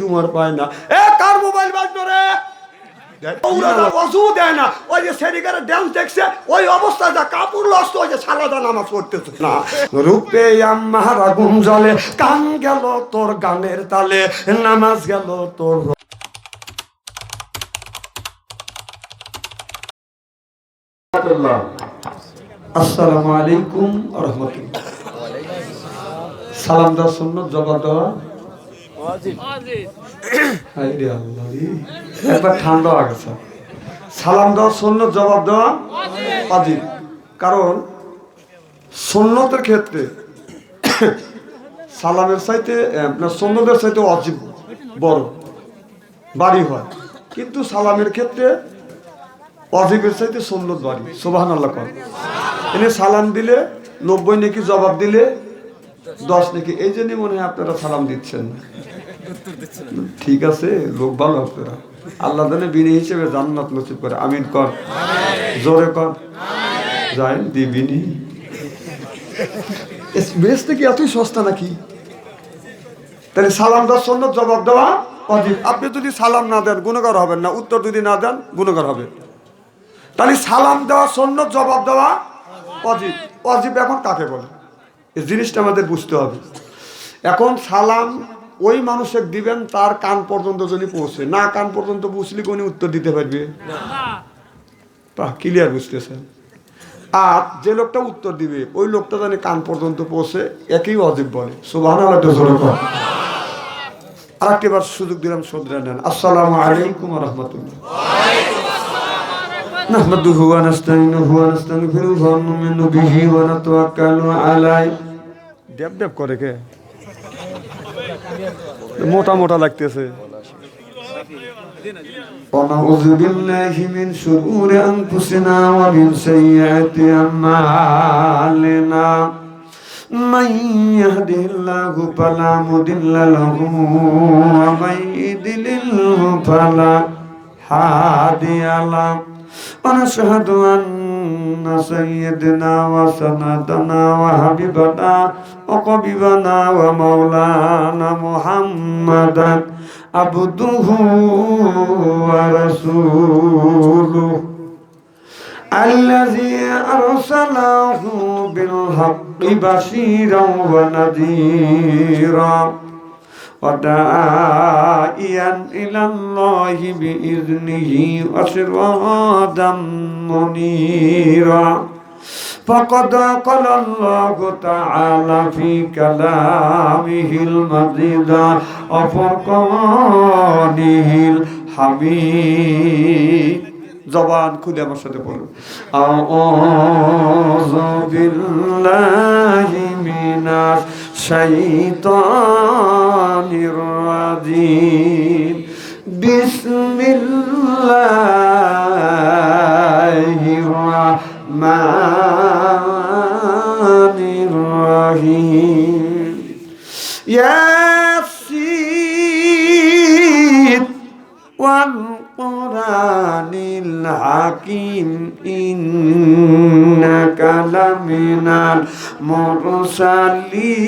উমর পায় না। এ কার মোবাইল বাজলো রে? অজু দেয় না, ওই যে সেরিকারে ড্যান্স দেখছে ওই অবস্থায় যা কাপড় লস্ত ওই যে সালাদা নামাজ পড়তেছে না। রূপে আমার আগুন জ্বলে, কান গেল তোর গানের তালে, নামাজ গেল তোর। আসসালামু আলাইকুম ওয়া রাহমাতুল্লাহ। সালাম দেওয়ার সুন্নাত, জবাব দেওয়া ওয়াজিব। হায় রে আল্লাহ রে, একবার ঠান্ডা হয়ে গেছে। সালাম দেওয়ার সুন্নাত, জবাব দেওয়া ওয়াজিব। কারণ সুন্নতের ক্ষেত্রে সালামের চাইতে সুন্নতের চাইতে ওয়াজিব বড় বাড়ি হয়, কিন্তু সালামের ক্ষেত্রে ওয়াজিবের চাইতে সুন্নত বাড়ি। সুবহানাল্লাহ কর। এনে সালাম দিলে 90 নাকি, জবাব দিলে 10 নাকি। এই জন্যই মনে হয় আপনারা সালাম দিচ্ছেন না। ঠিক আছে, লোক ভালো আপনারা। আল্লাহ জানে বিনি হিসেবে জান্নাত নসিব করে। আমিন কর, জোরে কর। যাই দিবিনি। বেহেশতে কি এতই সস্তা নাকি? তাহলে সালাম দেওয়ার সুন্নাত, জবাব দেওয়া ওয়াজিব। আপনি যদি সালাম না দেন গুনাহগার হবেন না, উত্তর যদি না দেন গুনাহগার হবে। তাহলে সালাম দেওয়া সুন্নাত, জবাব দেওয়া ওয়াজিব। ওয়াজিব এখন কাকে বলে এই জিনিসটা আমাদের বুঝতে হবে। এখন সালাম ওই মানুষের দিবেন তার কান পর্যন্ত যদি পৌঁছে, না কান পর্যন্ত পৌঁছলে কোন উত্তর দিতে পারবে না। ক্লিয়ার বুঝতেছেন? আর যে লোকটা উত্তর দিবে ওই লোকটা জানি কান পর্যন্ত পৌঁছে, একই ওয়াজিব বলে। সুবহানাল্লাহ। আর একবার সুযোগ দিলাম, শুধরে নেন। আসসালামু আলাইকুম ওয়া রাহমাতুল্লাহ। নাহমাদুহু ওয়া নাস্তাইনুহু ওয়া নাস্তাগফিরুহু ওয়া নু'মিনু বিহি ওয়া নাতাওয়াক্কালু আলাইহি। দেব দেব করে কে? মোটা মোটা লাগতেছে। ওয়ানাউযু বিল্লাহি মিন শুরুরি আনফুসিনা ওয়া মিন সাইয়্যাতি আমালিনা। মান ইয়াহদিহিল্লাহু ফালা মুদিল্লা লাহু ওয়া মান ইউদ্লিলহু ফালা হাদিয়া লাহু। ونشهد أن سيدنا وسندنا وحبيبنا وقريبنا ومولانا محمدا عبده ورسوله الذي أرسله بالحق بشيرا ونذيرا وداعيا إلى الله بإذنه وسراجا منيرا. فقد قال الله تعالى في كلامه المجيد وفرقانه الحميد. জবান খুলে আমার সাথে বলুন, আউযু বিল্লাহি মিনাশ শাইতানির রাজিম। বিসমিল্লাহির রাহমানির রাহিম। ইয়াসিন ওয়াল কুরআনিল হাকিম ইন্নাকা লামিনাল মুরসালিন।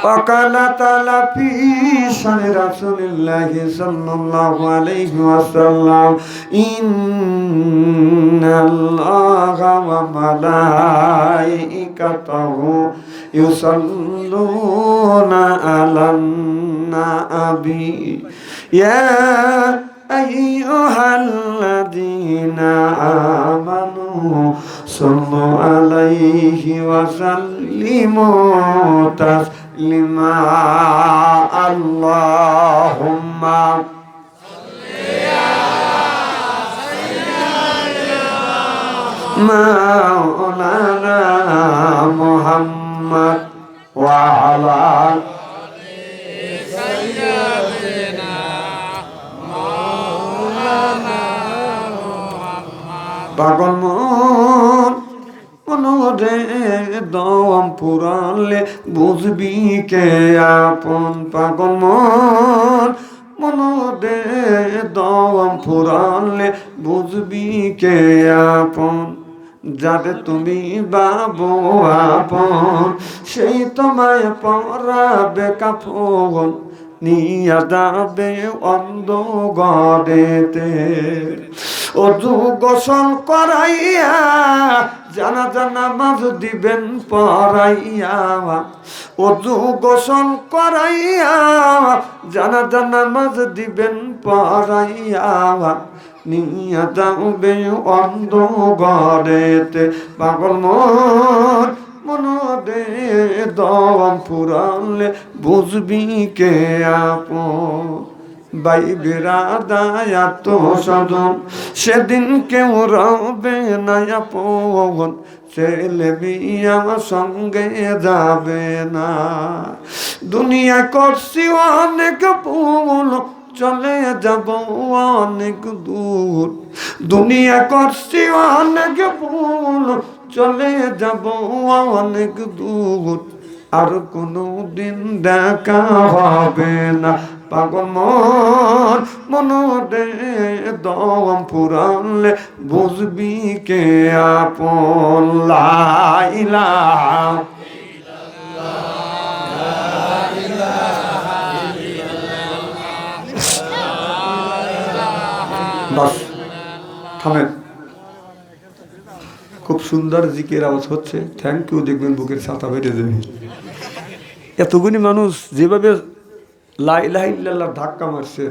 وقال تعالى في شأن رسول الله صلى الله عليه وسلم إن الله وملائكته يصلون على النبي يا أيها الذين آمنوا صلوا عليه وسلموا تسليما. اللهم مولانا محمد وعلى পাগল মনরে দম পুরালে বুঝবি কে আপন। পাগল মনরে দম পুরালে বুঝবি কে আপন। যারে তুমি বাবু আপন, সেই তোমায় পরাবে কাফন, নিয়া যাবে অন্ধ গড়েতে। অজু গোসল করাইয়া জানাজা নামাজ দিবেন পড়াইয়া, অজু গোসল করাইয়া জানাজা নামাজ দিবেন পড়াইয়া, নিয়া যাবে অন্ধ গড়েতে। পাগল মন মনরে দম ফুরালে বুঝবি কে আপন, ভাই বেড়াদায়া তো সজন সেদিন কেউ রবে না আপন, ছেলে বিয়া সঙ্গে যাবে না। দুনিয়া করছি অনেক ভুল, চলে যাব অনেক দূর। দুনিয়া করছি অনেক ভুল, চলে যাব অনেক দূর। আর কোনো দিন দেখা হবে না। পাগল মন মনরে দম ফুরালে বুঝবি কে আপন। লা ইলাহা বাস থামেন। খুব সুন্দর জিকের আওয়াজ হচ্ছে, থ্যাংক ইউ। দেখবেন বুকের ছাতা বেড়ে যাবে। এতগুলি মানুষ যেভাবে লা ইলাহা ইল্লাল্লাহ ধাক্কা মারছে,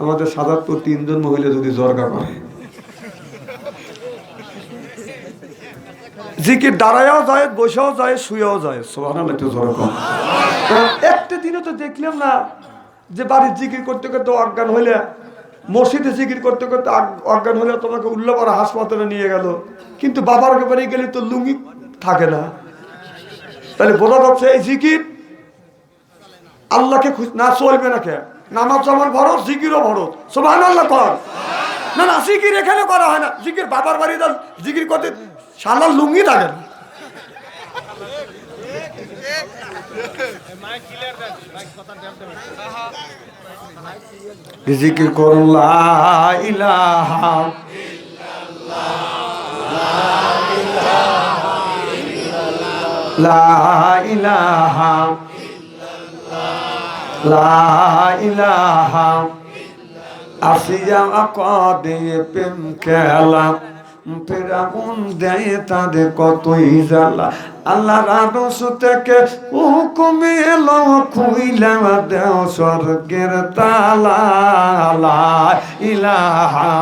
আমাদের সাদাতপুর 3 জন মহিলা যদি জর্গা করে, জিকির দাঁড়ায়ও যায়, বসেও যায়, শুয়েও যায়। সুবহানাল্লাহ, একটু জোরে কম। একটা দিনও তো দেখলাম না যে বাড়ির জিকির করতে করতে অজ্ঞান হইলে, মসজিদে জিকির করতে করতে অজ্ঞান হলে তোমাকে উল্লাপাড়া হাসপাতালে নিয়ে গেল, কিন্তু বাবার ব্যাপারে গেলে তো লুঙ্গি থাকে না। তাহলে বোঝা যাচ্ছে এই জিকির আল্লাহকে না চলবে না। কে নামাজ যেমন ফরজ, জিকিরও ফরজ। সুবহানাল্লাহ কর না। না, জিকির এখানে করা হয় না। জিকির বাবার বাড়ি জিকির করতে শালার লুঙ্গি থাকে না। জিকির করুন লা ইলাহা লা ইলাহা লা ইলাহা। আসিয়া কদে প্রেম খেলা, ফেরাউন দেয় তাদের কতই জ্বালা। আল্লাহর আরশ থেকে হুকুম এলো, খুইলা দেও স্বর্গের তালা। লা ইলাহা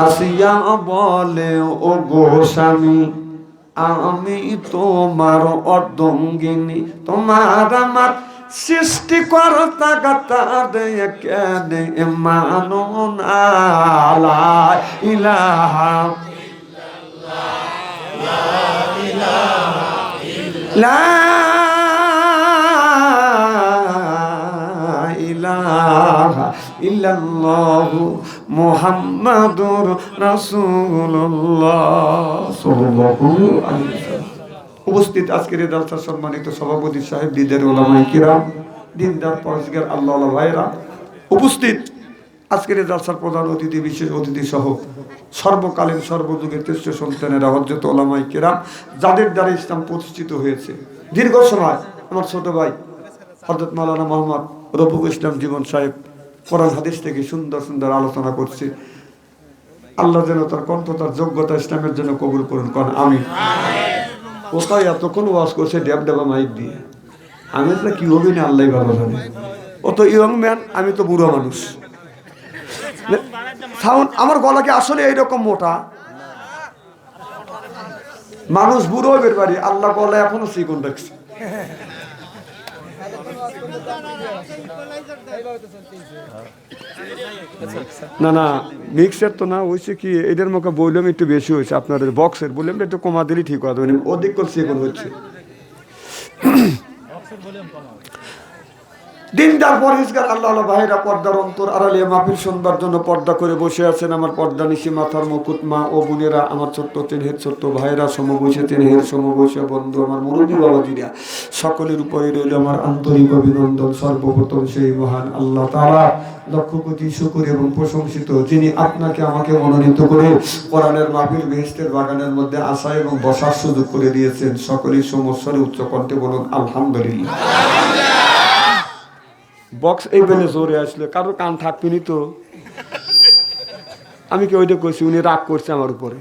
আসিয়া বলে ও গো স্বামী, আমি তোমার অর্ধঙ্গিনী, তোমার আমার সৃষ্টিকর্তা গাতা দেয় কেন মানো না। লা ইলাহা লা ইলাহা ইল্লাল্লাহু মুহাম্মাদুর রাসূলুল্লাহ সাল্লাল্লাহু আলাইহি ওয়াসাল্লাম। উপস্থিত আজকের এই জালসার সম্মানিত সভাপতি সাহেব, দিনের ওলামায়ে কিরাম, দিনদার পরহেজগার আল্লাহওয়ালা ভাইরা, উপস্থিত আজকের এই জালসার প্রধান অতিথি, বিশেষ অতিথি সহ সর্বকালীন সর্বযুগের শ্রেষ্ঠ সন্তানেরা, হযরত ওলামায়ে কিরাম, যাদের দ্বারা ইসলাম প্রতিষ্ঠিত হয়েছে। দীর্ঘ সময় আমার ছোট ভাই হযরত মাওলানা মোহাম্মদ রফিকুল ইসলাম জীবন সাহেব কোরআন হাদিস থেকে সুন্দর সুন্দর আলোচনা করছে। আল্লাহ যেন তার কণ্ঠ, তার যোগ্যতা ইসলামের জন্য কবুল করুন, কোন আমিন। কোথায় এতক্ষণ ওয়াজ করছে ড্যাব ড্যাবা মাইক দিয়ে, আমি তো কি হবে না আল্লাহ ভালো জানে। ও তো ইয়ং ম্যান, আমি তো বুড়ো মানুষ। সাউন্ড আমার গলা কি আসলে এইরকম মোটা? মানুষ বুড়ো হইবে পারি, আল্লাহ গলা এখনো চিকন রাখছে। না না, মিক্সার তো না, হয়েছে কি এদের মুখে বললাম একটু বেশি হয়েছে, আপনাদের বক্সের বললাম একটু কমা দিলেই ঠিক হবে, অধিক করছে এখন হচ্ছে। দিনদার পরহেজগার আল্লাহ ভাইরা পর্দার অন্তর আড়ালে মাহফিল শুনবার জন্য পর্দা করে বসে আছেন আমার পর্দা নিশি মাথার মুকুট মা ও বোনেরা, আমার ছোট্ট তিনহের ছোট্ট ভাইরা, সমবয়সী তিনহের সমবয়সী বন্ধু, আমার মুরব্বী বাবাজিরা, সকলের উপরে রইল আমার আন্তরিক অভিনন্দন। সর্বপ্রথম সেই মহান আল্লাহ তাআলা লক্ষ কোটি শুকর এবং প্রশংসিত, যিনি আপনাকে আমাকে মনোনীত করে কোরআনের মাহফিল বেহেশতের বাগানের মধ্যে আসা এবং বসার সুযোগ করে দিয়েছেন। সকলেই সমস্যারে উচ্চ কণ্ঠে বলুন আলহামদুলিল্লাহ। বক্স এই বেলে জোরে আসলে কারোর কান থাকবেনি তো, আমি কি ওইটা কইছি, উনি রাগ করছে আমার উপরে।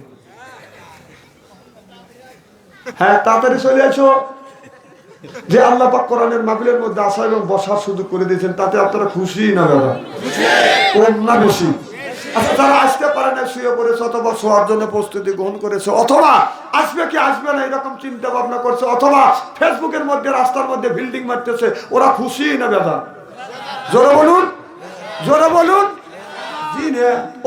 হ্যাঁ, তাড়াতাড়ি চলে আসো, যে আল্লাহ পাক কোরআনের মাহফিলের মধ্যে আসা এবং বসার সুযোগ করে দিয়েছেন, তাতে আপনারা খুশি না দাদা? কম না বেশি? আচ্ছা, যারা আসতে পারে না, শুয়ে পড়েছে অথবা শোয়ার জন্য প্রস্তুতি গ্রহণ করেছে, অথবা আসবে কি আসবে না এরকম চিন্তা ভাবনা করছে, অথবা ফেসবুকের মধ্যে রাস্তার মধ্যে বিল্ডিং মারতেছে, ওরা খুশি না দাদা? জোরে বলুন, জোরে বলুন।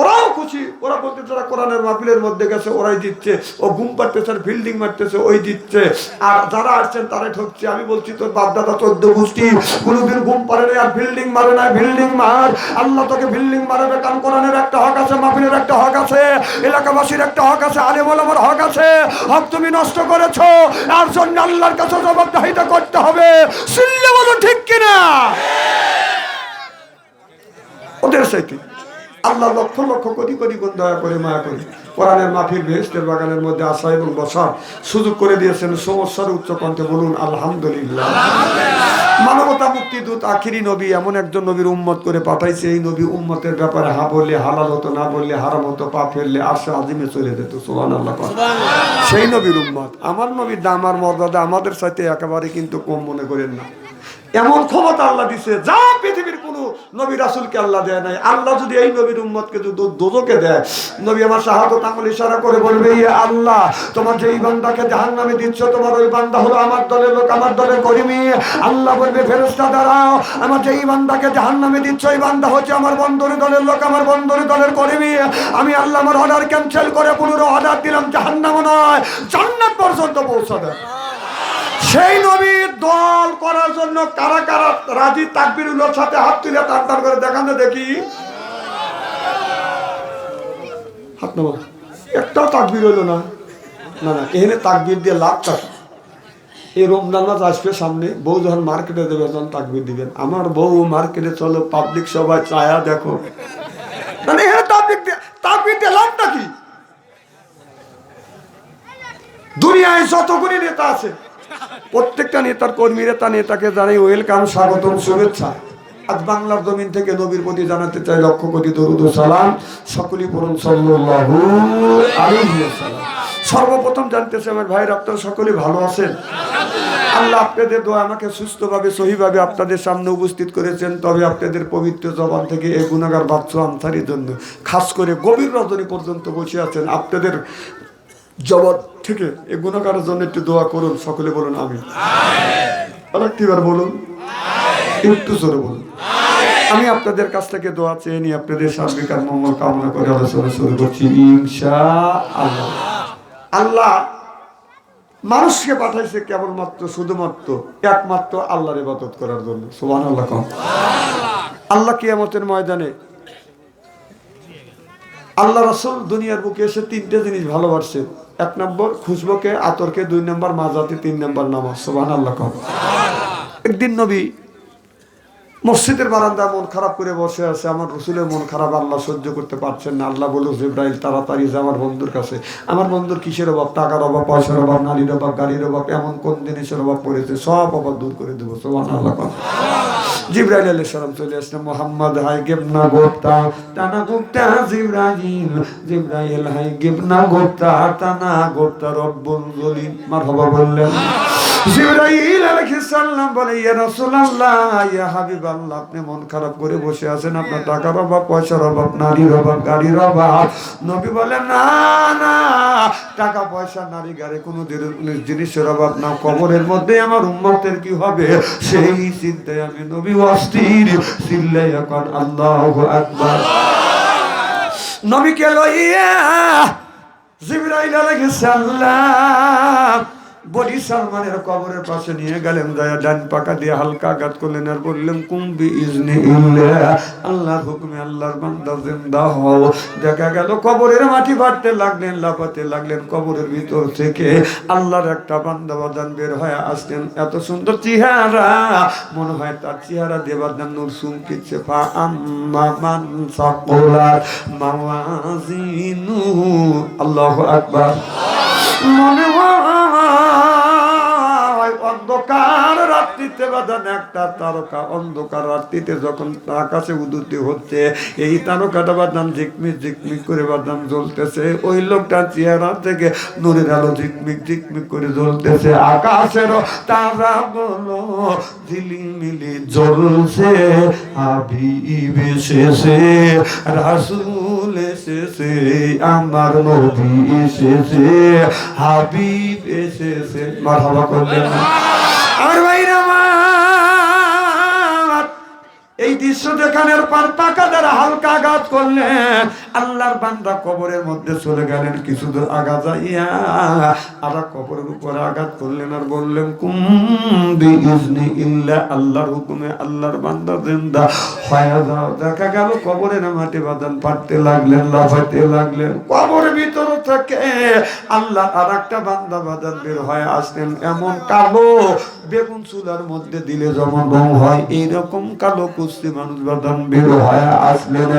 ওরাও খুশি, ওরা বলতে যারা কোরআনের মাহফিলের মধ্যে গেছে ওরাই দিচ্ছে, ও ঘুম পাড়তেছে, বিল্ডিং মারতেছে ওই দিচ্ছে, আর যারা আসছেন তারাই ঠকছে। আমি বলছি তোর বাপ দাদা 14 গোষ্ঠী কোনোদিন ঘুম পারে না আর বিল্ডিং মারে না, বিল্ডিং মার, আল্লাহ তোকে বিল্ডিং মারাবে, কারণ কোরআনের একটা হক আছে, মাহফিলের একটা হক আছে, এলাকাবাসীর একটা হক আছে, আলেম ওলামার হক আছে। হক তুমি নষ্ট করেছো, আর জন্য আল্লাহর কাছে জবাবদিহিতা করতে হবে। চিল্লে বলুন ঠিক কিনা? ওদের সাথে আল্লাহ লক্ষ লক্ষ কোটি কোটি গুণ দয়া করে মায়া করে কোরআনের মাহফিল বেহেশতের বাগানের মধ্যে আসা এবং বসার সুযোগ করে দিয়েছেন। সমস্যার উচ্চ কণ্ঠে বলুন আলহামদুলিল্লাহ। মানবতা মুক্তিদূত আখিরি নবী এমন একজন নবীর উম্মত করে পাঠাইছে, এই নবী উম্মতের ব্যাপারে হা বললে হালাল হতো, না বললে হারাম হতো, পা ফেললে আরশে আজিমে চলে যেত। সুবহানাল্লাহ। সেই নবীর উম্মত, আমার নবীর দাম আর মর্যাদা আমাদের সাথে একেবারে কিন্তু কম মনে করেন না। এমন ক্ষমতা আল্লাহ দিছে যা পৃথিবীর কোন নবী রাসূলকে আল্লাহ দেয় নাই। আল্লাহ যদি এই নবীর উম্মতকে দোজখে দেয়, নবী আমার শাহাদাত আঙ্গুল ইশারা করে বলবে, ইয়া আল্লাহ, তোমার যেই বান্দাকে জাহান্নামে দিচ্ছ, তোমার ওই বান্দা হলো আমার দলের লোক, আমার দলের কর্মী। আল্লাহ বলবে, ফেরেশতা দাঁড়াও, আমার যেই বান্দাকে জাহান্নামে দিচ্ছ, এই বান্দা হচ্ছে আমার বন্ধুর দলের লোক, আমার বন্ধুর দলের কর্মী। আমি আল্লাহ আমার অর্ডার ক্যান্সেল করে পুনরায় অর্ডার দিলাম, জাহান্নাম নয় জান্নাত পর্যন্ত পৌঁছে দেয়। সেই নবীর দল করার জন্য কারা কারা রাজি? তাকবীরুল্লাহর সাথে হাত তুলে টান করে দেখান তো দেখি। হাত নামা, একটাও তাকবীর হইল না। না না, এখানে তাকবীর দিয়ে লাভ টাকা। এই রমজান মাস আসবে সামনে, বউ যখন মার্কেটে দেবে তখন তাকবীর দিবেন। আমার বউ মার্কেটে চলো, পাবলিক সবাই চায়া দেখো, মানে এখানে তাকবীর দিয়ে লাভটা কি? দুনিয়ায় যতগুলি নেতা আছে, প্রত্যেকটা নেতার কর্মীরা তার নেতাকে জানাই ওয়েলকাম, স্বাগতম, শুভেচ্ছা। আজ বাংলার জমিন থেকে নবীর প্রতি জানাতে চাই লক্ষ কোটি দরুদ ও সালাম। সকলেই পড়ুন সাল্লাল্লাহু আলাইহি ওয়াসাল্লাম। সর্বপ্রথম জানতেছি আমার ভাইরা, আপনারা সকলেই ভালো আছেন? আল্লাহ আপনাদের দোয়া আমাকে সুস্থভাবে সহিভাবে আপনাদের সামনে উপস্থিত করেছেন। তবে আপনাদের পবিত্র জবান থেকে এই গুনাহগার বাচ্চা আনসারির জন্য খাস করে গভীর রজনী পর্যন্ত বসে আছেন, আপনাদের জবান থেকে এই গুনাহগারের জন্য একটু দোয়া করুন। সকলে বলুন আমিন। আর একটিবার বলুন, একটু জোরে বলুন। আমি আপনাদের কাছ থেকে দোয়া চেয়ে নিয়ে আপনাদের সার্বিক আর মঙ্গল কামনা করে আলোচনা শুরু করছি ইনশাআল্লাহ। আল্লাহ মানুষকে পাঠাইছে কেবলমাত্র শুধুমাত্র একমাত্র আল্লাহর ইবাদত করার জন্য। সুবহানাল্লাহ। আল্লাহ কিয়ামতের ময়দানে আল্লাহ রাসূল দুনিয়ার বুকে এসে 3টে জিনিস ভালোবাসছেন। 1 নম্বর খুশবুকে, আতরকে, 2 নম্বর মাজাতে, 3 নম্বর নামাজ। সুবহানাল্লাহ। একদিন নবী মসজিদের বারান্দা মন খারাপ করে বসে আছে। আমার রাসূলের মন খারাপ আল্লাহ সহ্য করতে পারছেন না। আল্লাহ বলল, জিবরাইল তাড়াতাড়ি যা আমার বন্ধুর কাছে। আমার বন্ধুর কিসের অভাব? টাকার অভাব, পয়সার অভাব, নারীর অভাব, গাড়ির অভাব, এমন কোন জিনিসের অভাব পড়েছে, সব অভাব দূর করে দেবো। সুবহানাল্লাহ। জিবরাইল আলাইহিস সালাম চলে আসলেন। মুহাম্মদ হাই গিবনা গোপ্তা তানা গোপ্তা জিবরাইল, জিবরাইল হাই গিবনা গোপ্তা তানা গোপ্তা রব্বুল জলিল। মারহাবা বললেন। জিবরাইল আলাইহিস সালাম বলে, ইয়া রাসূলুল্লাহ, ইয়া হাবিবাল্লাহ, আপনি মন খারাপ করে বসে আছেন, আপনার টাকার অভাব, পয়সার অভাব, নারীর অভাব, গাড়ির অভাব। নবী বলেন, না না, টাকা পয়সা, নারী, গাড়ি কোনো জিনিসের অভাব না। কবরের মধ্যে আমার উম্মতের কি হবে সেই চিন্তায় আমি নবী অস্থির। চিল্লাইয়া কোন আল্লাহু আকবার। নবীকে লইয়া জিবরাইল আলাইহিস সালাম বলি সালমানের কবরের পাশে নিয়ে গেলেন, যায় ডান পাকা দিয়ে হালকা আঘাত করলেন আর বললেন কুম্বি ইজনি ইল্লাহ, আল্লাহর হুকুমে আল্লাহর বান্দা জিন্দা হও। দেখা গেল কবরের মাটি বাড়তে লাগলেন, লাফাতে লাগলেন, কবরের ভিতর থেকে আল্লাহর একটা বান্দা বাদান বের হয়ে আসলেন। এত সুন্দর চেহারা, মনে হয় তার চেহারা দেবাদান নূর চুমকিচ্ছে। ফা আম্মা মান সাকুলাত মাওয়াজিনুহু, আল্লাহু আকবার। মনে হয় অন্ধকার রাত্রিতে বাদান একটা তারকা, অন্ধকার রাত্রিতে যখন আকাশে উদুতি হচ্ছে, এই তারকাটা বাদান ঝিকমিক ঝিকমিক করে বাদান জ্বলতেছে। ওই লোকটার চেহারা থেকে নূরের আলো ঝিকমিক ঝিকমিক করে জ্বলতেছে। আকাশের তারা বলো ঝিলিমিলি জ্বলছে, হাবিব এসেছে, রাসূল এসেছে, আমার নবী এসেছে, হাবিব এসেছে। মারহাবা করলেন আমার ভাইরা আমার। এই দৃশ্য দেখানোর পর পাকা দ্বারা হালকা আঘাত করলেন, আল্লাহর বান্দা কবরের মধ্যে চলে গেলেন। কিছু দূর আগা যাইয়া আর কবরের উপরে আঘাত করলেন আর বললেন কুম বিইজনি ইল্লা, আল্লাহর হুকুমে আল্লাহর বান্দা জিন্দা হয়ে যাও। দেখা গেল কবরের মাটি বাদান পাড়তে লাগলেন, লাফাইতে লাগলেন। কবরের ভিতর থেকে আল্লাহ আর একটা বান্দা বাদান বের হয়ে আসলেন। এমন কালো, বেগুন চুলার মধ্যে দিলে যেমন রং হয়, এইরকম কালো কুস্তি মানুষ বাদান বের হয়ে আসলেন।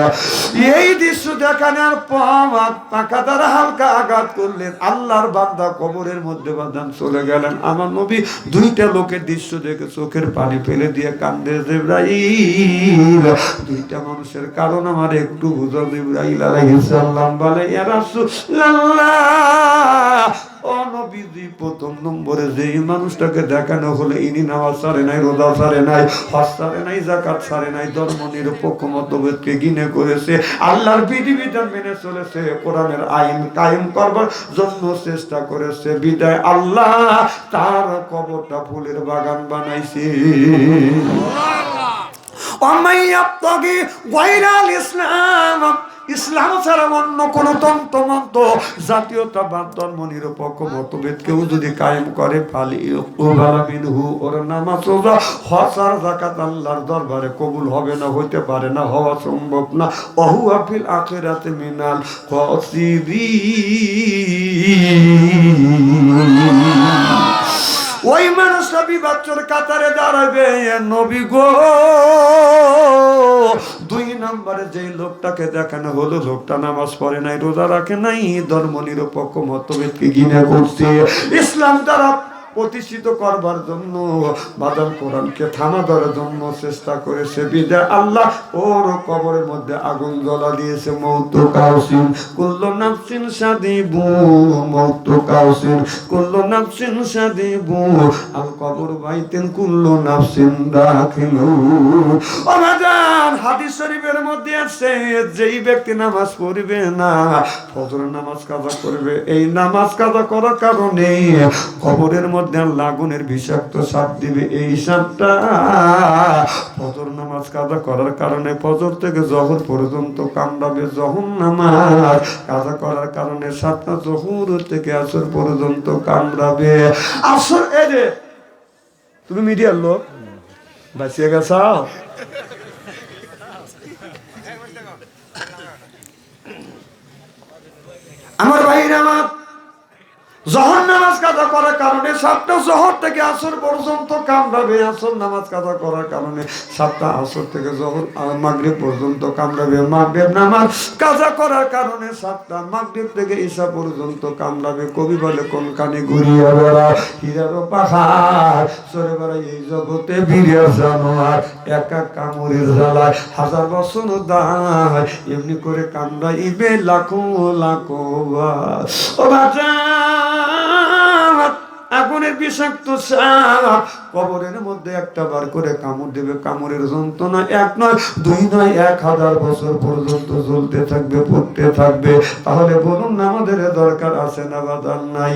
এই দৃশ্য দেখানোর পর পাকা দ্বারা হালকা আঘাত করলেন, আল্লাহর বান্দা কবরের মধ্যে বাদান চলে গেলেন। আমার নবী দুইটা লোকের দৃশ্য দেখে চোখের পানি ফেলে দিয়ে কান্দে, জিবরাইল, দুইটা মানুষের কারণ আমার একটু বুঝা। জিবরাইল আলাইহিস সালাম বলে, ইয়া রাসূলুল্লাহ, ও নবীজি, প্রথম নম্বরে যেই মানুষটাকে দেখানো হলো, ইনি নামাজ ছাড়ে নাই, রোজা ছাড়ে নাই, হজ ছাড়ে নাই, যাকাত ছাড়ে নাই, ধর্ম নিরপেক্ষ মতভেদকে ঘৃণা করেছে, আল্লাহর বিধিবিধান মেনে চলেছে, কোরআনের আইন কায়েম করবার জন্য চেষ্টা করেছে, বিদায় আল্লাহ তার কবরটা ফুলের বাগান বানাইছে। ইসলাম, ইসলাম ছাড়া অন্য কোন তন্ত্রমন্ত্র, জাতীয়তাবাদ, ধর্ম নিরপেক্ষ মতভেদ কেউ যদি কায়েম করে, ফালি মিনহু, ওর নামাজ রোজা হজ আর যাকাত আল্লাহর দরবারে কবুল হবে না, হইতে পারে না, হওয়া সম্ভব না। ওহুয়া ফিল আখিরাতি মিনাল খাসিরিন। ওই মানুষটা বিবাচ্চর কাতারে দাঁড়াবে। নবী গো, দুই নম্বরে যে লোকটাকে দেখানো হলো, লোকটা নামাজ পড়ে নাই, রোজা রাখে নাই, ধর্ম নিরপেক্ষ মতভেদকে ঘৃণা করছে, ইসলাম দ্বারা প্রতিষ্ঠিত করবার জন্য, বাদাল কোরআনকে থামা ধরার জন্য চেষ্টা করেছে, বিদায় আল্লাহ ওর কবরের মধ্যে আগুন জ্বলা দিয়েছে। মৌতু কাউসিন কুল্লু নাফসিন সাদিবু, মৌতু কাউসিন কুল্লু নাফসিন সাদিবু, আল কবর বাইতেন কুল্লু নাফসিন দাখিলু। ও বাজান, হাদিস শরীফের মধ্যে আছে, যেই ব্যক্তি নামাজ পড়বে না, ফজর নামাজ কাজা করবে, এই নামাজ কাজা করার কারণে কবরের মধ্যে লাগুনের বিষাক্ত সাপ দিবে। এই সাপটা ফজর নামাজ কাজা করার কারণে ফজর থেকে জহর পর্যন্ত কামড়াবে, জহর নামাজ কাজা করার কারণে সাতটা জহুর থেকে আসর পর্যন্ত কামড়াবে। আসর, এই যে তুমি মিডিয়ার লোক বাঁচিয়ে গেছাও, আমার ভাইরা আমার, জহর নামাজ কাজা করার কারণে সাতটা জহর থেকে আসর পর্যন্ত কামড়াবে, আসর নামাজ কাজা করার কারণে সাতটা আসর থেকে জহর মাগরিব পর্যন্ত কামড়াবে, মাগরিব নামাজ কাজা করার কারণে সাতটা মাগরিব থেকে ঈশা পর্যন্ত কামড়াবে। কবি বলে, কোন কানে ঘুরিয়া বেড়া হীরারও পাহাড়, সরে বেড়াই এই জগতে বিরিয়া জানোয়ার, একা কামড়ের জ্বালায় হাজার বছর দায়, এমনি করে কামড়াইবে লাখো লাখো বার। ও বাচ্চা, আগুনের বিষাক্ত সাপ কবরের মধ্যে একটা বার করে কামড় দেবে, কামড়ের যন্ত্রণা এক নয়, দুই নয়, 1000 বছর পর্যন্ত জ্বলতে থাকবে, পড়তে থাকবে। তাহলে বলুন না, আমাদের দরকার আছে না বাদান নাই?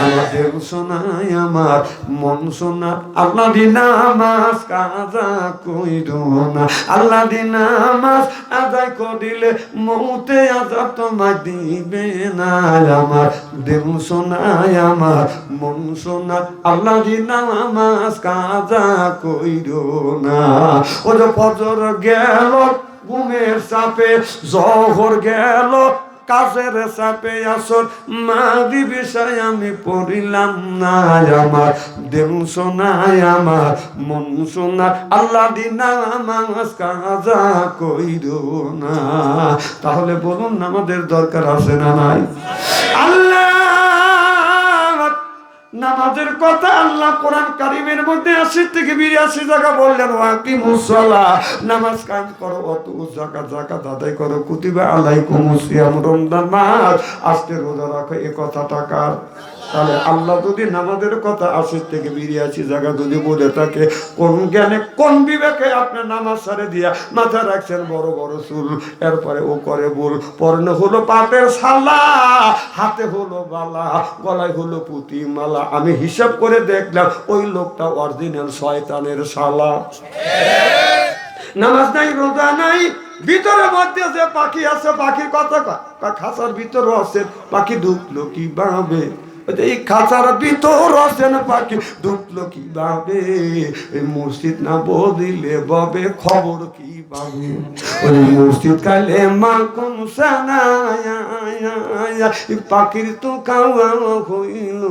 আমাদের শোনায় আমার মন শোনা, আল্লাহ দি নামাজ কাজা কইর না, আল্লাহ দি নামাজ আদায় করিলে মৌতে আজাব তোমায় দিবে না। আমার দেহ শোনায় আমার মন সোনা আল্লাহ দি নামাজ কাজা কইরো না। ও যে ফজর গেল ঘুমের চাপে, জহর গেল কাজের চাপে, আসর মাগরিব বিষয় আমি পড়িলাম না, আমার দেন শোনায় আমার মন শোনা আল্লাহ দি নামাজ কাজা কইরো না। তাহলে বলুন আমাদের দরকার আছে না নাই? আল্লাহ নামাজের কথা আল্লাহ কোরআন কারীমের মধ্যে 80 থেকে 82 জায়গা বললেন, ওয়াকিমুস সালাহ, নামাজ কায়েম করো, অত যাকাত আদায় করো, কুতিবা আলাইকুমুস সিয়াম, রমজান মাস আজকে রোজা রাখো, এই কথাটা কার? তাহলে আল্লাহ যদি নামাজের কথা 80 থেকে 82 জায়গা যদি বলে থাকে, কোন জ্ঞানে কোন বিবেকে আপনি নামাজ ছাড়ে দিয়া মাথা রাখছেন বড় বড় চুল, এরপরে ও করে বল, পরনে হলো পাটের শালা, হাতে হলো বালা, গলায় হলো পুঁতি মালা, আমি হিসাব করে দেখলাম ওই লোকটা অরিজিনাল শয়তানের শালা। নামাজ নাই, রোজা নাই, ভিতরের মধ্যে যে পাখি আছে, পাখির কথা খাঁচার ভিতরে আছে, পাখি ঢুকলো কি ভাবে, এই খাঁচার ভিতর আছেন পাখি ঢুকলো কি ভাবে, এই মসজিদ না বদিলে ববে খবর কি পাবে, ওই মসজিদ কালে মা কোন পাখির তো খাওয়া হইল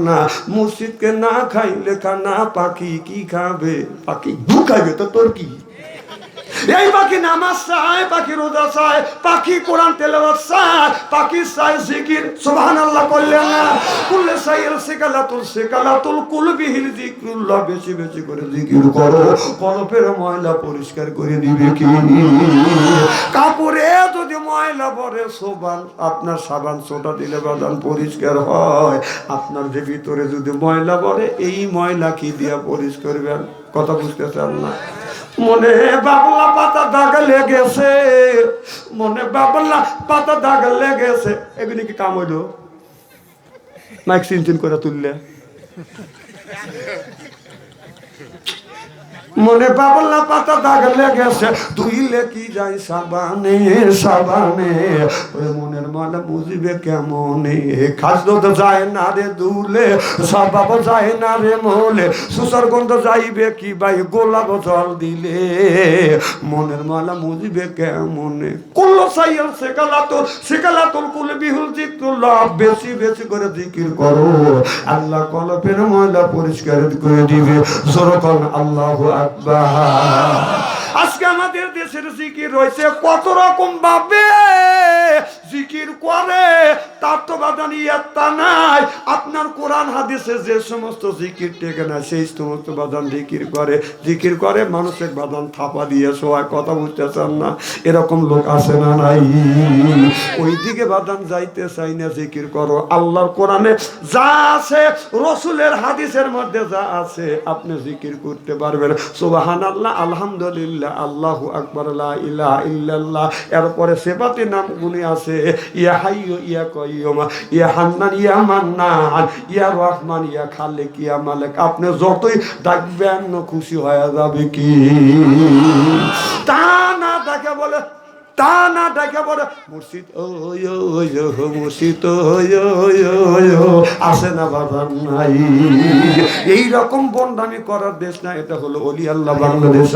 না, মসজিদকে না খাইলে খানা পাখি কি খাবে, পাখি ঢুকাবে তো তোর কি? এই পাখি নামাজ চায়, পাখি রোজা চায়, পাখি কোরআন তেলাওয়াত চায়, পাখি চায় জিকির, সুবহানাল্লাহ করলেন না? কুল্লে সাইল সিকালাতুল কুলবিহিল যিকরুল্লাহ, বেশি বেশি করে জিকির করো, কলবের ময়লা পরিষ্কার করে দিবে কি? কাপড়ে যদি ময়লা পড়ে সোবান, আপনার সাবান সোটা দিলে বাদান পরিষ্কার হয়, আপনার যে ভিতরে যদি ময়লা পড়ে, এই ময়লা কি দিয়া পরিষ্কার করবেন? কথা বুঝতেছেন না? মনে বাবলা পাতা দাগ লেগেছে, মনে বাবলা পাতা দাগ লেগেছে, এগুলি কি কাম হইল? মাইক চিনচিন করে তুললে, মনে বাবলা পাতা দাগ লেগেছে, ধুইলে কি যাই সাবানে সাবানে, ওই মনের ময়লা মুজিবে কেমনে, খাদ্য তো যায় না রে দুলে, স্বভাব যায় না রে মোলে, সুসার গন্ধ যাইবে কি ভাই গোলাপ জল দিলে, মনের ময়লা মুজিবে কেমনে? কুল্লো সাইয়াল সিকালাতুল কুলবিহুল যিকরুল্লাহ, বেশি বেশি করে জিকির করো, আল্লাহ কলবের ময়লা পরিষ্কার করে দিবে। জোরকন আল্লাহু আকবার। আজকে আমাদের দেশের জিকির রয়েছে কত রকম ভাবে জিকির করে, তার তো বাধা নিয়ে তা নাই। আপনার কোরআন হাদিসে যে সমস্ত জিকির টেকে না, সেই সমস্ত বাদান জিকির করে মানুষের বাদান থাপা দিয়ে সবাই, কথা বুঝতেছেন না? এরকম লোক আছে না নাই? ওই দিকে বাদান যাইতে চাই না, জিকির করো। আল্লাহর কোরআনে যা আছে, রসুলের হাদিসের মধ্যে যা আছে, আপনি জিকির করতে পারবেন। সুবহানাল্লাহ, আলহামদুলিল্লাহ, আল্লাহু আকবার, লা ইলাহা ইল্লাল্লাহ। এরপরে সেবাতে নামগুলি আছে, ইয়া হাইয়ু ইয়া কাইয়ুম, ইয়া হান্নান ইয়া মান্নান, ইয়া রহমান ইয়া খালিক ইয়া মালিক। আপনি যতই ডাকবেন খুশি হয়ে যাবে কি? তা না ডাকে বলে মুর্শিদ মুর্শিদ আসে না বাজার নাই। এইরকম বন্ডামি করার দেশ না, এটা হলো অলি আল্লাহ বাংলাদেশ,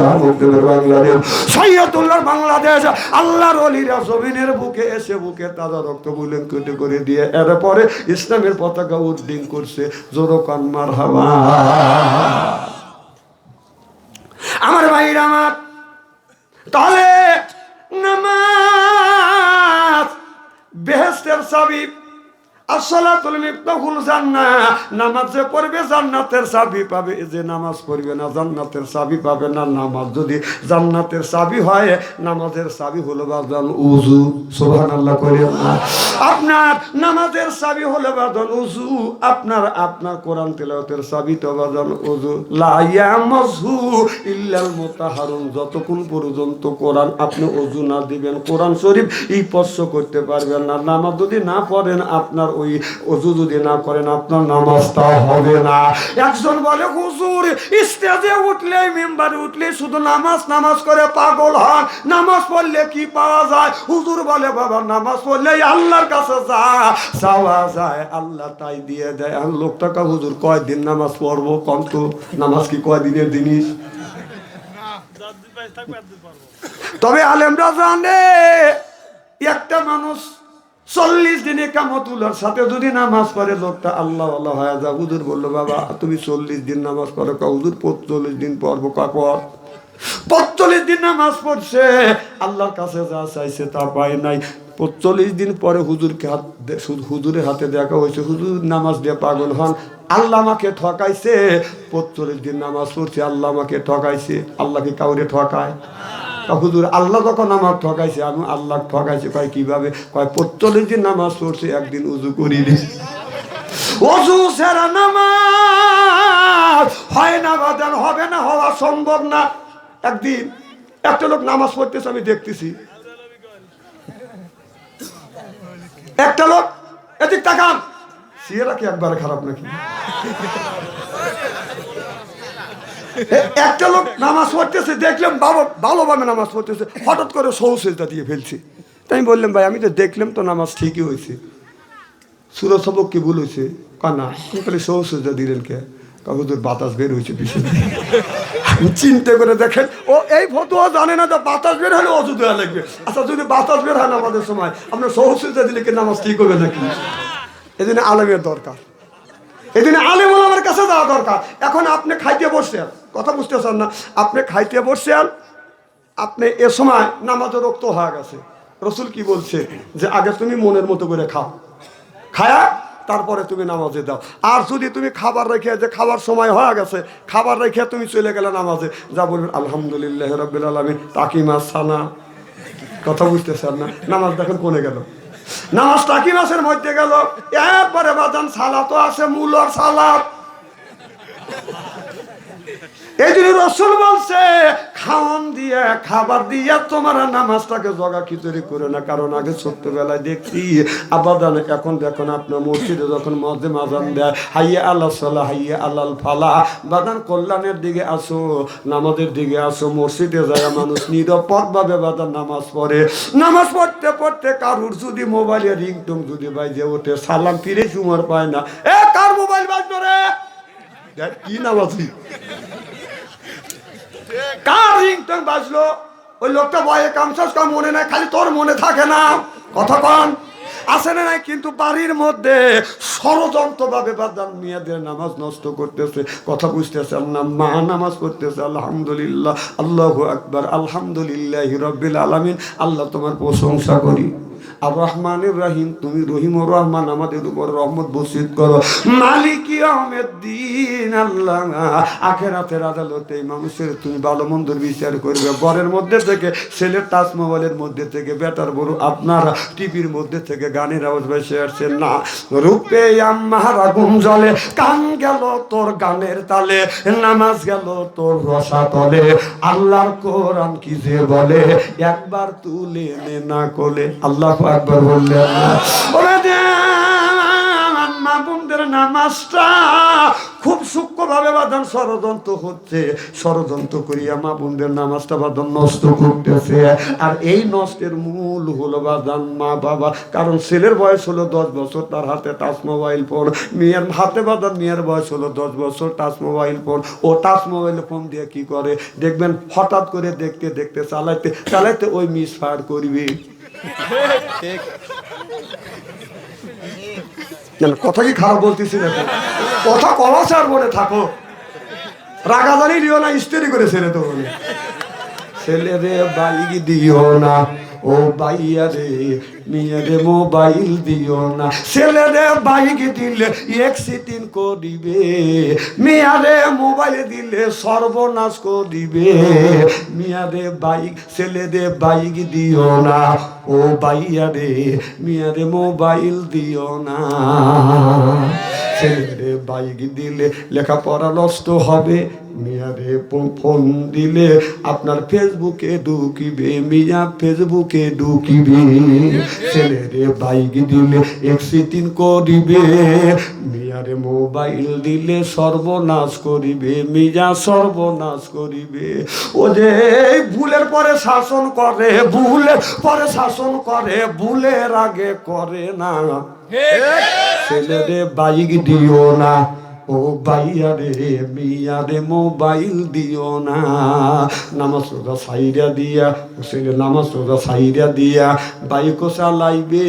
বাংলাদেশ সৈয়দুল্লাহ বাংলাদেশ। আল্লাহর অলিরা জমিনের বুকে এসে বুকে তাজা রক্ত বুলেন কেটে করে দিয়ে এরপরে ইসলামের পতাকা উড্ডীন করছে। জোরকান মারহাবা। আমার ভাইরা আমার, তাহলে নামাজ বেহেশতের চাবি, আসসালাতুল মিফতাহুল জান্নাহ। নামাজ যে পড়বে জান্নাতের চাবি পাবে, যে নামাজ পড়বে না জান্নাতের চাবি পাবে না। নামাজ যদি জান্নাতের চাবি হয়, নামাজের চাবি হলো বাজান উযু। সুবহানাল্লাহ কইলেন না? আপনার নামাজের চাবি হলো বাজান উযু, আপনার কোরআন তেলাওয়াতের চাবি তো বাজান উযু। লা ইয়ামাসহু ইল্লাল মুতাহহারুন। যতক্ষণ পর্যন্ত কোরআন আপনি উযু না দিবেন, কোরআন শরীফ স্পর্শ করতে পারবেন না। নামাজ যদি না পড়েন, আপনার ওই ওযু যদি না করেন আপনার নামাজটা হবে না। একজন বলে হুজুর স্টেজে উঠলে মেম্বারে উঠলে শুধু নামাজ নামাজ করে পাগল হন, নামাজ পড়লে কি পাওয়া যায়? হুজুর বলে বাবা নামাজ পড়লে আল্লাহর কাছে যাওয়া যায়, আল্লাহ তাই দিয়ে দেয়। আর লোকটাকে হুজুর কয়দিন নামাজ পড়বো কন্ত, নামাজ কি কয়দিনের জিনিস? তবে আলেমরা জানে একটা মানুষ 40 দিনে কামতুল্লার সাথে যদি নামাজ পড়ে লোকটা আল্লাহ আল্লাহ হয়ে যা। হুজুর বললো বাবা তুমি 40 দিন নামাজ পড়ো, হুজুর 45 দিন পড়বো। কাপড় 45 দিন নামাজ পড়ছে, আল্লাহর কাছে যা চাইছে তা পায় নাই। 45 দিন পরে হুজুরকে হুজুরের হাতে দেখা হয়েছে, হুজুর নামাজ দিয়ে পাগল হন, আল্লাহ আমাকে ঠকাইছে। 45 দিন নামাজ পড়ছে, আল্লাহ আমাকে ঠকাইছে। আল্লাহ কি কাউরে ঠকায়? হুজুর আল্লাহ যখন আমার ঠকাইছে আমি আল্লাহ ঠকাইছে। কয় কিভাবে? কয় 45 দিন নামাজ পড়ছে, একদিন উজু করিনি। ওযু ছাড়া নামাজ হয় না বাদান, হবে না, হওয়া সম্ভব না। একদিন একটা লোক নামাজ পড়তেছে, আমি দেখতেছি একটা লোক এদিক তাকান, সিয়েরা কি একবারে খারাপ নাকি? একটা লোক নামাজ পড়তেছে, দেখলাম বাবা ভালোভাবে নামাজ পড়তেছে, হঠাৎ করে সৌসেজদা দিয়ে ফেলছে। তাই আমি বললাম ভাই আমি তো দেখলাম তো নামাজ ঠিকই হয়েছে, সূরা সবক কি ভুল হয়েছে? কানা খালি সৌসেজদা দিলেন কে? হুজুর বাতাস বের হয়েছে পিছনে। চিন্তা করে দেখেন, ও এই ফতোয়া জানে না যে বাতাস বের হলে অজু দেওয়া লাগবে। আচ্ছা যদি বাতাস বের হয় না আমাদের সময় আপনার সৌসেজদা দিলে কি নামাজ ঠিক হবে নাকি? এই জন্য আলেমের দরকার, এই জন্য আলেম ওলামার কাছে যাওয়া দরকার। এখন আপনি খাইতে বসছেন, কথা বুঝতেছেন না, আপনি খাইতে বসছেন, আপনি এ সময় নামাজের রক্ত হয়ে গেছে। রসুল কি বলছে? যে আগে তুমি মনের মতো করে খাও, খায়া তারপরে তুমি নামাজে দাও। আর যদি তুমি খাবার রেখে, যে খাবার সময় হয়ে গেছে, খাবার রেখে তুমি চলে গেলে নামাজে, যা বলবেন আলহামদুলিল্লাহ রাব্বিল আলামিন তাকিমাস সানা। কথা বুঝতেছেন না? নামাজ দেখেন কোনে গেল, নামাজ টাকি মাসের মধ্যে গেল। এরপরে বাজান সালাতও আছে, মূলর সালাত। এই জন্য রাসূল বলছে খাওয়ান দিয়ে খাবার দিয়ে তোমার নামাজটাকে জগা খিচুড়ি করে না। কারণ আগে ছোট্টবেলায় দেখছি আবাদান, এখন দেখুন আপনার মসজিদে যখন মসজিদে আযান দেয় হাইয়া আলাস সালাহ হাইয়া আলাল ফালাহ, বাদান কল্যাণের দিকে আসো, নামাজের দিকে আসো। মসজিদে যায় মানুষ নিরাপদভাবে বাদান নামাজ পড়ে। নামাজ পড়তে পড়তে কারুর যদি মোবাইলে রিংটোন যদি বাজে ওঠে, সালাম ফিরে সময় পায় না, এ কার মোবাইল বাজলো রে, কি নামাজি, কার রিংটোন বাজলো? ওই লোকটা ভয়ে কামসাস কাম মনে নাই, খালি তোর মনে থাকে না। কথা কন আসে না নাই? কিন্তু বাড়ির মধ্যে ষড়যন্ত্র ভাবে বাদান মেয়েদের নামাজ নষ্ট করতেছে। কথা বুঝতেছেন না? মা নামাজ পড়তেছে আলহামদুলিল্লাহ, আল্লাহু আকবার, আলহামদুলিল্লাহি রাব্বিল আলামিন। আল্লাহ তোমার প্রশংসা করি। আর রহমানির রহিম, তুমি রহিম ও রহমান, আমাদের উপর রহমত বর্ষিত করো। মালিক ইয়াউমিদ্দিন, আল্লাহ আখিরাতের আদালতে মানুষের তুমি ভালো মন্দর বিচার করবে। ঘরের মধ্যে থেকে, ছেলের টাচ মোবাইলের মধ্যে থেকে, বেটার বড় আপনারা টিভির মধ্যে থেকে গানের আওয়াজ ভেসে আসছে না। রূপে আমার আগুন জ্বলে, কান গেল তোর গানের তালে, নামাজ গেল তোর রসা তলে। আল্লাহর কোরআন কি যে বলে, একবার তুলে নে না কোলে। আল্লাহ একবার বললেন মা বোনদের নামাজটা খুব সূক্ষ্মভাবে বাঁধান ষড়যন্ত্র হচ্ছে, ষড়যন্ত্র করিয়া মা বোনদের নামাজটা বাঁধান নষ্ট করতেছে। আর এই নষ্টের মূল হলো বাঁধান মা বাবা। কারণ ছেলের বয়স হলো 10 বছর, তার হাতে টাচ মোবাইল ফোন। মেয়ের হাতে বাঁধান মেয়ের বয়স হলো 10 বছর, টাচ মোবাইল ফোন। ও টাচ মোবাইল ফোন দিয়ে কি করে দেখবেন, হঠাৎ করে দেখতে দেখতে চালাইতে চালাইতে ওই মিস ফায়ার করবে। কথা কি খারাপ বলতেছি নাকি? কথা কওয়া আর মনে থাকো, রাগাজানি দিও না, স্টেরি করে ছেড়ে তো বলে ছেলে রে বাইক দিও না, ও বাইয়া রে মেয়ে রে মোবাইল দিও না। ছেলে রে বাইক দিলে অ্যাক্সিডেন্ট করিবে, মেয়ে রে মোবাইল দিলে সর্বনাশ করিবে। মেয়ে রে বাইক, ছেলে রে বাইক দিও না, ও বাইয়া রে মেয়ে রে মোবাইল দিও না। ছেলে রে বাইক বাইক দিলে লেখাপড়া নষ্ট হবে, মিয়ারে ফোন দিলে আপনার ফেসবুকে ঢুকিবে, মিয়া ফেসবুকে ঢুকিবে। ছেলেরে বাইক দিলে এক্সিডিং করিবে, মিয়ারে মোবাইল দিলে সর্বনাশ করিবে, মিয়া সর্বনাশ করিবে। ও যে ভুলের পরে শাসন করে, ভুলের পরে শাসন করে, ভুলের আগে করে না। ছেলেরে বাইক দিও না, ও বাইয়া রে মিয়া রে মোবাইল দিও না। নামাজ রোজা সাইরা দিয়া, ছেলে নামাজ রোজা সাইরা দিয়া বাইকও চালাইবে,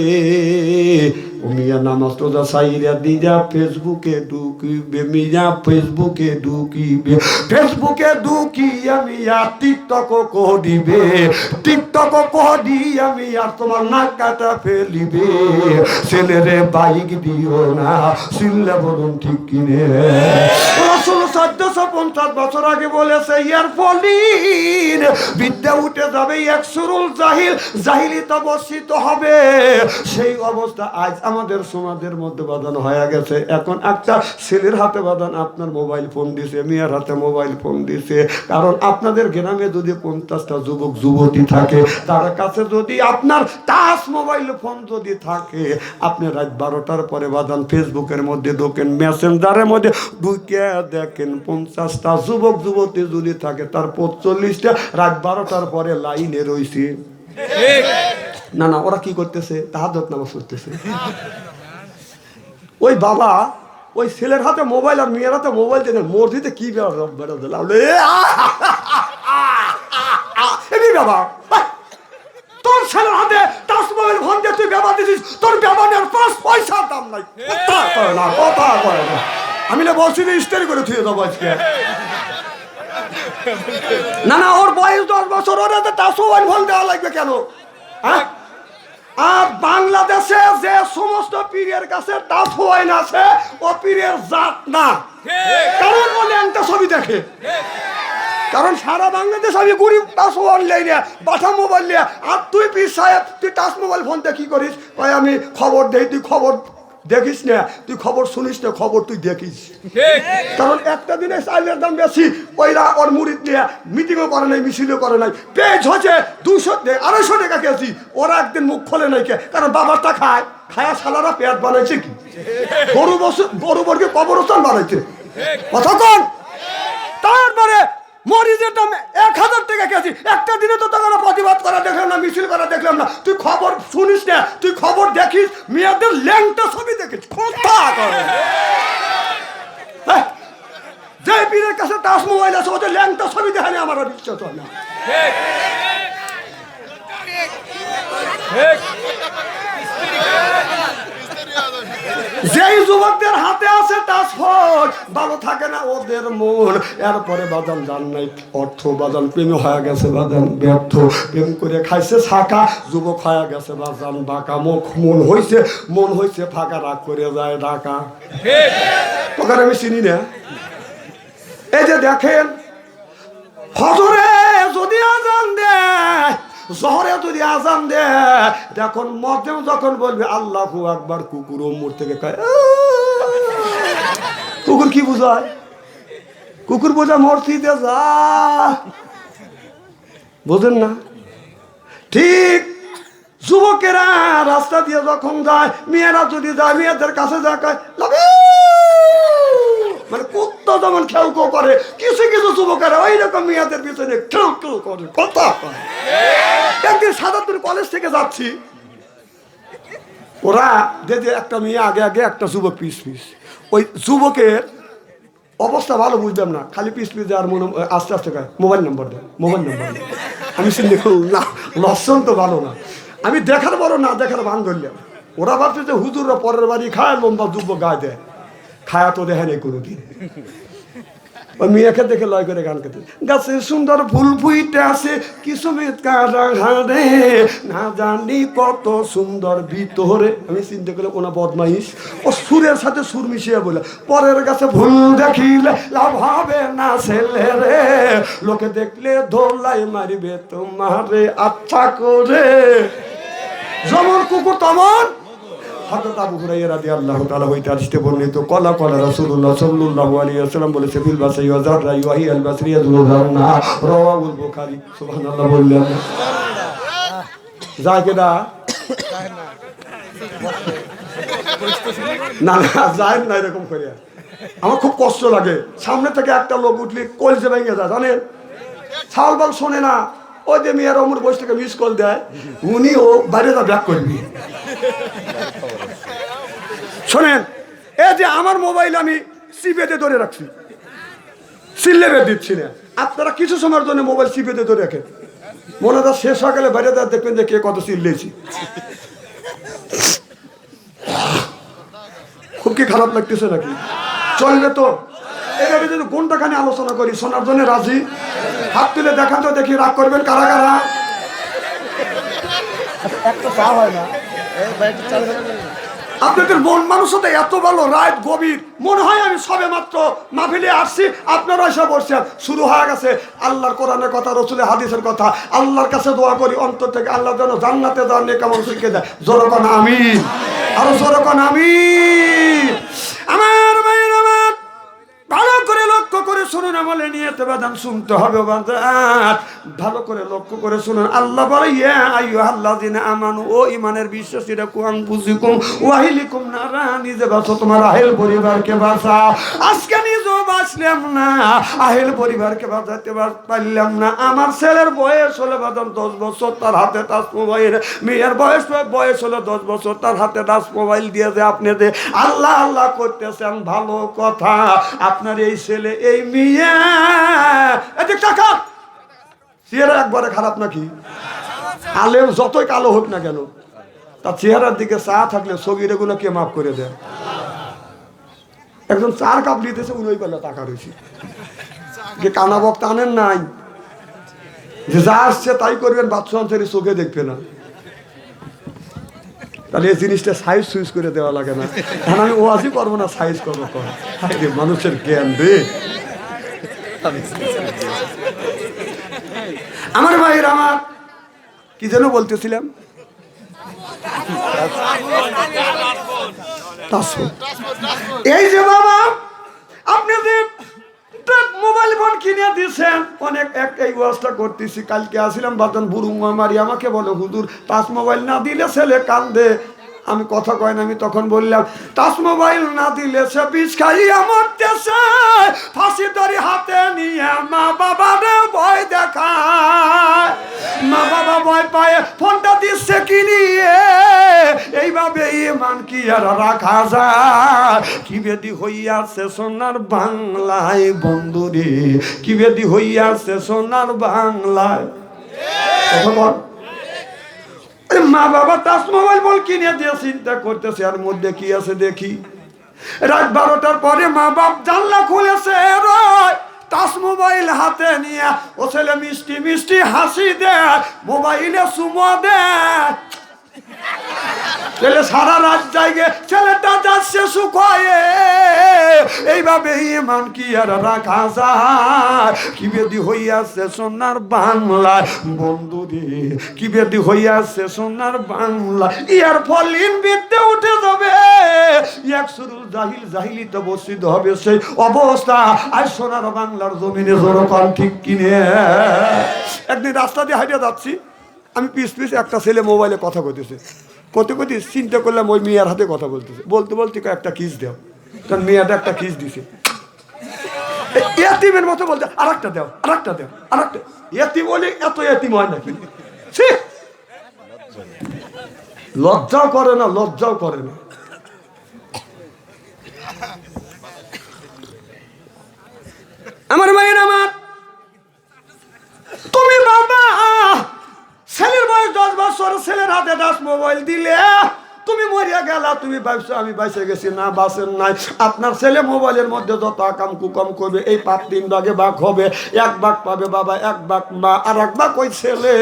ও মিয়া নামাজ রোজা সাইরা দিয়া ফেসবুকে ঢুকিবে, মিয়া ফেসবুকে ঢুকিবে। ফেসবুকে ঢুকিয়া মিয়া টিকটক করিবে, টিকটক করিয়া মিয়া তোমার নাক কাটা ফেলিবে। ছেলেরে বাইক দিও না, চিল্লা বলুন ঠিক কিনে। রাসূল 1450 বছর আগে বলেছে, ইয়ার ফলিন বিদ্যা উঠে যাবে, একসুরুল জাহিল, জাহিলিত বর্ষিত হবে। সেই অবস্থা আজ আমাদের সমাজের মধ্যে বাঁধানো হয়ে গেছে। এখন একটা ছেলের হাতে বাঁধান আপনার মোবাইল ফোন দিছে, মেয়ের হাতে মোবাইল ফোন দিছে। কারণ আপনাদের গ্রামে যদি 50টা যুবক যুবতী থাকে, তার কাছে যদি আপনার টাচ মোবাইল ফোন যদি থাকে, আপনি রাত 12টার পরে বাঁধান ফেসবুকের মধ্যে ঢোকেন, মেসেঞ্জারের মধ্যে ঢুকে দেখেন 50টা যুবক যুবতী যদি থাকে, তার 45টা রাত 12টার পরে লাইনে রয়েছে। না না, ওরা কি করতেছে? তাহাজ্জুদ নামাজ পড়তেছে। ওই বাবা ওই ছেলের হাতে মোবাইল আর মেয়ের হাতে মোবাইল দেন, মসজিদে কি বেড়া দিলাম বাবা, তোর ছেলের হাতে টাচ মোবাইল ফোন দিয়ে তুই ব্যবহার দিছিস, তোর ব্যবহারের 5 পয়সার দাম নাই। কথা করে না, কথা করে না। আমি না বলছি যে স্টাইল করে থুয়ে যাবো আজকে। না না, ওর বয়স 10 বছর, ওর হাতে টাচ মোবাইল ফোন দেওয়া লাগবে কেন? হ্যাঁ, আর বাংলাদেশে যে সমস্ত পীরের কাছে টাচ মোবাইল আছে, ও পীরের জাত না। কারণ বলে একটা ছবি দেখে, কারণ সারা বাংলাদেশ আমি গরিব টাচ মোবাইল নেই না, বাটা মোবাইল নিয়ে। আর তুই পীর সাহেব, তুই টাচ মোবাইল ফোন দিয়ে কি করিস? ভাই আমি খবর দেই, তুই খবর দেখিস না, তুই খবর শুনিস না, খবর তুই দেখিস। কারণ একটা দিনে চাইলের দাম বেশি, ওইরা ওর মুড়িদ নিয়ে মিটিংও করে নাই, মিছিলও করে নাই, পেজ হচ্ছে 200-250 টাকা কেজি। ওরা একদিন মুখ খোলে নাই কে? কারণ বাবারটা খায়, খায়া সালারা পেট বানাইছে কি? গরু বর্গে কবরস্থান বানাইছে। কথা কন। তারপরে মরিচের দাম 1000 টাকা কেজি। একটা দিনে তো তোরা প্রতিবাদ করা দেখলাম না, মিছিল করা দেখলাম না। তুই খবর শুনিস না, তুই খবর দেখিস, মেয়েদের ল্যাংটা ছবি দেখিস। কথা করে যে পীরের কাছে টাচ মোবাইল আছে, ওদের ল্যাংটা ছবি দেখানি আমার বিশ্বাস হয় না। যেই যুবকদের হাতে আছে টাচ ফোন, ভালো থাকে না ওদের মন। এরপরে বাজান জান নাই অর্থ, বাজান প্রেমে হয়ে গেছে, বাজান ব্যর্থ, প্রেম করে খাইছে ছাকা, যুবক হয়ে গেছে বাজান বাঁকা, মন হয়েছে ফাঁকা, রাগ করে যায় ঢাকা। তোকে আমি চিনি না। এই যে দেখেন, ফজরে যদি আজান দেয়, জহরে যদি আজান দেয়, দেখুন মধ্যে যখন বলবে আল্লাহু আকবার, কুকুর ওমর থেকে কয়। কুকুর কি বোঝায়? কুকুর বোঝায় মসজিদে যা, বোঝেন না? ঠিক যুবকেরা রাস্তা দিয়ে যখন যায়, মেয়েরা যদি যায়, মেয়েদের কাছে যায় কয় মানে কুত্তা যেমন খেউ কেউ করে, কিছু কিছু যুবকেরা ওই রকম মেয়েদের পিছনে খেউ কেউ করে। কথা একদিন সাদাতুল কলেজ থেকে যাচ্ছি, ওরা যে একটা মেয়ে আগে আগে, একটা যুবক পিস পিস। ওই যুবকের অবস্থা ভালো বুঝলাম না, খালি পিস পিস আর মনে আস্তে আস্তে কয় মোবাইল নম্বর দেয়, মোবাইল নম্বর দেয়। আমি চিন্তা করলাম না, লক্ষণ তো ভালো না। আমি দেখার বড় না দেখার ভান ধরলাম। ওরা ভাবছে যে হুজুররা পরের বাড়ি খায়, লম্বা যুবক গায়ে দেয়, খায়া তো দেখে নেই কোনোদিন। ওই মেয়েকে দেখে লয় করে গান করতে, গাছে সুন্দর ফুল ফুইতে আছে, কিছু হারে না জানি কত সুন্দর ভিতরে। আমি চিন্তা করলাম ওনা বদমাইশ, ও সুরের সাথে সুর মিশিয়ে বলে, পরের গাছে ভুল দেখিলে লাভ হবে না ছেলে রে, লোকে দেখলে ধোলাই মারিবে তোমারে আচ্ছা করে। যেমন কুকুর তেমন হযরত আবু হুরায়রা রাদিয়াল্লাহু তাআলা হইতে হাদিসে বর্ণিত কলা রাসূলুল্লাহ সাল্লাল্লাহু আলাইহি ওয়াসাল্লাম বলেছে ফিল বাসাই ওয়া যাররা ওয়াহি আল বাসরিয়া যুরুনা রাওয়াহুল বুখারী সুবহানাল্লাহ বললেন জায়গা না যায় না এরকম করে আমার খুব কষ্ট লাগে সামনে থেকে একটা লোক উঠলে কলজে ভেঙে যায় জানেন সালবাল শোনে না ওই যে মেয়ের অমর বয়স থেকে মিস কল দেয় উনিও বাইরে যা ব্যাক করবি শোনেন এই যে আমার মোবাইল আমি সিপেতে ধরে রাখছি সিলেবে দিচ্ছি না আপনারা কিছু সময়ের জন্য মোবাইল সিপেতে ধরে রাখেন মনে হয় শেষ হয়ে গেলে বাইরে যা দেখবেন যে কে কত চিল্লেছি খুব কি খারাপ লাগতেছে নাকি চলবে তো এইভাবে যদি ঘন্টাখানি আলোচনা করি শোনার জন্য রাজি হাত তুলে দেখান তো দেখি রাগ করবেন কারা কারা আপনাদের মন মানুষতা এত ভালো রাত গভীর মনে হয় আমি সবে মাত্র মাহফিলে আসছি আপনারা এসে বসছেন শুরু হয়ে গেছে আল্লাহর কোরআনের কথা রসুলের হাদিসের কথা আল্লাহর কাছে দোয়া করি অন্তর থেকে আল্লাহ যেন জান্নাতে যাওয়ার নেক আমল শিখে দেয় জোরে কোন আমিন আরো জোরে কোন আমিন আমার ভাইয়ের আমার ভালো করে লক্ষ্য করে শুনুন আমলে নিয়তে বাদান শুনতে হবে বাদান ভালো করে লক্ষ্য করে শুনুন আল্লাহ বলে ইয়া আইয়ুহাল্লাযিনা আমানু ও ঈমানের বিশ্বাসীরা কুম বুযিকুম ওয়াহিলিকুম নারা নিজে বাঁচো তোমার আহেল পরিবারকে বাঁচাও আজকে নিজেও বাঁচলাম না আহেল পরিবারকে বাঁচাতে পারলাম না আমার ছেলের বয়স হলো বাদান 10 বছর তার হাতে টাচ মোবাইল মেয়ের বয়স হলো 10 বছর তার হাতে টাচ মোবাইল দিয়েছে আপনি যে আল্লাহ আল্লাহ করতেছেন ভালো কথা আপনার এই ছেলে এই মেয়ে এদিক টাকা চেহারা একবারে খারাপ নাকি আলেম যতই কালো হোক না কেন তার চেহারার দিকে চা থাকলে সগিরে গুলো কে মাফ করে দেয় একজন চার কাপ নিতেছে উনি ওই বেলা টাকা রয়েছে যে কানা বক্তা আনেন নাই যে যা আসছে তাই করবেন বাচ্চা অন্তরে চোখে দেখবে না তাহলে এই জিনিসটা সাইজ সুইজ করে দেওয়া লাগে না এখন আমি ওয়াজই করবো না সাইজ করবো মানুষের জ্ঞান রে আমার ভাইয়ের আমার কি যেন বলতেছিলাম এই যে বাবা আপনি যে মোবাইল ফোন কিনে দিয়েছেন অনেক এই ওয়াজটা করতেছি কালকে আসছিলাম বাতন বুড়ুমা মারি আমাকে বলো হুজুর টাচ মোবাইল না দিলে ছেলে কান্দে আমি কথা কয় না আমি তখন বললাম টাচ মোবাইল না দিলে সে বিষ খাইয়া মরতেছে ফাঁসি দড়ি হাতে নিয়ে মা বাবারে ভয় দেখায় মা বাবা ভয় পায় ফোনটা দিচ্ছে কিনিয়ে এইভাবে ইমান কি আর রাখা যায় কি বেদি হইয়াছে সোনার বাংলায় বন্ধুরে কি বেদি হইয়াছে সোনার বাংলায় কথা বল মা বাবা টাচ মোবাইল বল কিনে দিয়ে চিন্তা করতেছে আর মধ্যে কি আছে দেখি রাত 12টার পরে মা বাপ জানলা খুলেছে টাচ মোবাইল হাতে নিয়ে ও ছেলে মিষ্টি মিষ্টি হাসি দেয় মোবাইলে চুমো দেয় ছেলে সারা রাত জায়গে ছেলেটা যাচ্ছে শুকায়ে এইভাবে ইমান কি আর রাখা যায় কি বেদি হইয়াছে সোনার বাংলায় বন্ধুরে কি বেদি হইয়াছে সোনার বাংলা ইয়ার ফলিন বিদ্যে উঠে যাবে এক শুরুল জাহিল জাহিলিতে বসিত হবে সেই অবস্থা আর সোনার বাংলার জমিনে জোরকাল ঠিক কিনে একদিন রাস্তা দিয়ে হাইটে যাচ্ছি আমি পিস একটা ছেলে মোবাইলে কথা কইতেছে কত চিন্তা করলাম ওই মেয়ের হাতে কথা বলতেছে বলতে বলতে একটা কিস দাও তখন মেয়েটা একটা কিস দিছে এতিমের মতো বলতে আরেকটা দাও আরেকটা এতিম বলে এত এতিম হয় নাকি লজ্জাও করে না আমার ভাইয়ের আমার তুমি বাবা ছেলের বয়স 10 বছর ছেলের হাতে 10 মোবাইল দিলে তুমি মরিয়া গেলা তুমি ভাবছো আমি বাইসে গেছি না বাসের নাই আপনার ছেলে মোবাইলের মধ্যে যত আকাম কুকাম করবে এই পাপ 3 ভাগে ভাগ হবে 1 ভাগ পাবে বাবা 1 ভাগ মা আর 1 ভাগ ওই ছেলে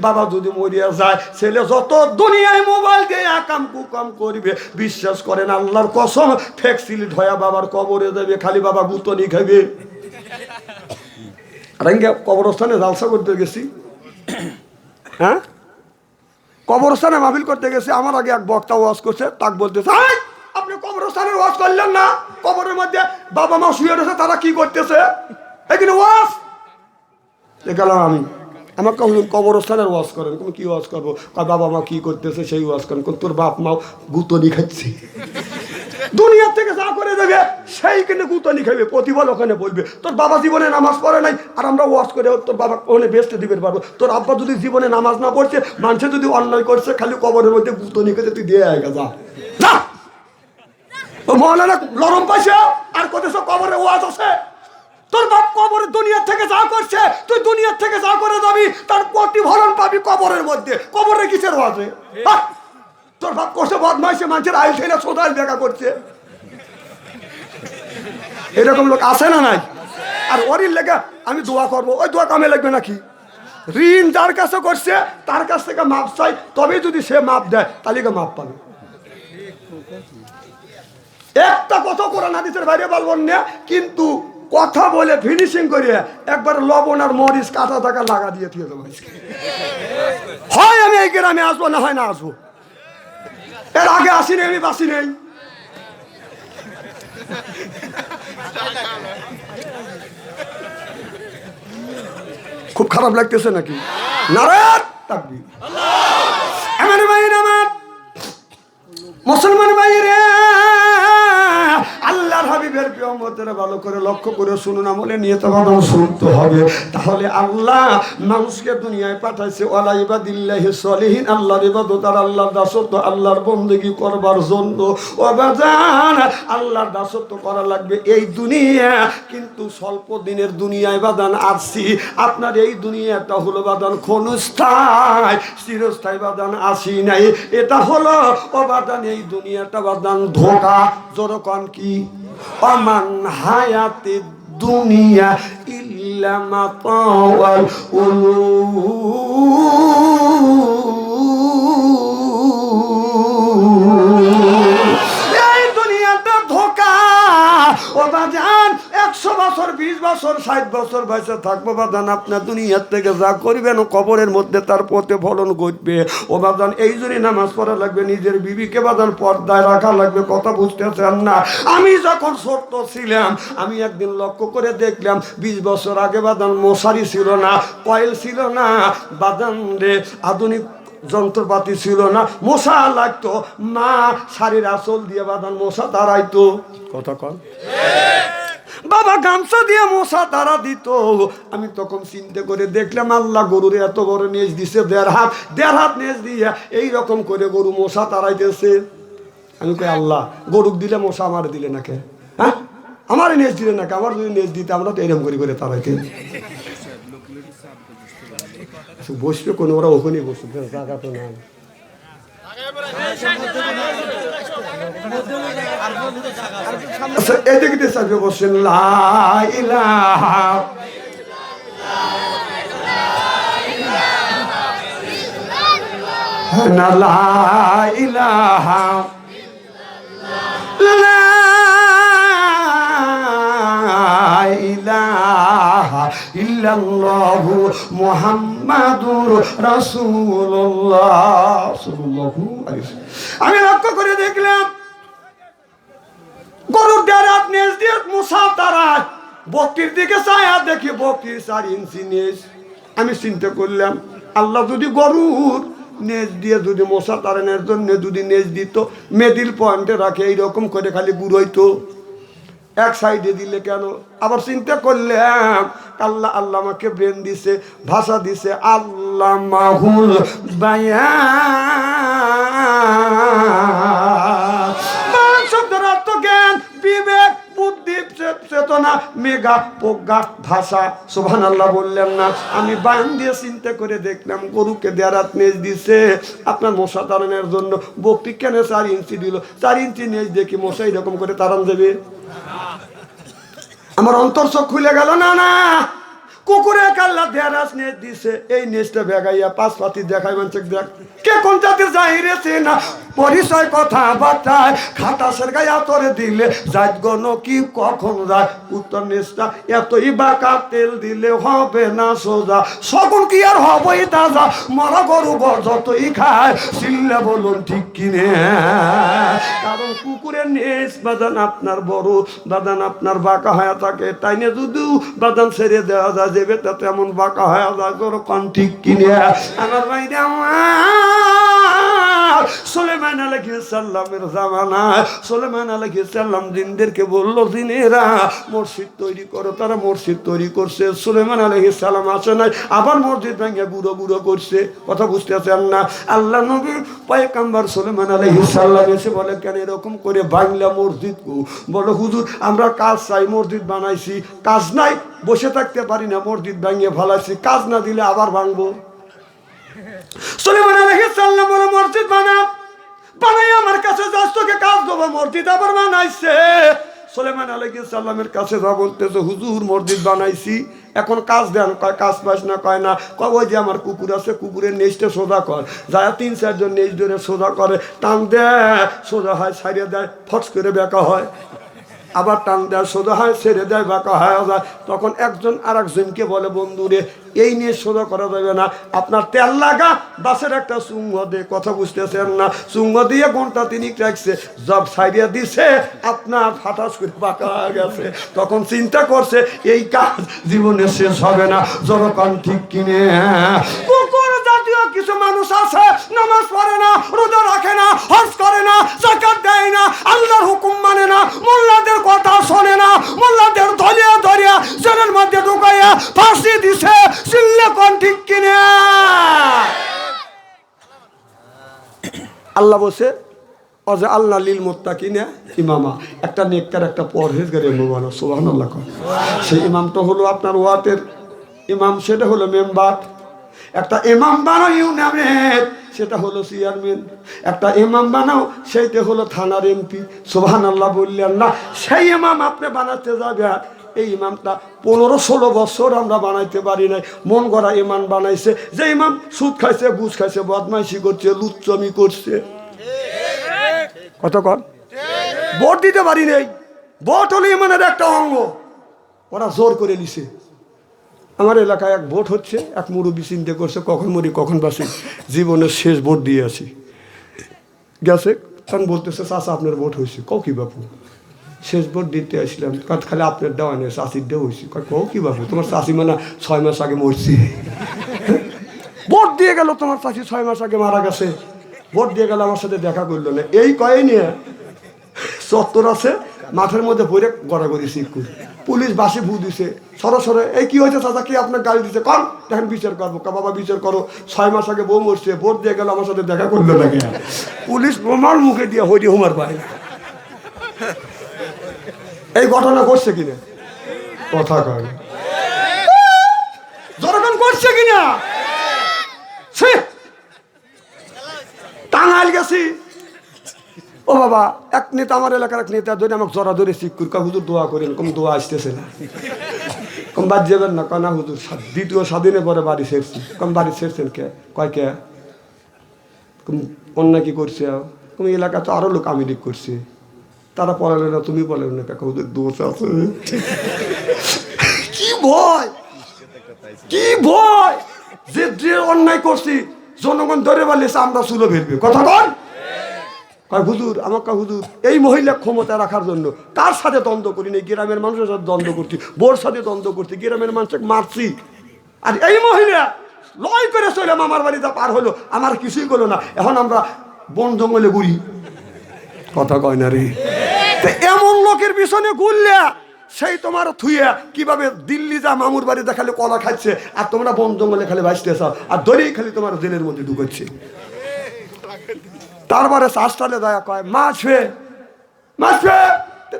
বাবা যদি মরিয়া যায় ছেলে যত দুনিয়ায় মোবাইল দিয়ে আকাম কুকাম করবে বিশ্বাস করেন আল্লাহর কসম ফ্যাক্সিলিট হয়ে বাবার কবরে যাবে খালি বাবা গুতনি খাবে আর কবরস্থানে জালসা করতে গেছি হ্যাঁ কবরস্থানে মাহফিল করতে গেছে, আমার আগে এক বক্তা ওয়াজ করছে, তাক বলতেছে আপনি কবরস্থানের ওয়াজ করলেন না? কবরের মধ্যে বাবা মা শুয়ে রয়েছে, তারা কি করতেছে এখানে ওয়াজ গেলাম আমি। আমার কখন কবরস্থানের ওয়াজ করেন, তুমি কি ওয়াজ করবো? বাবা মা কি করতেছে সেই ওয়াজ করেন। তোর বাপ মাও গুতনি খাচ্ছে, দুনিয়ার থেকে যা করে দেবে সেইখানে গুতনি খাইবে, প্রতিফল ওখানে বলবে। তোর বাবা জীবনে নামাজ পড়ে নাই আর আমরা ওয়াজ করে তোর বাবা ওখানে বেস্টে দিবে পারবো। তোর আব্বা যদি জীবনে নামাজ না পড়ছে, মানুষে যদি অন্যায় করছে, খালি কবরের মধ্যে গুতনি খেতে তুই দিয়ে আয় যা। মৌলানা লরম পাইছে আর কোথায় কবরে ওয়াজ আছে? তোর বাপ কবরে দুনিয়ার থেকে যা করছে, তুই দুনিয়ার থেকে যা করে যাবি তার প্রতিফলন পাবি কবরের মধ্যে। কবরে কিসের ওয়াজে? তোর বাপ করছে বদমাইশে, মানুষের আইল ঠেলে সোদাইল দেখা করছে, এরকম লোক আছে না নাই? আর ওরই লেগে আমি দোয়া করবো, ওই দোয়া কামে লাগবে নাকি? ঋণ যার কাছে করছে তার কাছ থেকে মাপ চাই, তবে যদি সে মাপ দেয় তাহলে মাপ পাবে। একটা কথা কোরআন হাদিসের বাইরে বলবো না, কিন্তু কথা বলে ফিনিশিং করে একবার লবণ আর মরিচ কাঁচা টাকা লাগা দিয়ে দিয়ে দেবো। হয় আমি এই গ্রামে আসবো, না হয় না আসবো। এর আগে আসিনি, আমি বাসি নেই। খুব খারাপ লাগতেছে নাকি? নারায়ণ তাকবীর। আমার ভাইয়ের, আমার মুসলমান ভাইয়েরা, আল্লাহর হাবিবের প্রিয় উম্মতেরা ভালো করে লক্ষ্য করে শুনুন, আমলে নিয়ে তো ভালো শুনতে হবে। তাহলে আল্লাহ মানুষকে দুনিয়ায় পাঠাইছে ওয়ালা ইবাদিল্লাহি সলিহিন, আল্লাহর ইবাদত আর আল্লাহর দাসত্ব, আল্লাহর বন্দেগী করবার জন্য। ও বাজান, আল্লাহর দাসত্ব করা লাগবে এই দুনিয়া, কিন্তু স্বল্প দিনের দুনিয়ায় বাদান আসছি। আপনার এই দুনিয়াটা হলো বাদান ক্ষণস্থায়ী, চিরস্থায়ী বাদান আসি নাই। এটা হলো ও বাদান, এই দুনিয়াটা বাদান ধোঁকা। জোরকন কি? অমান হায়াতে দুনিয়া ইল্লা মাতাওয়াল এই দুনিয়াটা ধোঁকা। ও বাজান 100 বছর, 20 বছর, 60 বছর বয়সে থাকবো বাদান, আপনার দুনিয়ার থেকে যা করবেন কবরের মধ্যে তার প্রতিফলন ঘটবে। ও বাদান, এই জন্যই নামাজ পড়া লাগবে, নিজের বিবিকে বাদান পর্দায় রাখা লাগবে। কথা বুঝতেছেন না? আমি যখন ছোট্ট ছিলাম, আমি একদিন লক্ষ্য করে দেখলাম 20 বছর আগে বাদান মশারি ছিল না, কয়েল ছিল না বাদান রে, আধুনিক যন্ত্রপাতি ছিল না, মশা লাগতো, মা শাড়ির আঁচল দিয়ে বাদান মশা দাঁড়াইতো। কথা কন, বাবা গামছা দিয়ে মশা তারা দিত। আমি তখন চিন্তা করে দেখলাম, আল্লাহ গরুর এত বড় নেজ দিছে, 1.5 হাত নেজ দিয়ে এইরকম করে গরু মশা তাড়াইতেছে। আমি কই আল্লাহ, গরুক দিলে মশা আমার দিলে নাকি? হ্যাঁ, আমার নেজ দিলে নাকি? আমার যদি নেজ দিতে আমরা তো এরকম করে তাড়াইতে বসবে কোন, ওরা ওখানে বসবে, জায়গা তো নাই। এদিকে দিয়ে বসেন, লা ইলাহা না, লা ইলাহা লা ইলাহা ইল্লাল্লাহু মুহাম্মাদুর রাসূলুল্লাহ সাল্লাল্লাহু আলাইহি ওয়াসাল্লাম। আমি লক্ষ্য করে দেখলাম গরুর 1.5 হাত নেজ দিয়ে মশা তাড়ায়। বকরির দিকে চায়া দেখি বকরির 4 ইঞ্চি নেজ। আমি চিন্তা করলাম, আল্লাহ যদি গরুর নেজ দিয়ে যদি মশা তাড়ানোর জন্য যদি নেজ দিত, মেদিল পয়েন্টে রাখে এইরকম করে খালি বুড়াইতো, এক সাইডে দিলে কেন? আবার চিন্তা করলাম, আল্লাহ আমাকে ব্রেন দিছে, ভাষা দিছে, আল্লাহ মাহুল বায়ান শব্দের অর্থ জ্ঞান, বিবেক, বুদ্ধি, চেতনা, মেগা, প্রজ্ঞা, ভাষা। সুবহানাল্লাহ বললেন না? আমি বায়ান দিয়ে চিন্তা করে দেখলাম, গরুকে 1.5 হাত নেজ দিছে আপনার মশা তাড়ানোর জন্য, বকরি কেন 4 ইঞ্চি দিল? 4 ইঞ্চি নেজ দেখি মশা এরকম করে তাড়ান যাবে? আমার অন্তর চোখ খুলে গেল। না না, কুকুরে কাল্লা দেয়ারাস নিয়ে দিছে, এই নেচটা বেগাইয়া পাঁচ পাতি দেখাই মানছে, দেখ কে কোন জাতির যাইরেছে না পরিচয় কথা বার্তায় খাটাসের গায়ে আতরে দিলে যাই গণ কি কখন যায় উত্তর নেচটা এতই বাঁকা তেল দিলে হবে না সোজা সকল কি আর হবই তাজা মরা গরু যতই খায় চিল্লে বলুন ঠিক কিনে। কারণ কুকুরের নেচ বাদান আপনার বড় বাদান আপনার বাঁকা হয়ে থাকে, তাই নিয়ে যদি বাদান ছেড়ে দেওয়া যায় যে বেটা তেমন বাঁকা হয়ে যায় কোন ঠিক কিনে। আমার বাইরে আমার সুলাইমান আলাইহিস সালামের জামানায় সুলাইমান আলাইহিস সালাম জিনদেরকে বললো, জিনেরা মসজিদ তৈরি করো। তারা মসজিদ তৈরি করছে। সুলাইমান আলাইহিস সালাম আসে নাই, আবার মসজিদ ভেঙে গুঁড়ো গুঁড়ো করছে। কথা বুঝতেছেন না? আল্লাহ নবী পয়গম্বর সুলাইমান আলাইহিস সালাম এসে বলে, কেন এরকম করে বাংলা মসজিদ? বলো হুজুর আমরা কাজ চাই, মসজিদ বানাইছি, কাজ নাই, বসে থাকতে পারি না, মসজিদ ভেঙে ফেলাইছি, কাজ না দিলে আবার ভাঙবো। সুলাইমান আলাইহিস সালাম বলে, মসজিদ বানাই আমার কাছে যাস, তোকে কাজ দেবো। মসজিদ আবার বানাইছে। সুলাইমান আলাইহিস সালামের কাছে যা বলতেছে, হুজুর মসজিদ বানাইছি, এখন কাজ দেন। কয় কাজ পাস না? কয় না। কয় ওই যে আমার কুকুর আছে, কুকুরের নেজটা সোজা কর। যায় ৩-৪ জন নেজ ধরে সোজা করে, টান দেয় সোজা হয়, ছাড়িয়ে দেয় ফটস করে বেঁকা হয়, আবার টান দেয় সোজা হয়, ছেড়ে দেয় বাঁকা হয়ে যায়। তখন একজন আর একজনকে বলে, বন্ধুরে এই নিয়ে সোজা করা যাবে না, আপনার তেল লাগা বাসের একটা চুঙ্গ দে। কথা বুঝতেছেন না? চুঙ্গ দিয়ে ঘন্টা ৩ রাখছে, জব সাইডিয়া দিছে, আপনার ফাটাস করে বাঁকা হয়ে গেছে। তখন চিন্তা করছে এই কাজ জীবনে শেষ হবে না। জনগণ ঠিক কিনে? কুকুর জাতীয় কিছু মানুষ আছে, নামাজ পড়ে না, রোজা রাখে না, হজ করে না, যাকাত দেয় না, আল্লাহর হুকুম মানে না, মোল্লাদের কথা শোনে না, মোল্লাদের ধরিয়া ধরিয়া জেলের মধ্যে ঢুকাইয়া ফাঁসি দিছে। চিল্লে কোন ঠিক কিনে? আল্লাহ বসে অজে আল্লাহ লিল মুত্তাকিনা ইমামা, একটা নেককার একটা পরহেজগার ইমাম বানাও। সুবহানাল্লাহ। সেই ইমামটা হলো আপনার ওয়াতের ইমাম, সেটা হলো মেম্বার। একটা ইমাম বানাও ইউনিয়নের, সেটা হলো চেয়ারম্যান। একটা ইমাম বানাও, সেইটা হলো থানার এমপি। সুবহানাল্লাহ বললেন না? সেই ইমাম আপনি বানাতে যাবেন, এই ইমামটা 15-16 বছর আমরা বানাইতে পারি নাই। মন গড়া ইমাম বানাইছে। যে ইমাম সুদ খাইছে, ঘুষ খাইছে, বদমাইশি করছে, লুচ্চমি করছে। কত কর ভোট দিতে পারি নাই। ভোট হলো ইমানের একটা অঙ্গ, ওরা জোর করে নিছে। আমার এলাকায় এক ভোট হচ্ছে, এক মুরব্বি চিন্তা করছে কখন মরি কখন বাঁচি, জীবনের শেষ ভোট দিয়ে আসি। গেছে, তখন বলতেছে, চাচা আপনার ভোট হয়েছে। কও কি বাপু? শেষ ভোট দিতে আসলাম। খালি আপনার দেওয়া নেই, চাষির দেওয়া হয়েছে। কও কি বাপু? তোমার চাষি মানে 6 মাস আগে মরছে। ভোট দিয়ে গেল, তোমার চাষি 6 মাস আগে মারা গেছে। ভোট দিয়ে গেল, আমার সাথে দেখা করলো না। এই কয়ে নিয়ে চত্বর আছে, মাঠের মধ্যে ভরে গড়াগড়ি শিক্ষুর, পুলিশ বাসি ভু দিছে। সরাসরি এই কি হয়েছে চাচা, কি আপনার গাড়ি দিচ্ছে? কর, দেখেন বিচার করবো। বাবা বিচার করো, 6 মাস আগে বউ মরছে, ভোট দিয়ে গেল, আমার সাথে দেখা করলো না। পুলিশ আমার মুখে দিয়ে হইডি হুমার পায়। এই ঘটনা ঘটছে কিনা? কথা কয় জনগণ করছে কিনা? টাঙ্গাইল গেছি, ও বাবা, এক নেতা, আমার এলাকার এক নেতা ধরে আমাকে জরা ধরে শিক্ষুর, কা হুজুর দোয়া করেন। কম দোয়া আসতেছে না। কম বাদ যাবেন না? কয় না হুজুর, দ্বিতীয় স্বাধীনের পরে বাড়ি ছেড়ছি। কম বাড়ি ছেড়ছেন কে? কয় কে? অন্য কি করছে? তুমি এলাকা তো আরো লোক আমি লিখ করছে, তারা পড়ালে না, তুমি বলেন না। কাকা হুজুর দোষ আছে। কি ভয়, কি ভয় যে অন্যায় করছি জনগণ ধরে বলেছে আমরা চুলো ফেলবে। কথা বল। হুজুর আমাকে হুজুর এই মহিলা ক্ষমতা রাখার জন্য কার সাথে দ্বন্দ্ব করি নাই, গ্রামের মানুষের সাথে দ্বন্দ্ব করছি, বোর সাথে দ্বন্দ্ব করছি, গ্রামের মানুষকে মারছি। আর এই মহিলা লয় করে চলে আমার বাড়িতে পার হলো, আমার কিছুই করলো না। এখন আমরা বন জঙ্গলে ঘুরি। কথা কয় না রে? এমন লোকের পিছনে ঘুরলে সেই তোমার থুইয়া কিভাবে দিল্লি যা মামুর বাড়িতে খালি কলা খাচ্ছে, আর তোমরা বন জঙ্গলে খালি বাঁচতেছ, আর ধরেই খালি তোমার জেলের মধ্যে ঢুকাচ্ছে। তারপরে শাস্তালে দয়া কয় মাছ ফে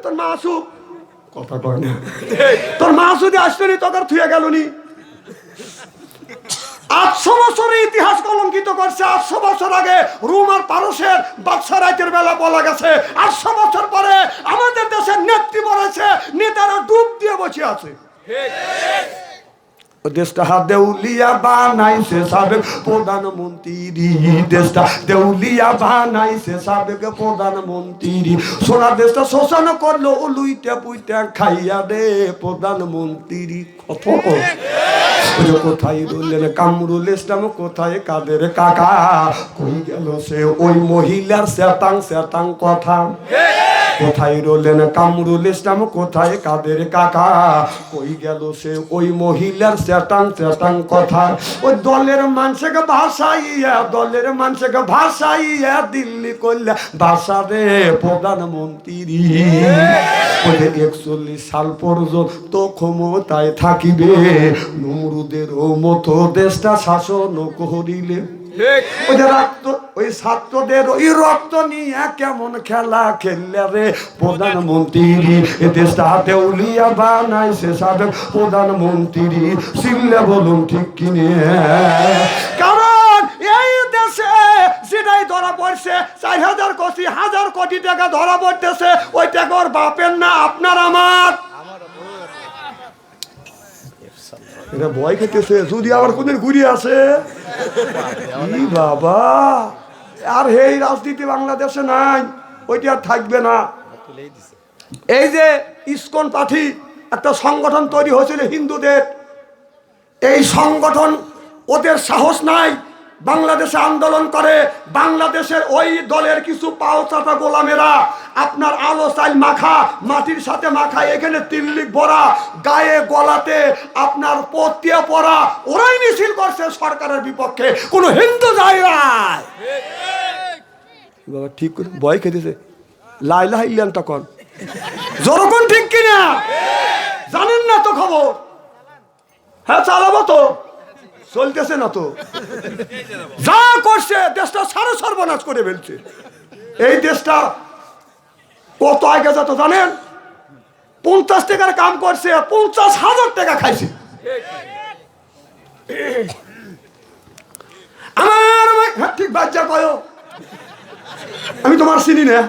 তোর মা আসুক। কথা কয় না? তোর মা যদি আসতো নি তোকে থুয়ে গেল নি। 800 বছরের ইতিহাস কলঙ্কিত করছে। 800 বছর আগে রোম আর পারস্যের বাদশা রাইতের বেলা বলা গেছে। 800 বছর পরে আমাদের দেশের নেত্রী বলেছে, নেতারা ডুব দিয়ে বসে আছে। দেশটা দেউলিয়া বানাইছে সাবেক প্রধানমন্ত্রী, দেশটা দেউলিয়া বানাইছে সাবেক প্রধানমন্ত্রী। সোনার দেশটা শোষণ করলো লুইটা পুইটা খাইয়া রে প্রধানমন্ত্রী। কোথায় রইলেন কামরুল ইসলাম, কোথায় কাদের কাকা, কই গেল সে ওই মহিলার শ্যাতাং শ্যাতাং কথা। কোথায় রইলেন কামরুল ইসলাম, কোথায় কাদের কাকা, কই গেল সে ওই মহিলার শ্যাতাং শ্যাতাং কথা। ওই দলের মানুষকে ভাসাইয়া, দলের মানুষকে ভাসাইয়া দিল্লি করলে ভাষা রে প্রধানমন্ত্রী। 41 সাল পর্যন্ত ক্ষমতায় থাকিবে, নমরুদের মতো দেশটা শাসন করিলে। ওই যে রক্ত, ওই ছাত্রদের ওই রক্ত নিয়ে কেমন খেলা খেললে রে প্রধানমন্ত্রী। এ দেশটা দেউলিয়া বানাইছে সাবেক প্রধানমন্ত্রী। চিল্লা বলুন ঠিক কিনে। কারণ এই দেশে যেটাই ধরা পড়ছে 4,000 কোটি টাকা ধরা পড়তেছে, ওই টাকা ওর বাপের না, আপনার আমার। এটা ভয় খেতেছে যদি আবার কোনদিন ঘুরিয়ে আসে বাবা। আর এই রাজনীতি বাংলাদেশে নাই, ওইটা আর থাকবে না। এই যে ইসকন পার্টি একটা সংগঠন তৈরি হয়েছিল হিন্দুদের, এই সংগঠন ওদের সাহস নাই বাংলাদেশে আন্দোলন করে। বাংলাদেশের ওই দলের কিছু পাওচাটা গোলামেরা আপনার আলো চাল মাখা, মাটির সাথে মাখা, এখানে তিল্লিক ভরা, গায়ে গলাতে আপনার পতিয়ে পড়া, ওরাই মিছিল করছে সরকারের বিপক্ষে, কোন হিন্দু যায় নাই। বাবা ঠিক করে ভয় খেতেছে, লাইলা ইল্লান তখন যখন ঠিক কিনা জানেন না তো খবর। হ্যাঁ চালাবো তো, চলতেছে না তো, যা করছে দেশটা সারা সর্বনাশ করে ফেলছে। এই দেশটা কত আগে যেত জানেন? 50 টাকার কাম করছে, 50,000 টাকা খাইছে। আমার হ্যাঁ ঠিক বাচ্চা কয়, আমি তোমার চিনি না।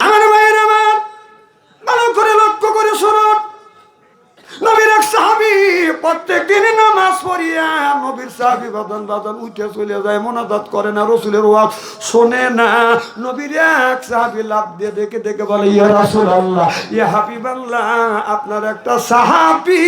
আমার ভাইয়ের আমার ভালো করে লক্ষ্য করে শুনুন। নবীর এক সাহাবী প্রত্যেক দিন নামাজ পড়িয়া, নবীর সাহাবী বাদান বাদান উঠে চলে যায়, মোনাজাত করে না, রসুলের ওয়াজ শোনে না। নবীর এক সাহাবী লাভ দিয়ে দেখে দেখে বলে, ইয়া রাসূলুল্লাহ, ইয়া হাবিবাল্লাহ, আপনার একটা সাহাবী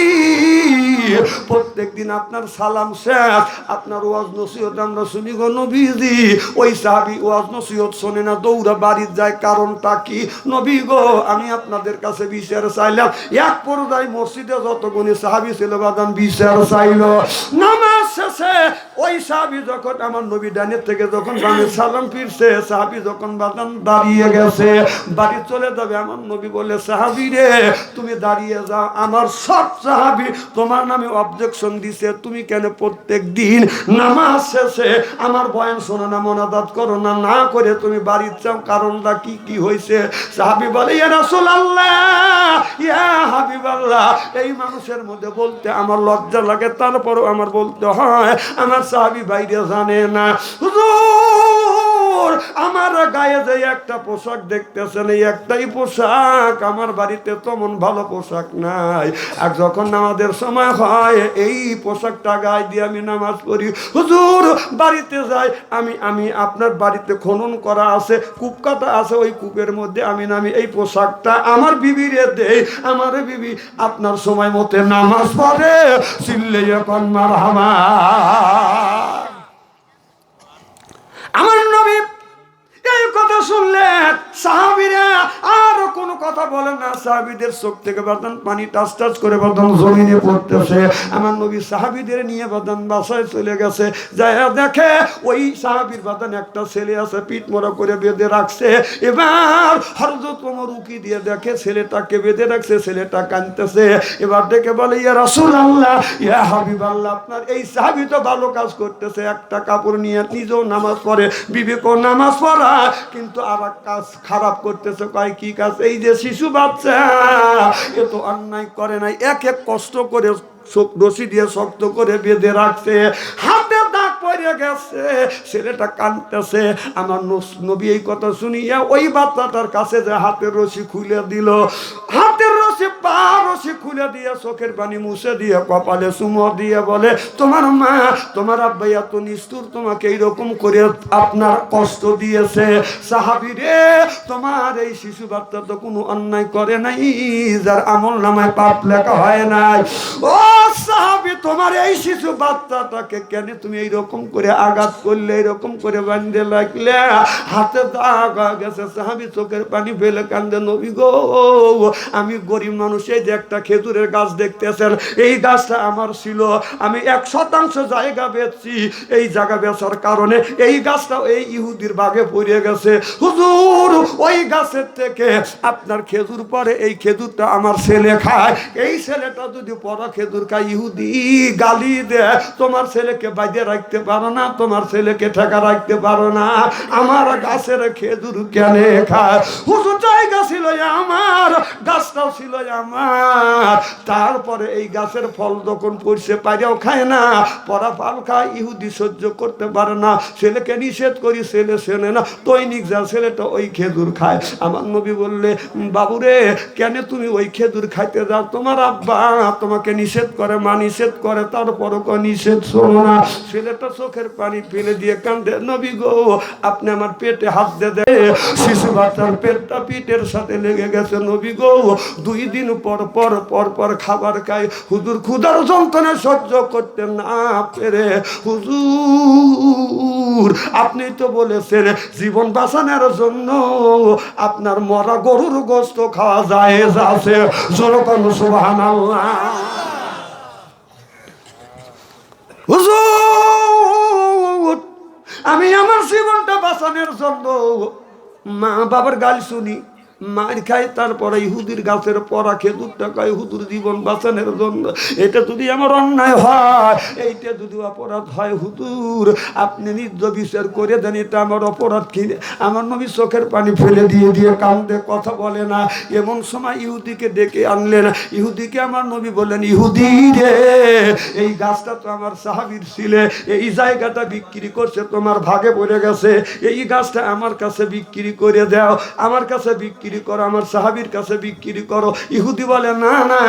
প্রত্যেক দিন আপনার সালাম শেষ, আপনার ওয়াজ নসিহত আমরা শুনি গো নবীজি। ওই সাহাবী ওয়াজ নসিহত শোনে না, দৌড়া বাড়ি যায়, কারণটা কি? নবী গো, আমি আপনাদের কাছে বিচার চাইলাম। এক পর্যায়ে মসজিদে যতগুলি সাহাবী ছিল বাদান বিচার চাইল। নামাজ শেষে ওই সাহাবী যখন আমার নবী ডানের থেকে যখন বামে সালাম ফিরছে, সাহাবী যখন বাদান দাঁড়িয়ে গেছে, বাড়ি চলে যাবে, আমার নবী বলে, সাহাবী রে তুমি দাঁড়িয়ে যাও, আমার সব সাহাবী তোমার নামে অবজেকশন দিছে, তুমি কেন প্রত্যেক দিন নামাজ শেষে আমার বয়ান শোনো না, মোনাজাত করো না, না করে তুমি বাড়ি যাও, কারণটা কি কি হয়েছে? সাহাবী বলে, ইয়া রাসূলুল্লাহ, ইয়া হাবিবাল্লাহ, এই মানুষের মধ্যে বলতে আমার লজ্জা লাগে, তারপরও আমার বলতে হয়। আমার সাহাবী বাইরে জানে না, হুজুর আমার গায়ে যে একটা পোশাক দেখতেছেন, এই একটাই পোশাক, আমার বাড়িতে তেমন ভালো পোশাক নাই। আর যখন নামাজের সময় হয় এই পোশাকটা গায়ে দিয়ে আমি নামাজ পড়ি। হুজুর বাড়িতে যাই, আমি আপনার বাড়িতে খনন করা আছে, কূপ কাটা আছে, ওই কূপের মধ্যে আমি নামি, এই পোশাকটা আমার বিবিরে দেই, আমার বিবি আপনার সময় মতে নামাজ পড়ে। চিল্লে এখন মারহামা। আমার নবী এই কথা শুনলেন, সাহাবীরা আর কোনো কথা বলেন না, সাহাবীদের চোখ থেকে বাদান পানি টাচ টাচ করে বাদান জমিনে পড়তেছে। আমার নবী সাহাবীদের নিয়ে বাদান বাসায় চলে গেছে, যায় দেখে ওই সাহাবীর বাদান একটা ছেলে আছে, পিঠ মোড়া করে বেঁধে রাখছে। এবার হযরত ওমর উকি দিয়ে দেখে ছেলেটাকে বেঁধে রাখছে, ছেলেটা কাঁদতেছে। এবার দেখে বলে, ইয়া রাসূলুল্লাহ, ইয়া হাবিবাল্লাহ, আপনার এই সাহাবী তো ভালো কাজ করতেছে, একটা কাপড় নিয়ে নিজেও নামাজ পড়ে, বিবেকও নামাজ পড়া, কিন্তু আর কাজ খারাপ করতেছে। কয় কি কাজ? এই যে শিশু বাচ্চা, এ তো অন্যায় করে নাই, এক এক কষ্ট করে রশি দিয়ে শক্ত করে বেঁধে রাখছে, হাতে দাগ পড়ে গেছে, ছেলেটা কাঁদতেছে। আমার নবী এই কথা শুনিয়া ওই বাচ্চাটার কাছে যে হাতের রশি খুলে দিল, হাতের রশি রশি খুলে দিয়ে চোখের পানি মুছে দিয়ে কপালে চুমো দিয়ে বলে, তোমার মা তোমার আব্বা এত নিষ্ঠুর, তোমাকে এইরকম করে আপনার কষ্ট দিয়েছে। সাহাবী রে, তোমার এই শিশু বাচ্চা তো কোনো অন্যায় করে নাই, যার আমল নামায় পাপ লেখা হয় নাই। ও সাহাবী, তোমার এই শিশু বাচ্চাটাকে কেন তুমি এইরকম করে আঘাত করলে, এইরকম করে বাঁধতে লাগলে? হাতে দাগ গেছে। সাহাবী চোখের পানি ফেলে কান্দে, নবী গো, আমি গরিব মানুষ, এই যে একটা খেজুরের গাছ দেখতেছেন, এই গাছটা আমার ছিল, আমি 1% জায়গা বেচছি, এই জায়গা বেচার কারণে এই গাছটা এই ইহুদির বাগে পড়ে গেছে। হুজুর, ওই গাছের থেকে আপনার খেজুর পরে, এই খেজুরটা আমার ছেলে খায়, এই ছেলেটা যদি পরা খেজুর খায়, ইহুদি গালি দেয়, তোমার ছেলেকে বাইরে রাখতে পারো না, তোমার ছেলেকে ঠেকা রাখতে পারো না, আমার গাছের খেজুর কেন খায়? হুজুর, জায়গা ছিল আমার, গাছটাও ছিল আমার, তারপরে এই গাছের ফল যখন পড়ছে পাইরাও খায় না, পরা ফল খায়, ইহুদি সহ্য করতে পারে না, ছেলেকে নিষেধ করি, ছেলে শোনে না, দৈনিক যা ছেলেটা ওই খেজুর খায়। আমার নবী বললে, বাবুরে, কেন তুমি ওই খেজুর খাইতে যাও? তোমার আব্বা তোমাকে নিষেধ করে, মা নিষেধ করে, তারপরও নিষেধ শোনো না। ছেলেটা চোখের পানি ফেলে দিয়ে কান্দে, নবী গো, আপনি আমার পেটে হাত দে। শিশু বাচ্চার পেটটা পিঠের সাথে লেগে গেছে। নবী গো, 2 দিন পর পর খাবার খাই। হুজুর ক্ষুধার যন্ত্রণা সহ্য করতে না পেরে, হুজুর আপনি তো বলেছেন জীবন বাঁচানোর জন্য আপনার মরা গরুর গোশত খাওয়া যায়, আছে জোরকন সুবহানাল্লাহ। হুজুর, আমি আমার জীবনটা বাঁচানোর জন্য মা বাবার গালি শুনি, মার খাই, তারপরে ইহুদির গাছের পরা খেজুরটা খাই, হুজুর জীবন বাঁচানোর জন্য। এটা যদি আমার অন্যায় হয়, এইটা যদি অপরাধ হয়, হুজুর আপনি নিজ বিচার করে দেন, এটা আমার অপরাধ কিনে। আমার নবী চোখের পানি ফেলে দিয়ে কান্দে, কথা বলে না। এমন সময় ইহুদিকে ডেকে আনলেন। ইহুদিকে আমার নবী বললেন, ইহুদি রে, এই গাছটা তো আমার সাহাবীর ছিলে, এই জায়গাটা বিক্রি করছে, তোমার ভাগে পড়ে গেছে, এই গাছটা আমার কাছে বিক্রি করে দাও, আমার কাছে বিক্রি করো, আমার সাহাবীর কাছে বিক্রি করো। ইহুদি বলে, না না,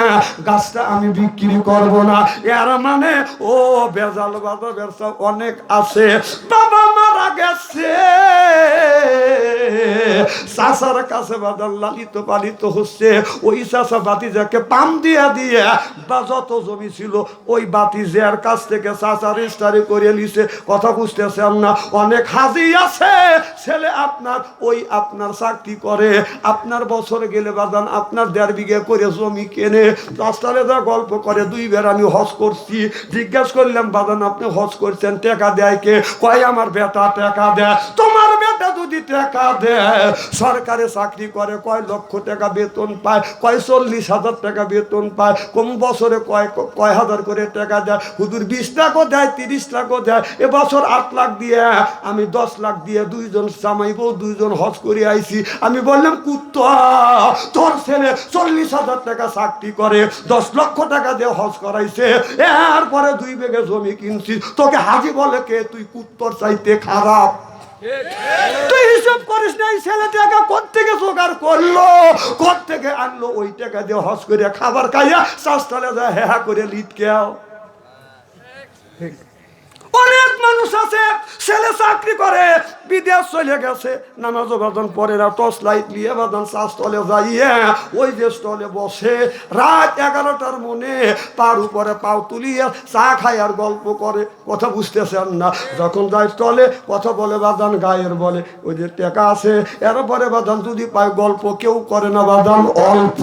গাছটা আমি বিক্রি করব না। এর মানে ও বেজাল বাবা ব্যবসা অনেক আছে। বাবা মারা গেছে, চাচার কাছে বাদাল লালিত পালিত হচ্ছে, ওই চাচা বাতিজাকে পাম দিয়া দিয়ে বা যত জমি ছিল ওই বাতিজার কাছ থেকে চাচা রেজিস্ট্রি করে নিছে। কথা বুঝতেছেন না? অনেক হাজি আছে, ছেলে আপনার ওই আপনার চাকরি করে, আপনার বছর গেলে বাদান আপনার 1.5 বিঘা করে জমি কেনে, রাস্তায় যা গল্প করে, 2 বার আমি হজ করছি। জিজ্ঞাসা করলাম, বাদান আপনি হজ করছেন, টাকা দেয় কে? কয় আমার বেটা টাকা দেয়। তোমার বেটা যদি টাকা দেয়, সরকারে চাকরি করে, কয় লক্ষ টাকা বেতন পায়, কয় 40,000 টাকা বেতন পায়, কোন বছরে কয় হাজার করে টাকা দেয়। হুজুর 20 লাখও দেয়, 30 লাখও দেয়। এবছর 8 লাখ দিয়ে, আমি 10 লাখ দিয়ে 2 জন জামাই বউ 2 জন হজ করে আইছি। আমি বললাম, কুত্তা, তোর ছেলে 40,000 টাকা চাকরি করে, 10 লক্ষ টাকা দিয়ে হজ করাইছে, এরপরে 2 বিঘা জমি কিনছি, তোকে হাজি বলে কে? তুই কুত্তর চাইতে খারাপ। তুই হিসাব করিস না, এই ছেলে টাকা কোত্থেকে জোগাড় করলো, কোত্থেকে আনলো, ওই টাকা দিয়ে হজ করে খাবার খাইয়া চাষতলে যায় হেহা করে লিটকেও। অনেক মানুষ আছে, ছেলে চাকরি করে, বিদেশ চলে গেছে, নামাজ বাদন পরে না, টর্চ লাইট নিয়ে বাদন চাষতলে যাইয়ে ওই যে স্টলে বসে, রাত 11টার মনে পার উপরে পাও তুলিয়ে চা খায় আর গল্প করে। কথা বুঝতেছেন না? যখন যায় স্টলে কথা বলে বাদান, গায়ের বলে ওই যে টাকা আছে, এরপরে বাদান যদি পায় গল্প কেউ করে না, বাদান অল্প,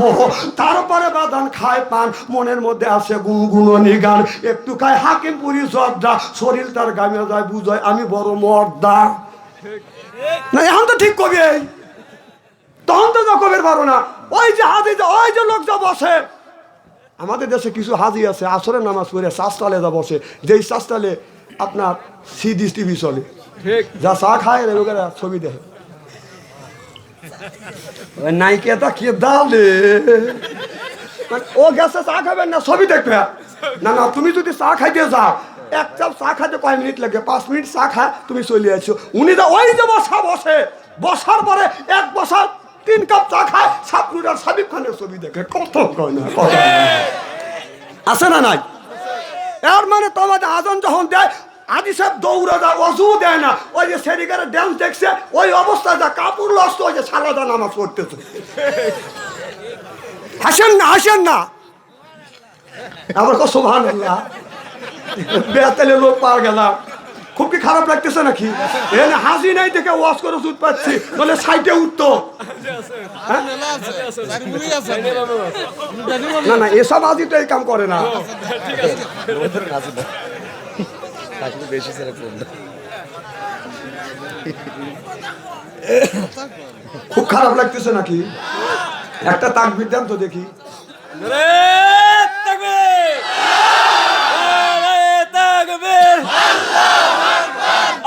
তারপরে বাদান খায় পান, মনের মধ্যে আসে গুনগুননি গান, একটু খায় হাকিমপুরি জর্দা, শরীর তার গামে যায়, বুঝায় আমি বড় মর্দা। না এখন তো ঠিক কবি, তখন তো কবির পারো না। ওই যে হাজি, ওই যে লোক যা বসে, আমাদের দেশে কিছু হাজি আছে, আসরের নামাজ পড়ে শ্বাসতলে যা বসে, যেই শ্বাসতলে আপনার সিডি টিভি চলে, যা চা খায় লোকেরা ছবি দেখে, নাইকেটা কে দালে ও গেছে চা খাবেন না, ছবি দেখবে না। না, তুমি যদি চা খাইতে যাও, 1 কাপ চা খাইতে কয় মিনিট লাগে? 5 মিনিট চা খা তুমি চলে আসছো। উনি তো ওই যে বসে, বসার পরে 1 বছর 3 কাপ চা খায়, 7 মিনিট আর সাবিব খানের ছবি দেখে কত কয় না কত আছে না নাই? এর মানে তোমাদের আজান যখন দেয় আদি সাহেব দৌড়ে যায়, অজু দেয় না, ওই যে সেরিকারে ড্যান্স দেখছে ওই অবস্থায় যা কাপড় লস্ত ওই যে সালাদা নামাজ পড়তেছে। হাসেন না হাসেন না, আবার কো সুবহানাল্লাহ, বেতালে লোক পাওয়া গেলাম। খুব কি খারাপ লাগতেছে নাকি? এখানে হাসি নাই দেখে ওয়াশ করে সুদ পাচ্ছি, বলে সাইটে উঠতো না না, এসব হাসি তো এই কাম করে না। খুব খারাপ লাগতেছে নাকি? একটা তাকবীর দেন তো দেখি।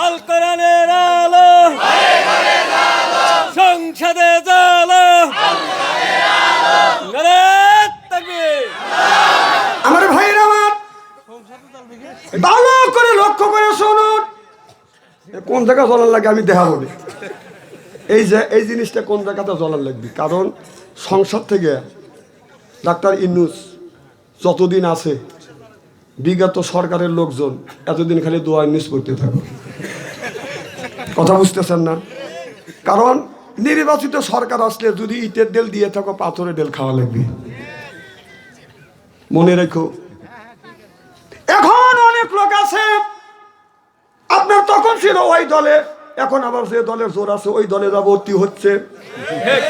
আল কোরআনের আলো সংসদে জ্বালো, আমার ভাইরা আমার ভালো করে লক্ষ্য করে শুনুন, কোন জায়গা জ্বলার লাগে আমি দেখাবো না। এই যে এই জিনিসটা কোন জায়গাতে জ্বলার লাগবে, কারণ সংসদ থেকে ডাক্তার ইউনূস যতদিন আছে বিগত সরকারের লোকজন এতদিন খালি দোয়া ইউনূস পড়তে থাকো। কথা বুঝতেছেন না? কারণ নির্বাচিত সরকার আসলে যদি ইটের ডেল দিয়ে থাকো পাথরের ডেল খাওয়া লাগবে, মনে রেখো। এখন অনেক লোক আছে আপনার তখন ছিল ওই দলে, এখন আবার যে দলের জোর আছে ওই দলে যা ভর্তি হচ্ছে,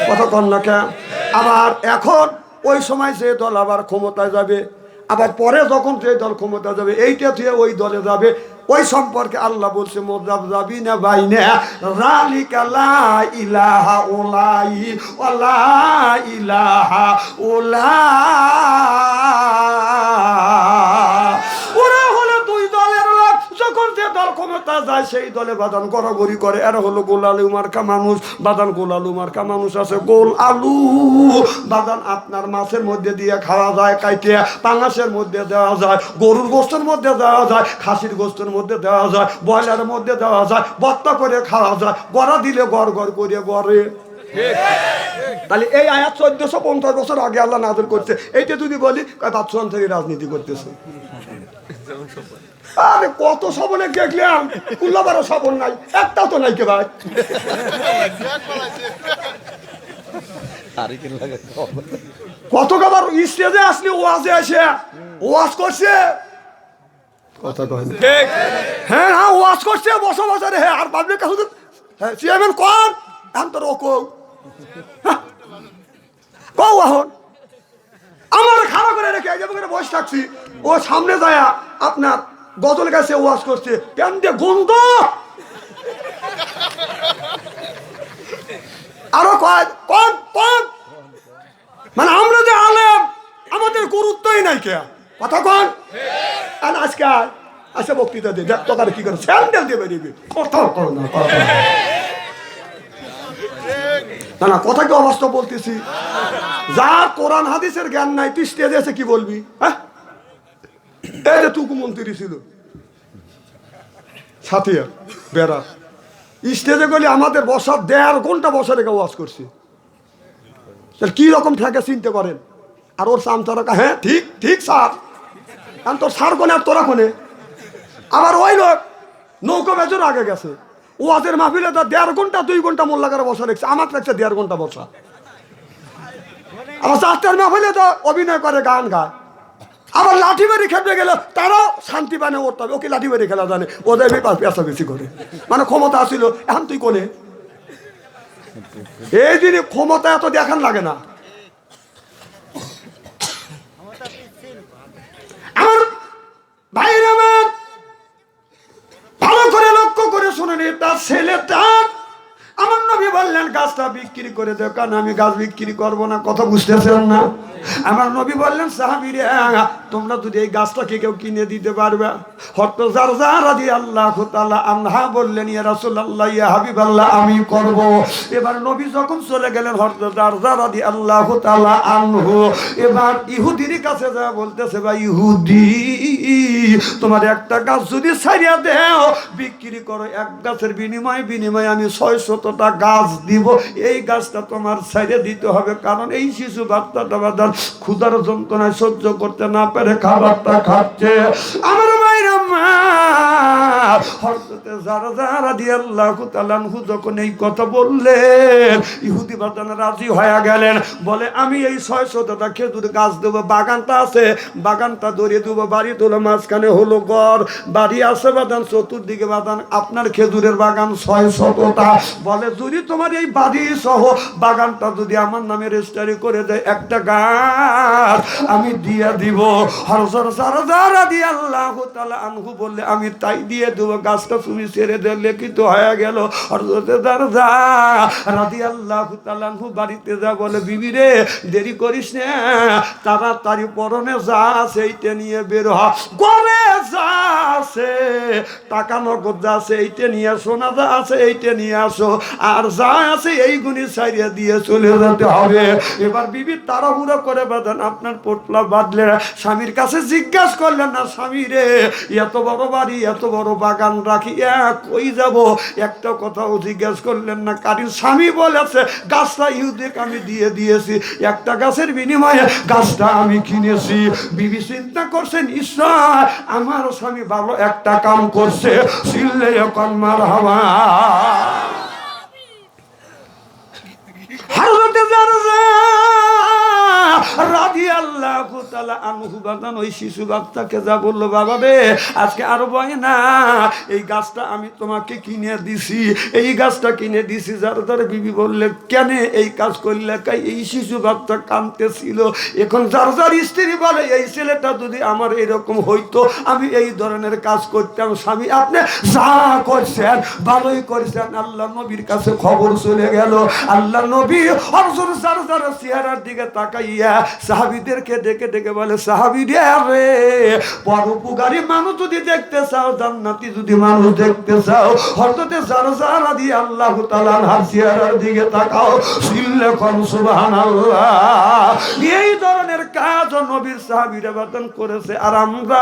কথা কন না কেন? আবার এখন ওই সময় যে দল আবার ক্ষমতায় যাবে, আবার পরে যখন যে দল ক্ষমতা যাবে এইটা থেকে ওই দলে যাবে। ওই সম্পর্কে আল্লাহ বলছে মুযাবযাবিনা বাইনা যালিকা লা ইলাহা উলাই ওয়া লা ইলাহা উলাই। ওরা হলো দুই দলের লোক, যখন যে দল ক্ষমতা যায় সেই দলে বাদান গড়াগড়ি করে। এরা হলো গোল আলু মার্কা মানুষ, বাদান গোল আলু মার্কা মানুষ আছে। গোল আলু বাদান আপনার মাছের মধ্যে দিয়ে খাওয়া যায়, কাইটে পাঙাশের মধ্যে দেওয়া যায়, গরুর গোস্তের মধ্যে দেওয়া যায়, খাসির গোস্তের মধ্যে দেওয়া যায়, ব্রয়লারের মধ্যে দেওয়া যায়, ভর্তা করে খাওয়া যায়, গড়া দিলে গড় গড় করে গড়ে। তাহলে এই আয়াত 1450 বছর আগে আল্লাহ নাযিল করছে। এইটা যদি বলি বাদশাহ থেকে রাজনীতি করতেছে। আরে কত সবনে দেখলাম, কুল্লাবারও সবন নাই, একটাও তো নাই কে ভাই। কত কবার স্টেজে আসলে ওয়াজে আসে ওয়াজ করছে, কথা কয় না? হ্যাঁ হ্যাঁ ওয়াজ করছে বছর বছরে। হ্যাঁ আর পাবলিক কাছে হ্যাঁ চেয়ারম্যান কোন এখন তোর ও কৌ কৌ এখন আমার খারাপ করে রেখে যাবো করে বসে থাকছি, ও সামনে যায় আপনার গজল গাছে ওয়াজ করছে, প্যান দিয়ে গন্ধ। আরো কয় কোন কোন মানে আমরা যে আলেম আমাদের গুরুত্বই নাই কে, কথা কোন? আর আজকে আসে বক্তৃতা দিয়ে দেখ তোকার কি করে স্যান্ডেল দিয়ে বেরিয়ে কথা কর না, না না কথা কি অবাস্তব বলতেছি? যার কোরআন হাদিসের জ্ঞান নাই তুই স্টেজে এসে কি বলবি? হ্যাঁ এই যে তুকু মন্ত্রী ছিল সাথিয়া বেড়া স্টেজে গেলে আমাদের বসার 1.5 ঘন্টা বসা রেখে ওয়াজ করছি, কি রকম থাকে চিনতে পারেন? আর ওর চামচারা হ্যাঁ ঠিক ঠিক স্যার, কারণ তোর সার কোনে আর তোরা কোনে। আবার ওই লোক নৌকা বেচর আগে গেছে ওয়াজের মাহফিলে তো 1.5 ঘন্টা 2 ঘন্টা মোল্লা করে বসা রেখেছে, আমার লাগছে 1.5 ঘন্টা বসা। আবার 4টার মাহফিলে তো অভিনয় করে গান গায়। আবার লাঠি বাড়ি খেলতে গেলে তারাও শান্তি পানে উঠতে হবে, ওকে লাঠি বাড়ি খেলা জানে, ওদের পেশা বেশি করে, মানে ক্ষমতা আসিল। এখন তুই কোনে এই দিনে ক্ষমতা এত দেখান লাগে না। আমার ভাইরা আমার ভালো করে লক্ষ্য করে শুনে নি, তার ছেলেটা আমার নবী বললেন গাছটা বিক্রি করে দেও, কারণ আমি গাছ বিক্রি করবো না। কথা বুঝতেছেন না? আমার নবী বললেন সাহাবীরা তোমরা যদি এই গাছটাকে কেউ কিনে দিতে পারবে, হযরত জারজা রাদিয়াল্লাহু তাআলা আনহা বললেন, ইয়া রাসূলুল্লাহ, ইয়া হাবিবাল্লাহ, আমি করব। এবার নবী যখন চলে গেলেন, হযরত জারজা রাদিয়াল্লাহু তাআলা আনহু এবার ইহুদির কাছে যা বলতেছে, ভাই ইহুদি, তোমার একটা গাছ যদি ছাইড়া দাও, বিক্রি করো, এক গাছের বিনিময়ে আমি 600টা গাছ দিব। এই গাছটা তোমার ছাইড়ে দিতে হবে, কারণ এই শিশু বাচ্চাটা বাদান ক্ষুধার যন্ত্রণায় সহ্য করতে না পেরে খাবারটা খাচ্ছে। আমার ভাইরা মা, হযরতে জারজা রাদিয়াল্লাহু তাআলা আনহু যখন এই কথা বললেন, ইহুদি বাদান রাজি হয়ে গেলেন। বলে, আমি এই 600টা খেজুর গাছ দেবো, বাগানটা আছে, বাগানটা ধরিয়ে দেবো, বাড়ি তোলো, মাঝখানে হলো ঘর, বাড়ি আছে বাদান, চতুর্দিকে বাদান, আপনার খেজুরের বাগান 600টা। বলে, যদি তোমার এই বাড়ি সহ বাগানটা যদি আমার নামে রেজিস্ট্রি করে দেয়, একটা গাছ আমি দিয়ে দিব। হযরত জারজা রাদিয়াল্লাহু তাআলা আনহু বললে, আমি তাই দিয়ে দেবো, গাছটা তুমি ছেড়ে দিয়ে লিখিত হয়ে গেল। হযরত জারজা রাদিয়াল্লাহু তাআলা আনহু বাড়িতে যা বলে, বিবি রে, দেরি করিস না, তাড়াতাড়ি পরনে যা আছে এইটা নিয়ে বের হ, ঘরে যা আছে, টাকা নগদ যা আছে এইটা নিয়ে, সোনা যা আছে এইটা নিয়ে আসো, আর যা আছে এইগুলি ছাইড়িয়ে দিয়ে চলে যেতে হবে। এবার বিবি তাড়াহুড়ো করে বাঁধেন, আপনার পোটলা বাঁধলে স্বামীর কাছে জিজ্ঞাসা করলেন না, স্বামী রে, এত বড় বাড়ি, এত বড় বাগান রাখি, কই যাব, একটা কথাও জিজ্ঞাসা করলেন না। কারণ স্বামী বলেছে, গাছটা ইহুদিকে আমি দিয়ে দিয়েছি, একটা গাছের বিনিময়ে গাছটা আমি কিনেছি। বিবি চিন্তা করছেন, ঈশ্বর, আমার স্বামী ভালো একটা কাম করছে, চিল্লে এখন মারহাবা। হযরতে জারজা রাদিয়াল্লাহু তাআলা আনহু বাদান ওই শিশু বাচ্চাকে যা বললো, বাবা রে, আজকে আর ভয় না, এই গাছটা আমি তোমাকে কিনে দিছি, এই গাছটা কিনে দিছি। জারজার বিবি বললে, কেন এই কাজ করলে? এই শিশু বাচ্চা কাঁদতেছিল। এখন জারজার স্ত্রী বলে, এই ছেলেটা যদি আমার এরকম হইতো, আমি এই ধরনের কাজ করতাম। স্বামী, আপনি যা করছেন ভালোই করছেন। আল্লাহ নবীর কাছে খবর চলে গেল। আল্লাহ নবী হযরত জারজার চেহারার দিকে তাকাইয়া সাহাবীদেরকে ডেকে ডেকে বলে, সাহাবীরা রে, পরোপকারী মানুষ যদি দেখতে চাও, জান্নাতি যদি মানুষ দেখতে চাও, হযরতে জারজা রাদিয়াল্লাহু তাআলা আনহার চেহারার দিকে তাকাও, সিল্লাকুম সুবহানাল্লাহ। এই ধরনের কাজ নবীর সাহাবীরা বাদান করেছে। আর আমরা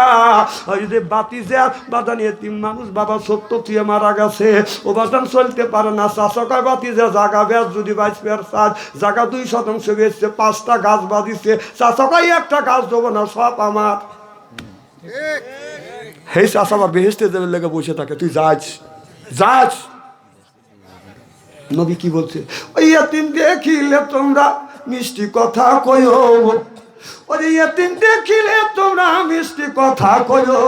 ওই যে বাতিজা বাদান এতিম মানুষ, বাবা সত্য তুই মারা গেছে, ও বাদান চলতে পারে না, চাচা কয় বাতিজা জাগা বেশ যদি বাইসপের সাজ জাগা 2% বেচছে, 5টা গাছ বাঁধিছে, চাচা কয় একটা গাছ দেবো না, সব আমার। হে চাচা আবার বেহেশতে দেবে লেগে বসে থাকে, তুই যাস যাস। নবী কি বলছে, ওই এতিম দেখিলে তোমরা মিষ্টি কথা কইও, ওই এতিম দেখিলে তোমরা মিষ্টি কথা কইও,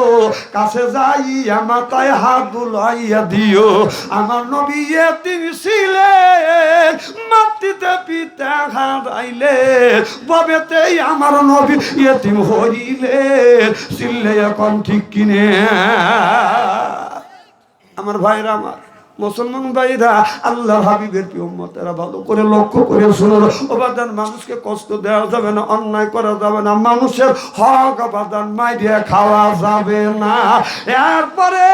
কাছে যাইয়া মাথায় হাত বুলাইয়া দিও। আমার নবী এতিম ছিলেন, মাটিতে পিতা হারাইলে, ববেতেই আমার নবী এতিম হইলেন, ছিলে এখন ঠিক কিনে। আমার ভাইরা, আমার মুসলমান ভাইরা, আল্লাহ হাবিবের প্রিয় উম্মতেরা, ভালো করে লক্ষ্য করে শুনুন। অবাদান, মানুষকে কষ্ট দেওয়া যাবে না, অন্যায় করা যাবে না, মানুষের হক অবাদান মাইরে খাওয়া যাবে না। এরপরে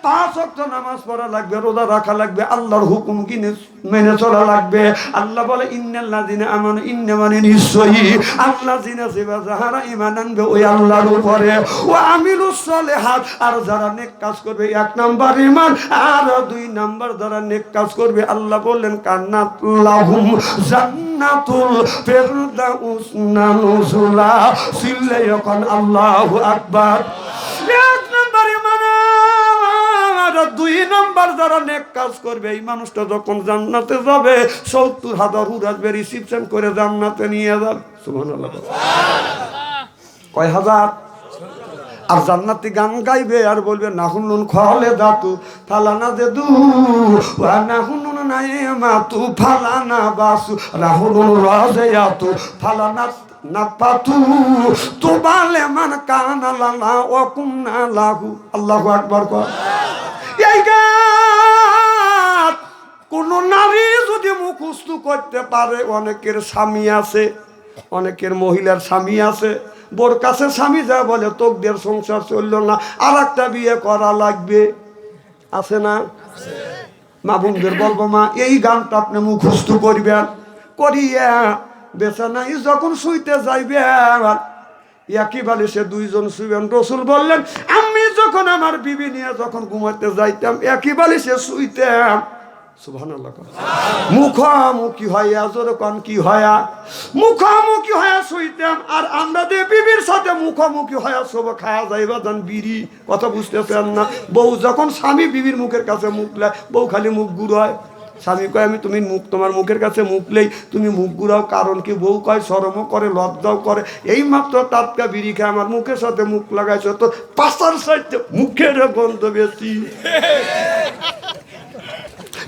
5 ওয়াক্ত নামাজ পড়া লাগবে, রোজা রাখা লাগবে, আল্লাহর হুকুম কিনে মেনে চলা লাগবে। আল্লাহ বলে, ইন্নাল্লাযিনা আমানু, ইন্না মানে নিশ্চয়ই, আল্লাযিনা যারা ঈমান আনবে ওই আল্লাহর উপরে, ও আমিলুস সালিহাত, আর যারা নেক কাজ করবে, 1 নাম্বার ঈমান, আর 2 নাম্বার যারা নেক কাজ করবে, আল্লাহ বললেন, কান্নাত লাহুম জান্নাতুল ফিরদাউস নুজুলা। সিল্লে এখন আল্লাহু আকবার। 1 নাম্বার ঈমান, আর 2 নাম্বার যারা নেক কাজ করবে, এই মানুষটা যখন জান্নাতে যাবে, 70,000 হুর আসবে, রিসিপশন করে জান্নাতে নিয়ে যাবে। সুবহানাল্লাহ। কয় হাজার? আর জান্নাতি গান গাইবে আর বলবে, নাহুনুন খালিদাতু ফালানা দেদু ওয়া নাহুনুন নাইমাতু ফালানা বাসু রাহুনুন রাজিয়াতু ফালানা নাফাতু তুবালে মান কানা লানা ওয়া কুননা লাহু। আল্লাহু আকবার। এই গান কোন নারী যদি মুখস্থ করতে পারে, অনেকের স্বামী আছে, অনেকের মহিলার স্বামী আছে, বোর কাছে স্বামী যা বলে তোকদের সংসার চললো না, আর একটা বিয়ে করা লাগবে। আছে না? মা বোনদের বলবো, মা এই গানটা আপনি মুখস্থ করবেন, করিয়া বেচানাই যখন শুইতে যাইবেন একই বালিশে দুইজন শুইবেন। রসুল বললেন, আমি যখন আমার বিবি নিয়ে যখন ঘুমাতে যাইতাম একই বালিশে শুইতাম। সুবহানাল্লাহ। মুখামুখি হইয়া, যেরকম কি হইয়া মুখামুখি হইয়া শুইতাম। আর আমরা যে বিবির সাথে মুখামুখি হইয়া সব খাওয়া যাইবা যান বিড়ি। কথা বুঝতেছেন না? বউ যখন স্বামী বিবির মুখের কাছে মুখলে বউ খালি মুখ গুড়ায়। স্বামী কয়, আমি তুমি মুখ তোমার মুখের কাছে মুখলেই তুমি মুখ গুড়াও, কারণ কি? বউ কয় শরমও করে লজ্জাও করে। এই মাত্র টাটকা বিড়ি খেয়ে আমার মুখের সাথে মুখ লাগাইছো, তো পাশার সাইডে মুখের গন্ধ বেশি।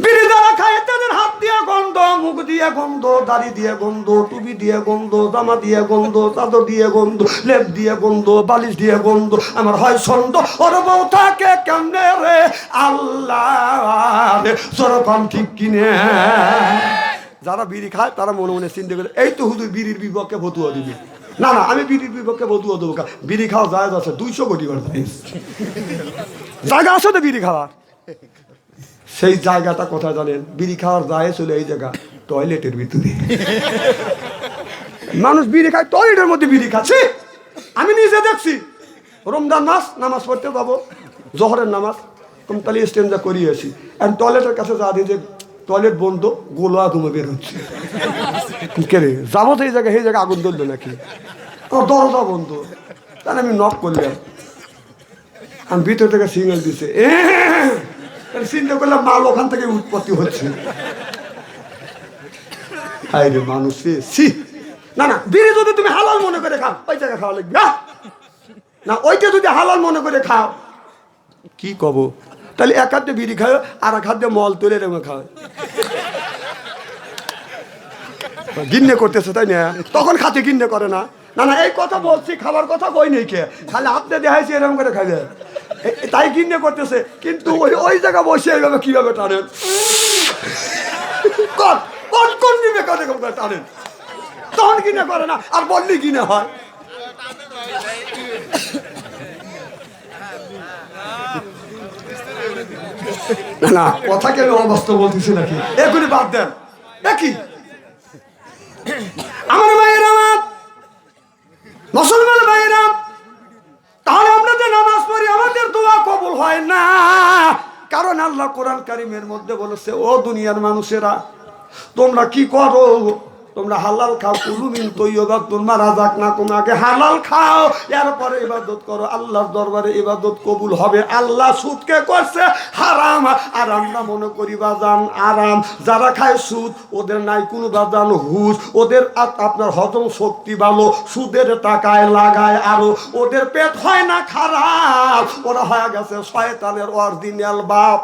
বিড়ি যারা খায় তাদের হাত দিয়ে গন্ধ, মুখ দিয়ে গন্ধ, দাড়ি দিয়ে গন্ধ, টুপি দিয়ে গন্ধ, জামা দিয়ে গন্ধ, চাদর দিয়ে গন্ধ, লেপ দিয়ে গন্ধ, বালিশ দিয়ে গন্ধ। আমার হয় ছন্দ, ওর বউ থাকে কেমনে রে আল্লাহ, যেরকম ঠিক কিনে। যারা বিড়ি খায় তারা মনে মনে চিন্তা করে, এই তো হুজুর বিড়ির বিপক্ষে ফতুয়া দিবে। না না, আমি বিড়ির বিপক্ষে ফতুয়া দেবো। বিড়ি খাওয়া জায়েজ আছে, 200 কোটি জায়গা আছে তো বিড়ি খাওয়ার। সেই জায়গাটা কোথায় জানেন? বিড়ি খাওয়ার যায় চলে এই জায়গা, টয়লেটের ভিতরে। মানুষ বিড়ি খায়, টয়লেটের মধ্যে বিড়ি খাচ্ছে। আমি নিজে দেখছি। রমজান মাস নামাজ পড়তে যাবো, জোহরের নামাজ, তুমি তাহলে স্টেঞ্জা করিয়ে আসি। আর টয়লেটের কাছে যা দিয়ে যে টয়লেট বন্ধ, গোলা ধুমে বের হচ্ছে। কে রে যাবো তো এই জায়গায়, সেই জায়গায় আগুন জ্বলবে নাকি? দরজা বন্ধ। তাহলে আমি নক করলাম, আমি ভিতর থেকে সিগন্যাল দিছে, চিন্তা করলাম মাল ওখান থেকে উৎপত্তি হচ্ছে। হায় রে মানুষ, না না, বিড়ি যদি তুমি হালাল মনে করে খাও ওই জায়গায় খাওয়া লাগবে না, ওইটা যদি হালাল মনে করে খাও কি কব? তাহলে এক হাতে বিড়ি খাও আর এক হাতে মল তুলে রেমে খাও। গিন্নে করতেছে তাই না? তখন খাতে গিন্নে করে না। না না, এই কথা বলছি, খাবার কথা কই নেই, কে খালি আপনি দেখাইছি এরকম করে খাবে, তাই গিন্নে করতেছে। কিন্তু ওই জায়গা বসে এইভাবে কিভাবে টানেন, কোন নিবে টানেন, তখন কিনে করে না। আর বললি কিনে হয়। না কথা কেন অবস্থা বলতেছি নাকি? এগুলি বাদ দেন। একই আমার ভাইয়েরা, আমার মুসলমান ভাইয়েরা, তাহলে আমরা যে নামাজ পড়ি আমাদের দোয়া কবুল হয় না। কারণ আল্লাহ কোরআন কারীমের মধ্যে বলেছে, ও দুনিয়ার মানুষেরা তোমরা কি করো? তোমরা হালাল খাও, কুলুমিন তৈয়বাতুন মা রাযাকনাকুম, আগে হালাল খাও, এরপরে ইবাদত করো। আল্লাহর দরবারে ইবাদত কবুল হবে। আল্লাহ সুদকে করছে হারাম, আর আমরা মনে করি বাজান আরাম। যারা খায় সুদ ওদের নাই কোনো বাজান হুশ, ওদের আপনার হজম শক্তি ভালো, সুদের টাকায় লাগায় আরো, ওদের পেট হয় না খারাপ, ওরা হয়ে গেছে শয়তানের অরিজিনাল বাপ।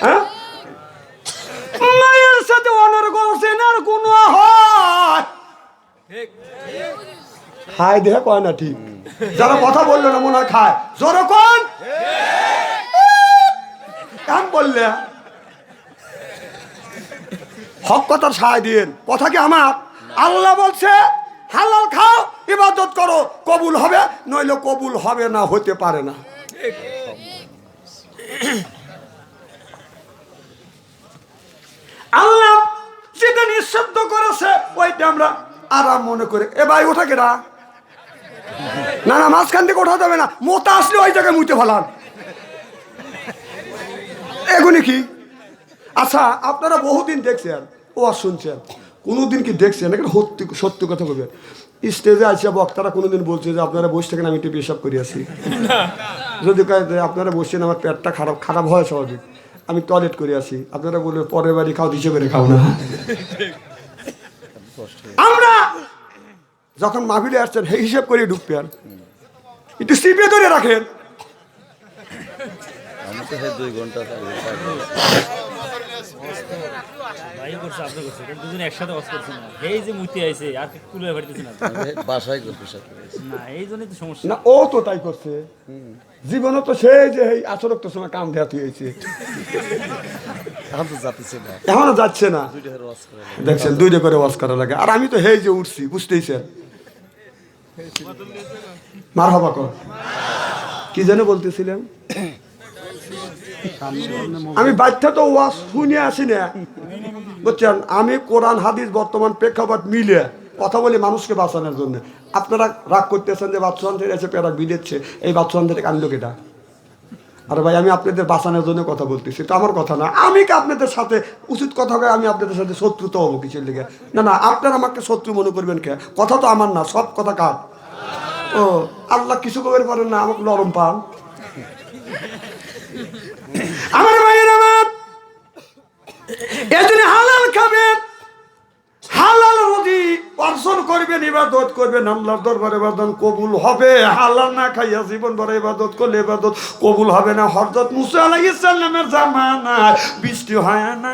হ্যাঁ, মায়ের সাথে অনর্গল সেনার গুণ হয়। খায় দেখে কয় না ঠিক, যারা কথা বললো না মনে হয় খায়। যখন কাম বললে হক কথার সায় দিন, কথা কি আমার? আল্লাহ বলছে হালাল খাও, ইবাদত করো, কবুল হবে, নইলে কবুল হবে না, হতে পারে না। আল্লাহ যেটা নিষিদ্ধ করেছে ওইটা আমরা আরাম মনে করে, এ ভাই ওঠা কেনা, না না মাঝখান থেকে ওঠা যাবে না, মোতা আসলে ওই জায়গায় মুইতে ফেলান। এগুলি কি? আচ্ছা, আপনারা বহুদিন দেখছেন, ও শুনছেন, কোনোদিন কি দেখছেন? এখানে সত্যি কথা বলবেন, স্টেজে আসে বক্তারা কোনোদিন বলছে যে আপনারা বসে থাকেন, আমি একটু পেশাব করে আসি। যদি আপনারা বসছেন আমার পেটটা খারাপ হয় স্বাভাবিক, আমি টয়লেট করে আসি, আপনারা বলবে পরের বাড়ি খাও, দিশে করে খাও না। আমরা যখন মাহফিলে আসছেন সেই হিসাব করে ঢুকবেন, একটু সিপে ধরে রাখেন। ও তো তাই করছে জীবনে, তো সেই যে আচরক তো সময় কাম দেওয়া হয়েছে, এখনো যাচ্ছে না। দেখছেন 2টা করে ওয়াজ করা লাগে, আর আমি তো হেই যে উঠছি, বুঝতেইছেন। মারহাবা কর। কি যেন বলতেছিলাম? আমি বাচ্চা তো ওয়াজ শুনে আসি না, বুঝছেন? আমি কোরআন হাদিস বর্তমান প্রেক্ষাপট মিলে কথা বলি মানুষকে বাঁচানোর জন্য। আপনারা রাগ করতেছেন যে বাচ্চাদের এসে পেরা বিদেচ্ছে, এই বাচ্চাদের কান্দো কেটা? আরে ভাই, আমি আপনাদের বাঁচানোর জন্য কথা বলতেছি, তো আমার কথা না। আমি কি আপনাদের সাথে উচিত কথা কয়ে আমি আপনাদের সাথে শত্রুতা হবো কিসের লিগে? না না, আপনারা আমাকে শত্রু মনে করবেন কে? কথা তো আমার না, সব কথা কার? ও আল্লাহ কিছু কবের পারেন না, আমাকে নরম পান। আমার ভাইয়ের আমার এজন্য হালাল খাবেন, হালাল রুজি অর্জন করবেন, ইবাদত করবেন, আল্লাহর দরবারে ইবাদত কবুল হবে। হালাল না খাইয়া জীবন ভর ইবাদত করলে ইবাদত কবুল হবে না। হযরত মুসা আলাইহিস সালামের জামানায় বৃষ্টি হয় না,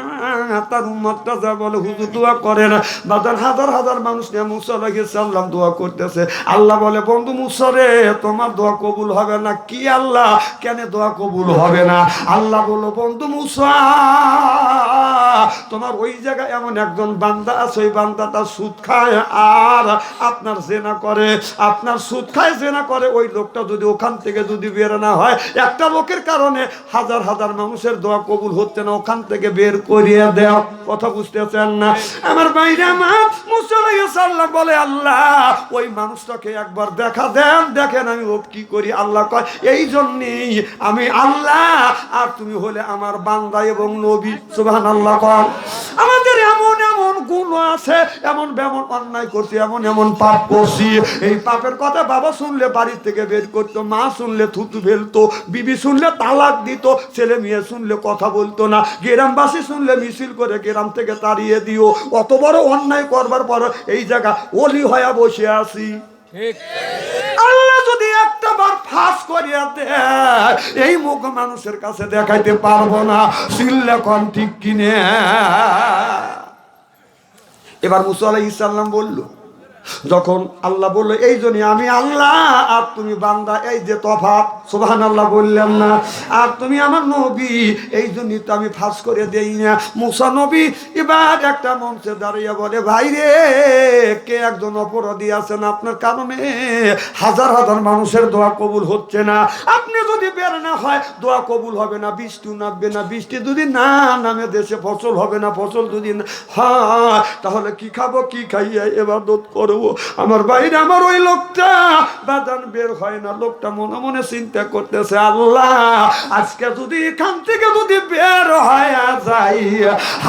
তার উম্মতটা যা বলে হুজুর দোয়া করে না। বাজার হাজার হাজার মানুষ নিয়ে মুসা আলাইহিস সালাম দোয়া করতেছে। আল্লাহ বলে, বন্ধু মুসা রে, তোমার দোয়া কবুল হবে না। কি আল্লাহ, কেন দোয়া কবুল হবে না? আল্লাহ বলল, বন্ধু মুসা, তোমার ওই জায়গায় এমন একজন বান্দা আছে, ওই বান্দাটা সুদ খায় আর আপনার জেনা করে, আপনার সুদ খায় জেনা করে। ওই লোকটা যদি ওখান থেকে যদি বের না হয়, একটা লোকের কারণে হাজার হাজার মানুষের দোয়া কবুল হচ্ছে না, ওখান থেকে বের করিয়ে দেও। কথা বুঝতেছেন না আমার বাইরে? মা মুসা আলাইহিস সালাম বলে, আল্লাহ ওই মানুষটাকে একবার দেখা দেন, দেখেন আমি ও কি করি। আল্লাহ কয়, এই জন্যই আমি আল্লাহ আর তুমি হলে আমার বান্দা এবং নবী। সুবহানাল্লাহ। আমাদের এমন এমন গুণ আছে, এমন এমন অন্যায় করছি, এমন এমন পাপ করছি, এই পাপের কথা বাবা শুনলে বাড়ি থেকে বের করতো, মা শুনলে থুতু ফেলতো, বিবি শুনলে তালাক দিত, ছেলে মেয়ে শুনলে কথা বলতো না, গ্রামবাসী শুনলে মিছিল করে গ্রাম থেকে তাড়িয়ে দিও। অত বড় অন্যায় করবার পর এই জায়গা ওলি হয়ে বসে আছি। আল্লাহ যদি একটা বার ফাঁস করিয়া দেয়, এই মুখ মানুষের কাছে দেখাইতে পারবো না। সিল্লে কোন ঠিক কিনে? এবার মুসা আলাইহিস সালাম বলল, যখন আল্লাহ বললো এই জন্য আমি আল্লাহ আর তুমি বান্দা, এই যে তফাৎ, সুবহানাল্লাহ বললাম না? আর তুমি আমার নবী, এই জন্যই তো আমি ফাঁস করে দেই না। মুসা নবী এবার একটা মঞ্চে দাঁড়িয়ে বলে, ভাই রে, কে একজন অপরাধী আছেন, আপনার কারণে হাজার হাজার মানুষের দোয়া কবুল হচ্ছে না। আপনি যদি বের না হয়, দোয়া কবুল হবে না, বৃষ্টি নামবে না, বৃষ্টি যদি না নামে দেশে ফসল হবে না, ফসল যদি না হয়, তাহলে কি খাবো, কি খাইয়া ইবাদত করব? আমার বাইরে আমার ওই লোকটা বাজান বের হয় না। লোকটা মনে মনে চিন্তা করতেছে, আল্লাহ আজকে যদি এখান থেকে যদি বের হয়ে যাই,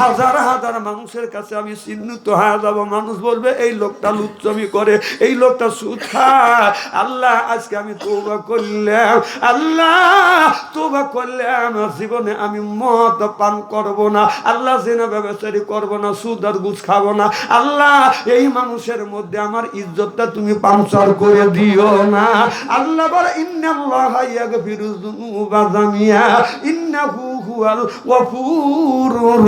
হাজার হাজার মানুষের কাছে আমি চিহ্নিত হয়ে যাব। মানুষ বলবে এই লোকটা লুচ্চমি করে, এই লোকটা সুদ খায়। আল্লাহ আজকে আমি তওবা করলাম, আল্লাহ তওবা করলাম, জীবনে আমি মদ পান করব না, আল্লাহ জিনা ব্যভিচার করব না, সুদ আর ঘুষ খাবো না। আল্লাহ এই মানুষের মধ্যে আমার ইজ্জতটা তুমি পাঞ্চার করে দিও না। আল্লাহ বলে, ইন্নাল্লাহা ইয়াগফিরুয যুনুবা জামিয়া ইন্নাহু হুয়াল গফুরুর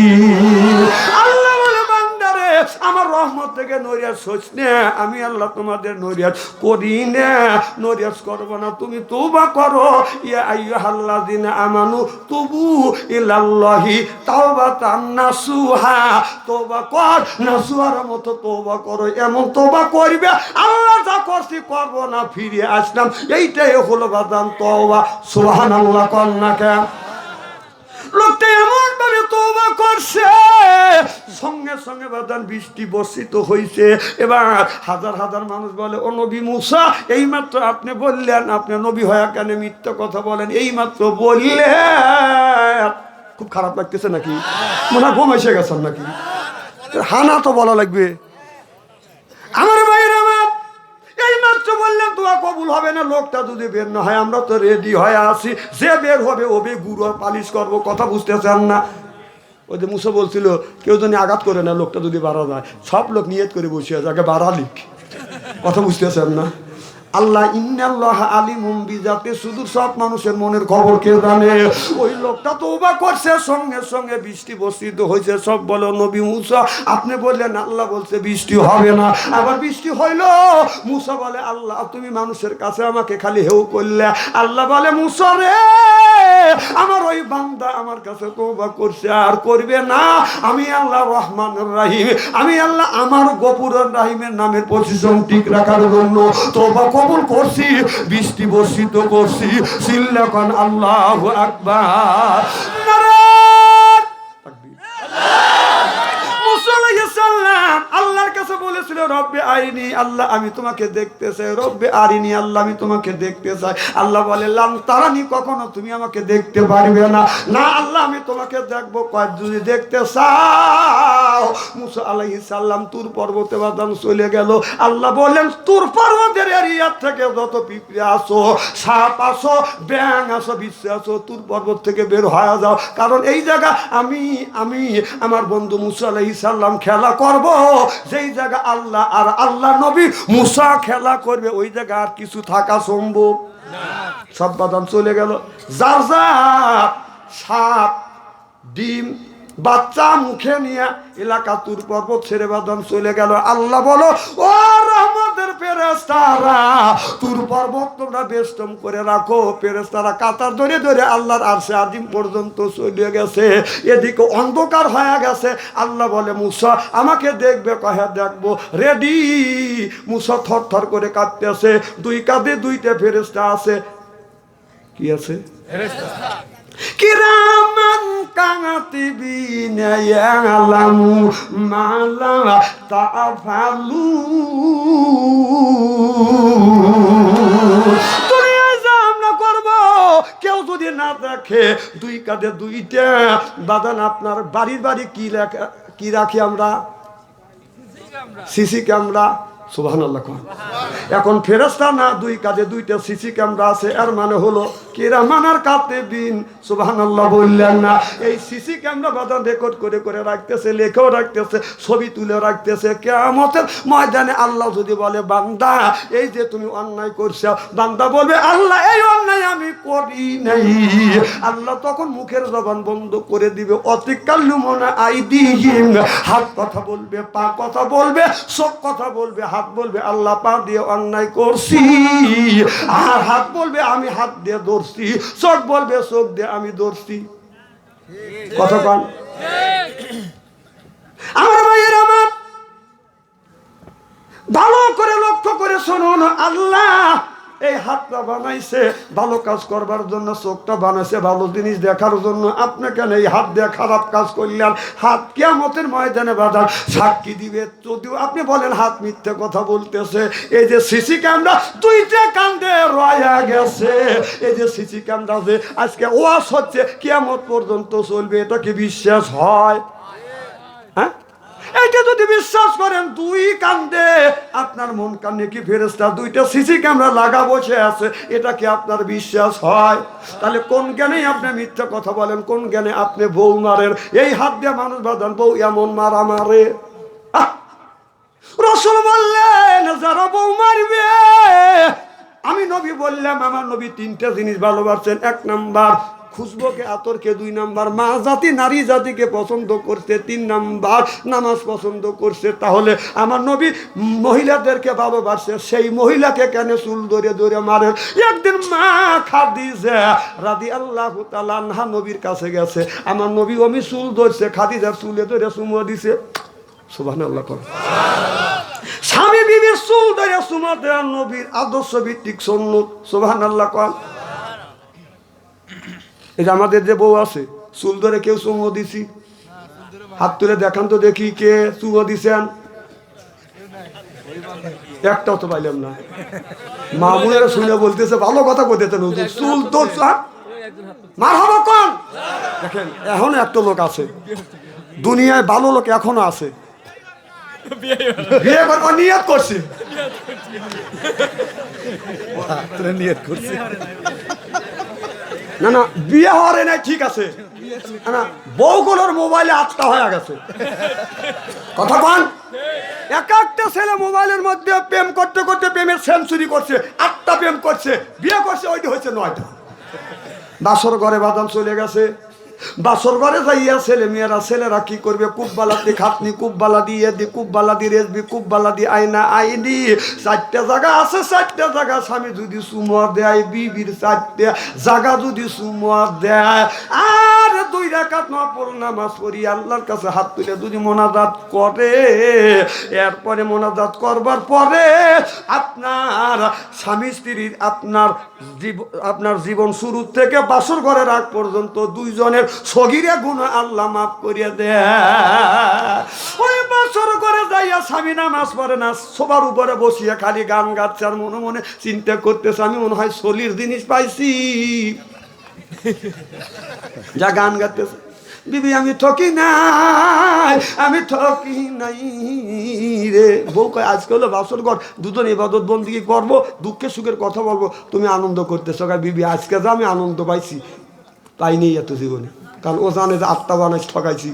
রাহিম। আল্লাহ বলে, বান্দারে আমার রহমত থেকে নৈরাশ হইস না, আমি আল্লাহ তোমাদের নৈরাশ করি না, নৈরাশ করবো না। তুমি তওবা করো, ইয়া আইয়ুহাল্লাযিনা আমানু তুবু ইলাল্লাহি তাওবাতান নাসুহা। তওবা কর, নাসুহার মতো তওবা করো, এমন তওবা করবে আল্লাহ যা করছি করব না, ফিরে আসলাম। এইটাই হলো বাদান তওবা। সুবহানাল্লাহ। কন্যাকে লোকটা এমন ভাবে তওবা করছে, সঙ্গে সঙ্গে বাদান বৃষ্টি বর্ষিত হয়েছে। এবার হাজার হাজার মানুষ বলে, ও নবী মুসা, এইমাত্র আপনি বললেন, আপনি নবী হয়ে কেন মিথ্যা কথা বলেন? এইমাত্র বললেন। খুব খারাপ লাগতেছে নাকি? মনে হয় ঘুম এসে গেছেন নাকি? হানা তো বলা লাগবে। আমার ভাইয়ের আমার এই মাত্র বললেন দোয়া কবুল হবে না। লোকটা যদি বের না হয়, আমরা তো রেডি হয়ে আসি, যে বের হবে ওবে গুরু পালিশ করবো। কথা বুঝতেছেন না? ওই যে মুসা বলছিল, কেউ যদি আঘাত করে না, লোকটা যদি বাড়া যায়, সব লোক নিয়ত করে বসে আছে, আগে বাড়ালিক। কথা বুঝতেছেন না? আল্লাহ ইন্নাল্লাহ আলিমুম বিজাতি সুদূর, সব মানুষের মনের খবর কে জানে। ওই লোকটা তওবা করছে, সঙ্গে সঙ্গে বৃষ্টি বর্ষিত হয়েছে। সব বলো, নবী মুসা আপনি বললেন, আল্লাহ বলছে বৃষ্টি হবে না, আবার বৃষ্টি হইল। মুসা বলে, আল্লাহ তুমি মানুষের কাছে আমাকে খালি হেউ করলে। আল্লাহ বলে, মুসা রে, আমার ওই বান্দা আমার কাছে তওবা করছে আর করবে না, আমি আল্লাহ রহমানুর রহিম, আমি আল্লাহ আমার গফুরুর রহিমের নামের পজিশন ঠিক রাখার জন্য তওবা কবুল করছি, বৃষ্টি বর্ষিত করছি। সিল্লাকান আল্লাহু আকবার। নারায়ে তাকবীর। মুসা আলাইহিস সালাম আল্লাহর কাছে বলেছিল রব্বে আরিনি, আল্লাহ আমি তোমাকে দেখতে চাই। রব্বে আরিনি, আল্লাহ আমি তোমাকে দেখতে চাই। আল্লাহ বলে লান তারানি, কখনো তুমি আমাকে দেখতে পারবে না। না আল্লাহ আমি তোমাকে দেখবো, কয় যদি দেখতে চাও। মুসা আলাইহিস সালাম তুর পর্বতে বাদাম চলে গেল। আল্লাহ বললেন তুর পর্বতের এরিয়া থেকে যত পিঁপড়ে আসো, সাপ আসো, ব্যাঙ আসো, বিশ্বে আসো, তুর পর্বত থেকে বের হয়ে যাও, কারণ এই জায়গা আমি আমার বন্ধু মুসা আলাইহিস সালাম খেলা করব। যেই জায়গা আল্লাহ আর আল্লাহ নবী মুসা খেলা করবে, ওই জায়গা আর কিছু থাকা সম্ভব না। সব বাদাম চলে গেল। যার যার সাপ ডিম বাচ্চা মুখে নিয়ে এলাকা তুর পর্বত ছেড়ে বাদাম চলে গেল। আল্লাহ বলো ও রহমতের ফেরেশতারা, তুর পর্বত তোমরা বেষ্টন করে রাখো। ফেরেশতারা কাতার ধরে ধরে আল্লাহর আরশে আজিম পর্যন্ত চলে গেছে। এদিকে অন্ধকার হয়ে গেছে। আল্লাহ বলে মুসা আমাকে দেখবে, কহে দেখবো। রেডি। মুসা থর থর করে কাঁপতেছে। দুই কাঁধে দুইটা ফেরেশতা আছে। কি আছে? কিরামান কাতিবিনা ইয়ালামু মা লা তাফালুন। দুনিয়ায় যা আমরা করব কেউ যদি না দেখে, দুই কাঁধে দুইটা বাদান। আপনার বাড়ির বাড়ি কি রাখি আমরা? CC camera. সুবহানাল্লাহ। এখন ফেরেশতা না, দুই কাজে দুইটা সিসি ক্যামেরা আছে। এর মানে হলো কিরামান আর কাতিবিন। সুবহানাল্লাহ বললেন না? এই সিসি ক্যামেরা বাজার রেকর্ড করে করে রাখতেছে, লেখেও রাখতেছে, ছবি তুলে রাখতেছে। কিয়ামতের ময়দানে আল্লাহ যদি বলে বান্দা এই যে তুমি অন্যায় করছো, বান্দা বলবে আল্লাহ এই অন্যায় আমি করি নাই। আল্লাহ তখন মুখের জবান বন্ধ করে দিবে। অতিকাল্লুমুনা আইদিহিম, হাত কথা বলবে, পা কথা বলবে, চোখ কথা বলবে, হাত বলবে আল্লাহ পা দিয়ে অন্যায় করছি, আর হাত বলবে আমি হাত দিয়ে ধরছি, চোখ বলবে চোখ দিয়ে আমি ধরছি। কথা বল আমার ভাইয়ের, আমার ভালো করে লক্ষ্য করে শুনুন। আল্লাহ এই হাতটা বানাইছে ভালো কাজ করবার জন্য, চোখটা বানাইছে ভালো জিনিস দেখার জন্য। আপনি কেন এই হাত দিয়ে খারাপ কাজ করলেন? হাত কিয়ামতের ময়দানে বাজার সাক্ষী দিবে। যদিও আপনি বলেন হাত মিথ্যে কথা বলতেছে, এই যে সিসি ক্যামেরা দুইটা কান্দে রয়া গেছে, এই যে সিসি ক্যামেরা যে আজকে ওয়াজ হচ্ছে কিয়ামত পর্যন্ত চলবে, এটা কি বিশ্বাস হয়? হ্যাঁ, এটা যদি বিশ্বাস করেন, দুই কান্দে আপনার মন কানে কি ফেরেশতা দুইটা সিসি ক্যামেরা লাগা বসে আছে, এটা কি আপনার বিশ্বাস হয়? তাহলে কোন জ্ঞানে আপনি মিথ্যা কথা বলেন? কোন জ্ঞানে আপনি বউ মারেন? এই হাত দিয়ে মানুষ বাঁধান, বউ এমন মারা মারে। রাসূল বললেন যারা বউ মারবে, আমি নবী বললাম আমার নবী তিনটা জিনিস ভালোবাসেন। এক নাম্বার খুশবুকে আতরকে, দুই নাম্বার মা জাতি নারী জাতিকে পছন্দ করছে, তিন নাম্বার নামাজ পছন্দ করছে। তাহলে আমার নবী মহিলাদেরকে ভালোবাসছে, সেই মহিলাকে কেন চুল ধরে ধরে মারেন? একদিন মা খাদিজা রাদিয়াল্লাহু তাআলা আনহা নবীর কাছে গেছে। আমার নবী অমি চুল ধরছে, খাদিজার চুলে ধরে চুমো দিছে। সুবহানাল্লাহ। স্বামী বিবির চুল ধরে চুমা দেওয়া নবীর আদর্শ ভিত্তিক সুন্নাত। সুবহানাল্লাহ। এই যে আমাদের যে বউ আছে, চুল ধরে কেউ চুমো দিছি? হাত তুলে দেখান তো দেখি কে চুমো দিছেন। একটাও তো পাইলাম না। মা বোনেরা শুনে বলতেছে ভালো কথা কইতেছেন হুজুর, চুল তো মার হবো কোন? দেখেন এখনো একটা লোক আছে দুনিয়ায়, ভালো লোক এখনো আছে, বিয়ে করবার নিয়ত করছে, নিয়ত করছে না না বিয়ে হওয়ার নাই, ঠিক আছে না, বউগুলোর মোবাইলে আটটা হয়ে গেছে। কথা বল, এক একটা ছেলে মোবাইলের মধ্যে প্রেম করতে করতে প্রেমের সেঞ্চুরি করছে, 8টা প্রেম করছে, বিয়ে করছে, ওইটা হচ্ছে 9টা। বাসর ঘরে বাদাম চলে গেছে, বাসর ঘরে যাইয়া ছেলে মেয়েরা ছেলেরা কি করবে, কুব্বালাতি খাতনি, কুব্বালাদি এদি, কুব্বালাদি রেজবি, কুব্বালাদি আইনা আইনি, 4টা জায়গা আছে, 4টা জায়গা স্বামী যদি সুমা দেয়, বিবির 4টা জায়গা যদি সুমা দেয়, আর 2 রাকাত নফল নামাজ পড়ি আল্লাহর কাছে হাত তুলে যদি মোনাজাত করে, এরপরে মোনাজাত করবার পরে আপনার স্বামী স্ত্রীর আপনার জীবন শুরু থেকে বাসর ঘরের আগ পর্যন্ত 2 জনের সগীরা গুনাহ আল্লাহ মাফ করিয়া দেয়। ওই বাসর ঘরে যাইয়া স্বামী নামাজ পড়ে না, সবার উপরে বসিয়া খালি গান গাচ্ছে আর মনে মনে চিন্তা করতেছে আমি মনে হয় সলির জিনিস পাইছি, যা গান গাইতেছে, বিবি আমি ঠকি নাই, আমি ঠকি নাই রে। বউ কয় আজকে হলো বাসর ঘর, দুজন ইবাদত বন্দেগী করবো, দুঃখে সুখের কথা বলবো, তুমি আনন্দ করতেছো। কয় বিবি আজকে যা আমি আনন্দ পাইছি তাই নেই এত জীবনে, কারণ ও জানে যে 8টা বানাই ঠকাইছি,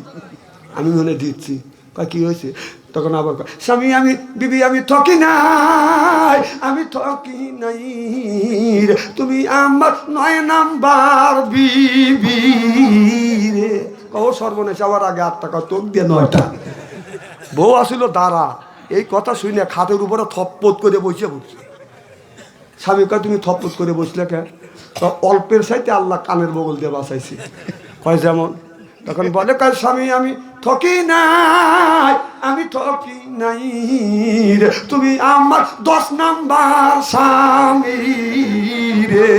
আমি মনে দিচ্ছি। কয় কি হয়েছে? তখন আবার কয় স্বামী আমি, বিবি আমি ঠকি নাই, আমি ঠকি নাই রে, তুমি আমার 9 নাম্বার বিবি রে। কও সর্বনেশ, আবার আগে 8 টাকা তোর দিয়ে 9টা। বউ আসিল দাঁড়া, এই কথা শুনে খাটের উপরে থপ্পত করে বসে পড়ছে। স্বামী কয় তুমি থপ্পত করে বসলে কে? অল্পের সাইতে আল্লাহ কানের বগল দিয়ে বাঁচাইছি। কয় যেমন? তখন বলে কয় স্বামী আমি ঠকি নাই, আমি ঠকি নাই রে, তুমি আমার 10 নাম্বার স্বামী রে।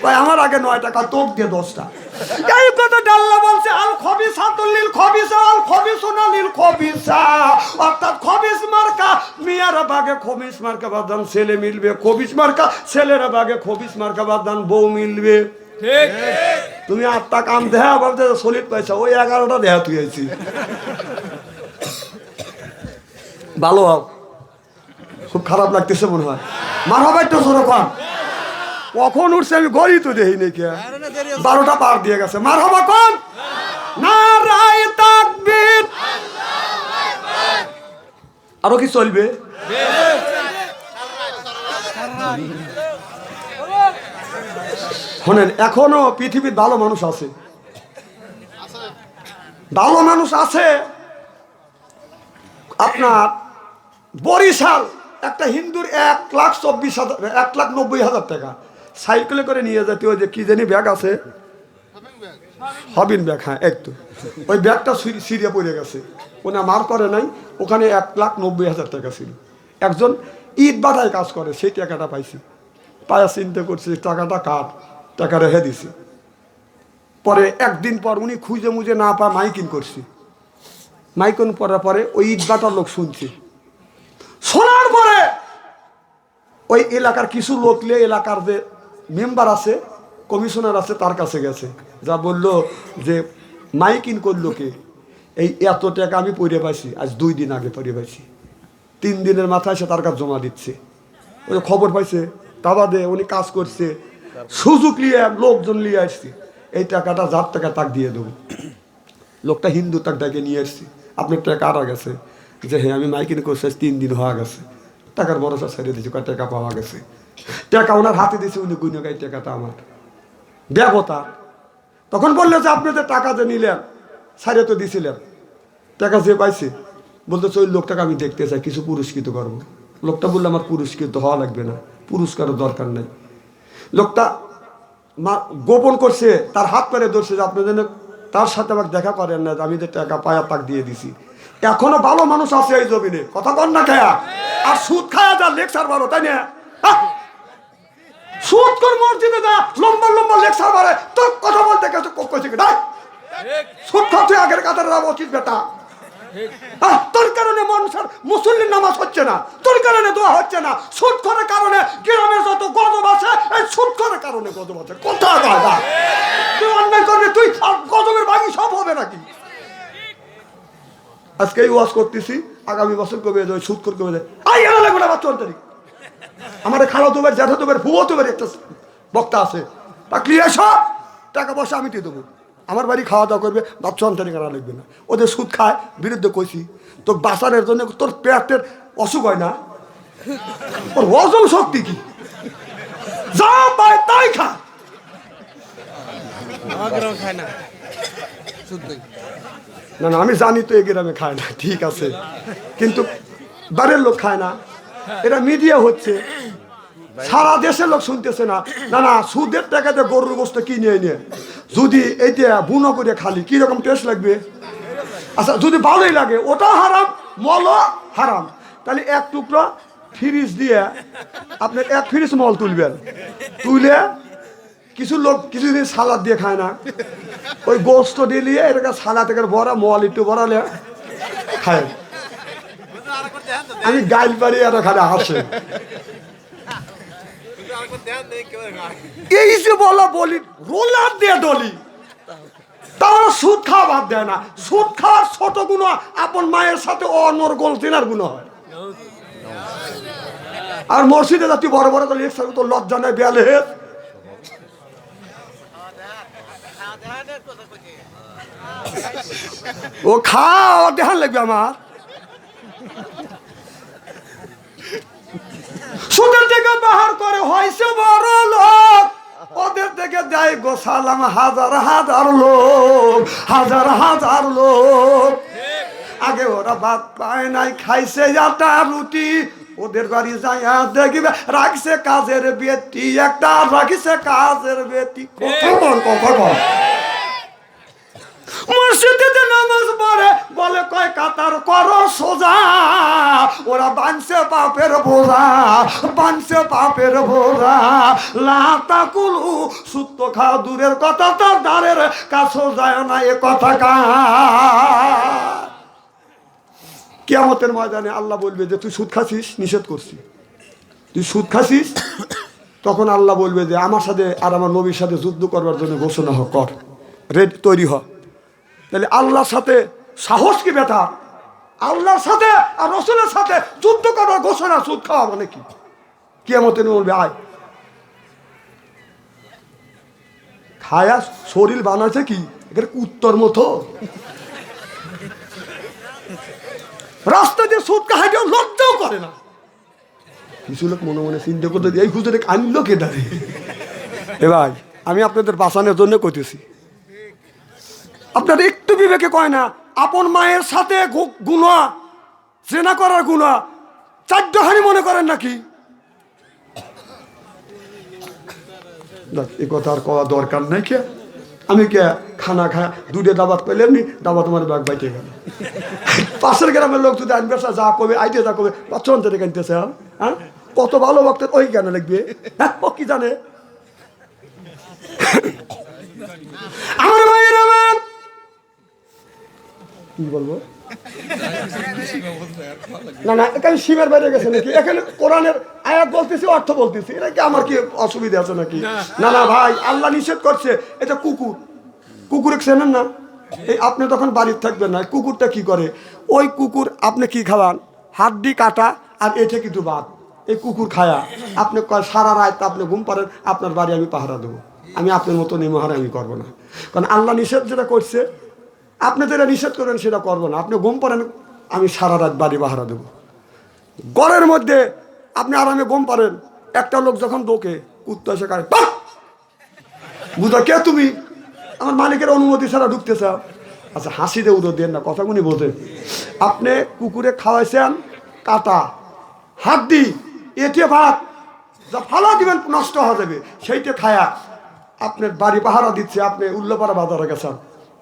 কয় আমার আগে 9 টাকা তোক দিয়ে 10টা। এই কথাটা আল্লাহ বলছে আল খবিসাতুল লিল খবিসা আল খবিসুনা লিল খবিসা, অর্থাৎ খবিস মার্কা মিয়ার বাগে খবিস মার্কা বাদান ছেলে মিলবে, খবিস মার্কা ছেলের বাগে খবিস মার্কা বাদান বউ মিলবে। ঠিক, তুমি 8টা কাম দেয়া বলতে সলিড পয়সা, ওই 11টা দেয়া তুই আইছি। ভালো হও, খুব খারাপ লাগতেছে মনে হয়, মার হবে একটু জোরে কম। কখন উঠছে আমি গড়ি তো দেখি নাকি, 12টা পার দিয়ে গেছে। মার হবা কোন নারায়ে তাকবীর, আরো কি চলবে? শোনেন, এখনো পৃথিবীর ভালো মানুষ আছে, ভালো মানুষ আছে। আপনার বরিশাল একটা হিন্দুর 1,24,000 1,90,000 টাকা সাইকেলে করে নিয়ে যেতে, ওই যে কি জানি ব্যাগ আছে, হবিন ব্যাগ, হ্যাঁ একটু, ওই ব্যাগটা সিরিয়া পড়ে গেছে, ওনা মার করে নাই, ওখানে 1,90,000 টাকা ছিল। একজন ইট বাটায় কাজ করে, সেই টাকাটা পাইছি, পায়া চিন্তা করছি টাকাটা কার, টাকা রেখে দিছি। পরে একদিন পর উনি খুঁজে মুজে না পা মাইকিং করছি, মাইকিং করার পরে ওই ইট বাটার লোক শুনছে, শোনার পরে ওই এলাকার কিছু লোক নিয়ে এলাকার যে মেম্বার আছে, কমিশনার আছে, তার কাছে গেছে, যা বললো যে মাইকিং করলো কে, এই এত টাকা আমি পড়ে পাইছি, আজ 2 দিন আগে পড়ে পাইছি, 3 দিনের মাথায় সে তার কাছে জমা দিচ্ছে। ওই খবর পাইছে, তা বাদে উনি কাজ করছে, সুযোগ নিয়ে লোকজন নিয়ে আসছি, এই টাকাটা যার টাকা তাক দিয়ে দেবো। লোকটা হিন্দু, তাক ডেকে নিয়ে আসছি, আপনার টাকা আরা গেছে, যে হ্যাঁ আমি মাইকিং করছি 3 দিন হওয়া গেছে, টাকার ভরসা ছেড়ে দিয়েছি, কয় টাকা পাওয়া গেছে, টাকা ওনার হাতে দিয়েছে, উনি গুনে গাই টাকাটা আমার ব্যাগতা। তখন বললো যে আপনি যে টাকা যে নিলেন সারিয়ে তো দিছিলেন, টাকা যে পাইছে, বলতেছে ওই লোকটাকে আমি দেখতে চাই, কিছু পুরস্কৃত করবো। লোকটা বললো আমার পুরস্কৃত হওয়া লাগবে না, পুরস্কারের দরকার নেই। লোকটা গোপন করছে, তার হাত পেরে ধরছে যে আপনি যেন তার সাথে আমাকে দেখা করেন না, আমি যে টাকা পায়া তাক দিয়ে দিছি। এখনো ভালো মানুষ আছে এই জমিনে, কথা কন না খায়া, আর সুদ খায়া যা লেকচার বারো, তাই না? সুদ কর মসজিদে যা লম্বা লম্বা লেকচার বারে, তোর কথা বলতে গেছে কইছে কি তাই? সুদ খাতে আগের কাতারে যাবো উচিত বেটা। তোর কারণে মানুষের মুসল্লির নামাজ হচ্ছে না, তোর কারণে দোয়া হচ্ছে না, সুদ করার কারণে গ্রামে যত গজব আছে, এই সুদ করার কারণে গজব আছে। কোথায় দাদা তুই অন্যায় করবি, তুই গজবের বাকি সব হবে নাকি? আজকে এই ওয়াজ করতেছি, আগামী বছর কবে যায় সুদ করে কবে যায়, আই এরা লাগবে না 5 তারিখ। আমার খালা তোবের, জ্যাঠা তোবের, ভুয়ো তোবের একটা বক্তা আছে, তা ক্লিয়ার সব টাকা পয়সা আমি দিয়ে দেবো, আমার বাড়ি খাওয়া দাওয়া করবে, 5 তারিখ আনা লাগবে না। ওদের সুদ খায়, বিরুদ্ধে কইছি, তোর বাঁচানোর জন্য তোর পেটের অসুখ হয় না, ওর হজম শক্তি কি, যা পায় তাই খা, খায় না। না না, আমি জানি তো এই গ্রামে খায় না, ঠিক আছে, কিন্তু বাড়ির লোক খায় না, এটা মিডিয়া হচ্ছে, সারা দেশের লোক শুনতেছে না। না না, সুদের টাকাতে গরুর গোস্ত কিনে এনে যদি এইটা বুনো করে খালি কিরকম টেস্ট লাগবে? আচ্ছা, যদি ভালোই লাগে ওটা হারাম, মল হারাম, তাহলে এক টুকরা ফ্রিজ দিয়ে আপনি এক ফ্রিজ মল তুলবেন, তুলে কিছু লোক কিছুদিন সালাদ দিয়ে খায় না, ওই গোস্ত দিয়ে এটাকে সালাদ থেকে ভরা মল একটু ভরালে খায়। আমি গাইল পারি আর খালে হাসে। এই যে বলি রোলার দিয়ে ডলি, তারা সুদ খাওয়া বাদ দেয় না। সুদ খাওয়ার ছোট গুণ আপন মায়ের সাথে অনর গোল চেনার গুণ হয়। আর মসজিদে যাচ্ছি বড় বড় করে তো লজ্জা নেই, বেলে ও খাওয়া দেখান লাগবে আমার। সুদের থেকে বাহার করে হয়েছে বড় লোক, ওদের থেকে দেয় গো সালাম হাজার হাজার লোক, হাজার হাজার লোক। আগে ওরা ভাত পায় নাই, খাইছে আটা রুটি, ওদের বাড়ি যাইয়া দেখবে রাখছে কাজের বেটি একটা, রাখিছে কাজের বেটি। কথা বল মসজিদে নামাজ পড়ে বলে কয় কাতার করো সোজা, ওরা বানছে পাপের বোঝা, বানছে পাপের বোঝা। লাতাকুলু সুত্ত খাওয়া দূরের কথা, তার দ্বারের কাছেও যায় না এ কথা কা। কিয়ামতের ময়দানে আল্লাহ বলবে যে তুই সুদ খাসিস, নিষেধ করছি, তুই সুদ খাসিস, তখন আল্লাহ বলবে যে আমার সাথে আর আমার নবীর সাথে যুদ্ধ করবার জন্য ঘোষণা কর, রেড তৈরি হ। তাহলে আল্লাহর সাথে সাহস কি বেটা, আল্লাহর সাথে আর রসুলের সাথে যুদ্ধ করার ঘোষণা, সুদ খাওয়া মানে কি? কিয়ামতে বলবে আয় খায়া শরীর বানাচ্ছে কি এখানে উত্তর মতো, রাস্তা দিয়ে সুদ খাইতেও লজ্জাও করে না। কিছু লোক মনে মনে চিন্তা করতে এই হুজুরে আনলো কে দাঁড়িয়ে। এ ভাই, আমি আপনাদের বাঁচানোর জন্য কইতেছি, আপনার একটু বিবেকে কয় না আপন মায়ের সাথে গুনাহ, জেনা করার গুনাহ চারটাখানি মনে করেন নাকি? এই কথা আর কওয়া দরকার নাই। কে আমি কে খানা খায় দুধে দাবাত পেলে এমনি দাবা তোমার ব্যাগ বাইতে গেল। পাশের গ্রামের লোক যদি আনবে যা কবে আইতে যা কবে চন থেকে কিনতেছে, হ্যাঁ কত ভালো ভক্ত ওই কেন লিখবে, হ্যাঁ ও কি জানে। আমার ভাইয়ের আমার কি বলবো, না না এখানে সীমার বাইরে গেছে নাকি? এখানে কোরআনের আয়াত বলতেছি, অর্থ বলতেছি, এটা কি আমার কি অসুবিধা আছে নাকি? না না ভাই, আল্লাহ নিষেধ করছে। এটা কুকুর, কুকুরে চেনেন না? এই আপনি তখন বাড়িতে থাকবেন না, কুকুরটা কি করে, ওই কুকুর আপনি কি খাওয়ান, হাড্ডি কাটা আর এটা কিন্তু বাদ, এই কুকুর খায়া আপনি সারা রাত আপনি ঘুম পারেন, আপনার বাড়ি আমি পাহারা দেবো, আমি আপনার মতো নিমহারা আমি করবো না। কারণ আল্লাহ নিষেধ যেটা করছে, আপনি যেটা নিষেধ করবেন সেটা করবো না। আপনি ঘুম পারেন, আমি সারা রাত বাড়ি পাহারা দেবো। ঘরের মধ্যে আপনি আরামে ঘুম পারেন, একটা লোক যখন ঢোকে কুত্তা এসে কারে বুঝা কে তুমি, আমার মালিকের অনুমতি ছাড়া ঢুকতে চাও। আচ্ছা হাসি দিয়ে উদর দেন না, কথাগুলি বোঝেন। আপনি কুকুরে খাওয়াইছেন কাটা হাড্ডি এটে ভাত, যা ফালা দিবেন নষ্ট হয়ে যাবে, সেইটা খায়া আপনার বাড়ি পাহারা দিচ্ছে। আপনি উল্লাপাড়া বাজারে গেছেন,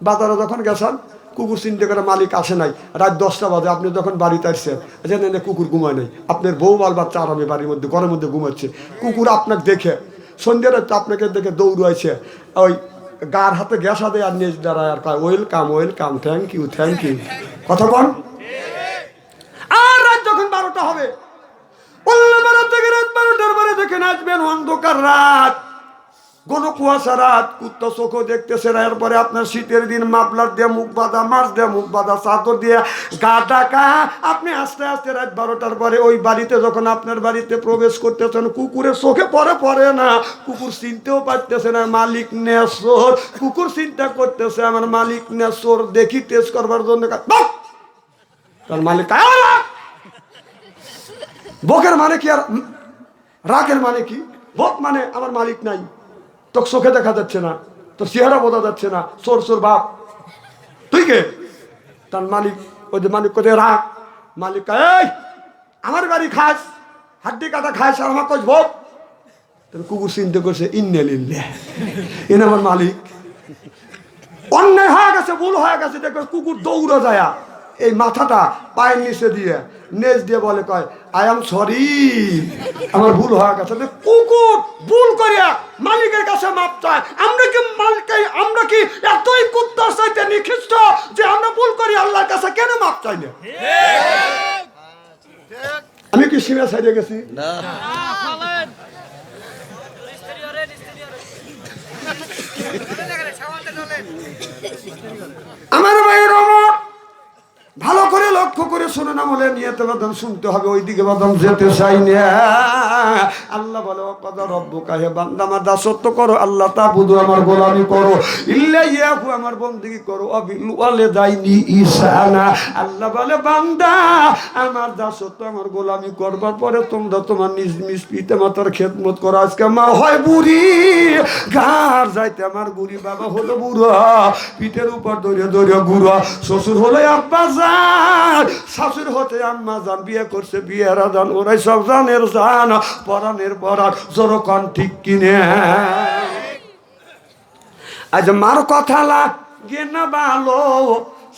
বাজারে যখন গেছেন কুকুর চিনতে করে মালিক আসে নাই, রাত 10টা বাজে, আপনি যখন বাড়িতে আসছেন জানেন কুকুর ঘুমায় নাই, আপনার বউ বাল বাচ্চা আরামে বাড়ির মধ্যে ঘরের মধ্যে ঘুমাচ্ছে, কুকুর আপনাকে দেখে সন্ধ্যে রাত আপনাকে দেখে দৌড়াইছে, ওই গার হাতে গ্যাস হাতে আর নিয়ে দাঁড়ায় আর কয় welcome welcome, thank you thank you. কথা বল। আর রাত যখন 12টা হবে, রাত 12টার পরে দেখে আসবেন অন্ধকার রাত, কোন কুয়াশা রাত, কুত্তা চোখও দেখতেছে না। এরপরে আপনার শীতের দিন মাফলার দিয়ে মুখ বাঁধা, মাছ দিয়ে মুখ বাঁধা, চাদর দিয়ে গা ঢাকা, আপনি আস্তে আস্তে রাত 12টার পরে ওই বাড়িতে যখন আপনার বাড়িতে প্রবেশ করতেছেন, কুকুরের চোখে পড়ে না, কুকুর চিনতেও পারতেছে না মালিক নেশোর, কুকুর চিন্তা করতেছে আমার মালিক নেশোর, দেখি টেস্ট করবার জন্য তার মালিক বকের মানে কি আর রাগের মানে কি? বক মানে আমার মালিক নাই, তোর চোখে দেখা যাচ্ছে না, তোর চেহারা বোঝা যাচ্ছে না, চোর চোর বাপ, তুই কে? তার মালিক, ওই যে মালিক কোথায় রাখ, মালিক কয়, এই আমার বাড়ি খাস, হাড্ডি কাটা খাস, আর আমার কইস ভোগ। কুকুর চিন্তা করছে, ইন্নে লিল্লাহ, এনে আমার মালিক। অন্যায় হয়ে গেছে, ভুল হয়ে গেছে, দেখবে কুকুর দৌড়ে যায়, এই মাথাটা পায়ের নিচে দিয়ে নেজ দিয়ে বলে, কয় আই এম সরি, আমার ভুল হয়ে গেছে। কুকুর ভুল করিয়া মালিকের কাছে মাপ চায়। আমরা কি মালিক, আমরা কি এতই কুত্তার চাইতে নিকৃষ্ট যে আমরা ভুল করি আল্লাহর কাছে কেন মাপ চাই না? আমি কি সীমা ছাড়িয়ে গেছি? আমার ভাইয়ের আমার ভালো করে লক্ষ্য করে শুনে না, বলে নিয়তে বাদাম শুনতে হবে, ওইদিকে বাদাম যেতে চাই না। আল্লাহ বলে, কদা রব্বুকা, হে বান্দা আমার দাসত্ব করো, আল্লাহ তাবুদু, আমার গোলামি করো, ইল্লা ইয়াহু, আমার বন্দেগী করো, অবিল ওয়ালিদাইনি ইহসানা। আল্লাহ বলে, বান্দা আমার দাসত্ব, আমার গোলামি করবার পরে তোমরা তোমার নিজ নিজ পিতা মাতার খেদমত করো। আজকে মা হয় বুড়ি, গার যাইতে আমার বুড়ি, বাবা হলো বুড়া, পিঠের উপর দৌড়ে দৌড়ে বুড়া, শ্বশুর হলো আব্বা জান, শাশুড় হতে আম্মা জান, বিয়ে করছে বিয়েরা জান, ওরাই সব জানের জান, পরানের পরান, জোরকন ঠিক কিনে। আজ মার কথা লাগে না ভালো,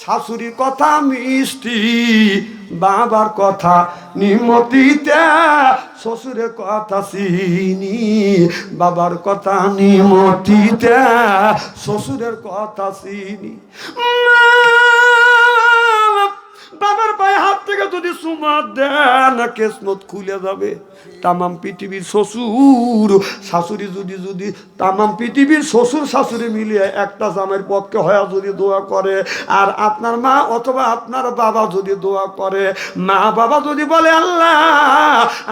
শাশুড়ির কথা মিষ্টি, বাবার কথা নিমতিতে, শ্বশুরের কথা চিনি, বাবার কথা নিমতিতে, শ্বশুরের কথা চিনি। বাবার পায়ে হাত থেকে যদি সুমা দেন, কেসমত খুলে যাবে। তামাম পৃথিবীর শ্বশুর শাশুড়ি যদি তামাম পৃথিবীর শ্বশুর শাশুড়ি মিলিয়ে একটা জামাইয়ের পক্ষে হয়ে যদি দোয়া করে, আর আপনার মা অথবা আপনার বাবা যদি দোয়া করে, মা বাবা যদি বলে আল্লাহ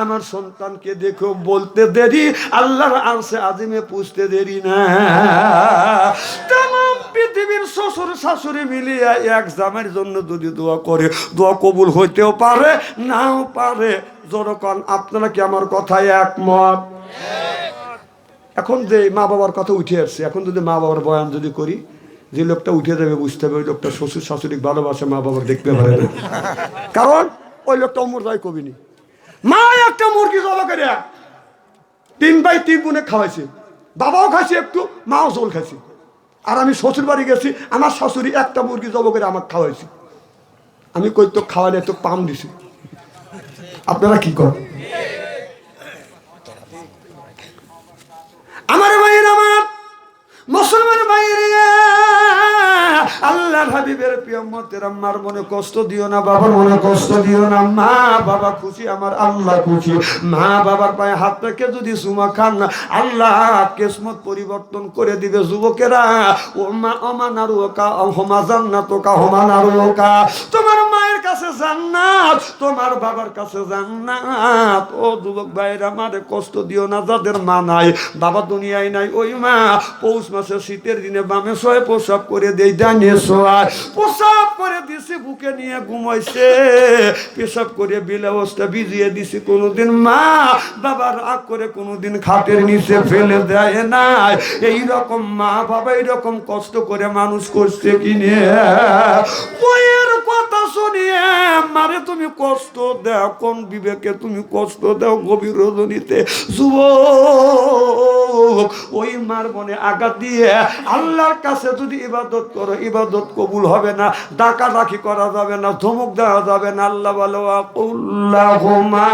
আমার সন্তানকে দেখো, বলতে দেরি আল্লাহর আরশে আজিমে পুষতে দেরি না। তামাম পৃথিবীর শ্বশুর শাশুড়ি মিলিয়ে এক জামাইয়ের জন্য যদি দোয়া করে, দোয়া কবুল হইতেও পারে, নাও পারে। যখন আপনারা কি আমার কথায় একমত? এখন যে মা বাবার কথা উঠে আসছে, এখন যদি মা বাবার বয়ান যদি করি, যে লোকটা উঠে যাবে বুঝতে হবে ওই লোকটা শ্বশুর শাশুড়ি ভালোবাসে, মা বাবার দেখতে পারে না। কারণ ওই লোকটা অমর যায় কবিনি। মা একটা মুরগি জবা করে 3 ভাই 3 বোনে খাওয়াইছে, বাবাও খাইছে একটু, মাও জল খাইছে। আর আমি শ্বশুর বাড়ি গেছি, আমার শাশুড়ি একটা মুরগি জবা করে আমাকে খাওয়াইছে। আমি কই তো খাওয়ালে একটু পাম দিছি। আপনারা কি করেন? আমার ভাইয়ের, আমার মুসলমান ভাইয়ের, আল্লাহর হাবিবের প্রিয় উম্মতের, আম্মার মনে কষ্ট দিও না, বাবার মনে কষ্ট দিও না। মা বাবা খুশি, আমার আল্লাহ খুশি। মা বাবার পায়ে হাত রেখে যদি চুমা খান না, আল্লাহ কিসমত পরিবর্তন করে দিবে। যুবকেরা, ও মা অমানারুকা হমা জান্নাতুকা হমানারুকা, তোমার মায়ের কাছে জান্নাত, তোমার বাবার কাছে জান্নাত। ও যুবক ভাইরা, আমারে কষ্ট দিও না যাদের মা নাই, বাবা দুনিয়ায় নাই। ওই মা পৌষ মাসে শীতের দিনে বামে শোয় প্রসাব করে দেই, ডানে শোয় প্রসাব করে দিছি, বুকে নিয়ে ঘুমাইছে, পেশাব করে বিলাবস্তা ভিজিয়ে দিছি। কোনোদিন মা বাবার রাগ করে কোনোদিন খাটের নিচে ফেলে দেয় নাই। এইরকম মা বাবা এইরকম কষ্ট করে মানুষ করছে কিনে। বইয়ের কথা শুনিয়ে মারে তুমি কষ্ট দাও, কোন বিবেকে তুমি কষ্ট দাও গভীর রজনীতে? যুবক, ওই মার মনে আঘাত দিয়ে আল্লাহর কাছে যদি ইবাদত করো, ইবাদত কবুল হবে না, ডাকাডাকি করা যাবে না, ধমক দেওয়া যাবে না। আল্লাহ বলো, আল্লাহুম্মা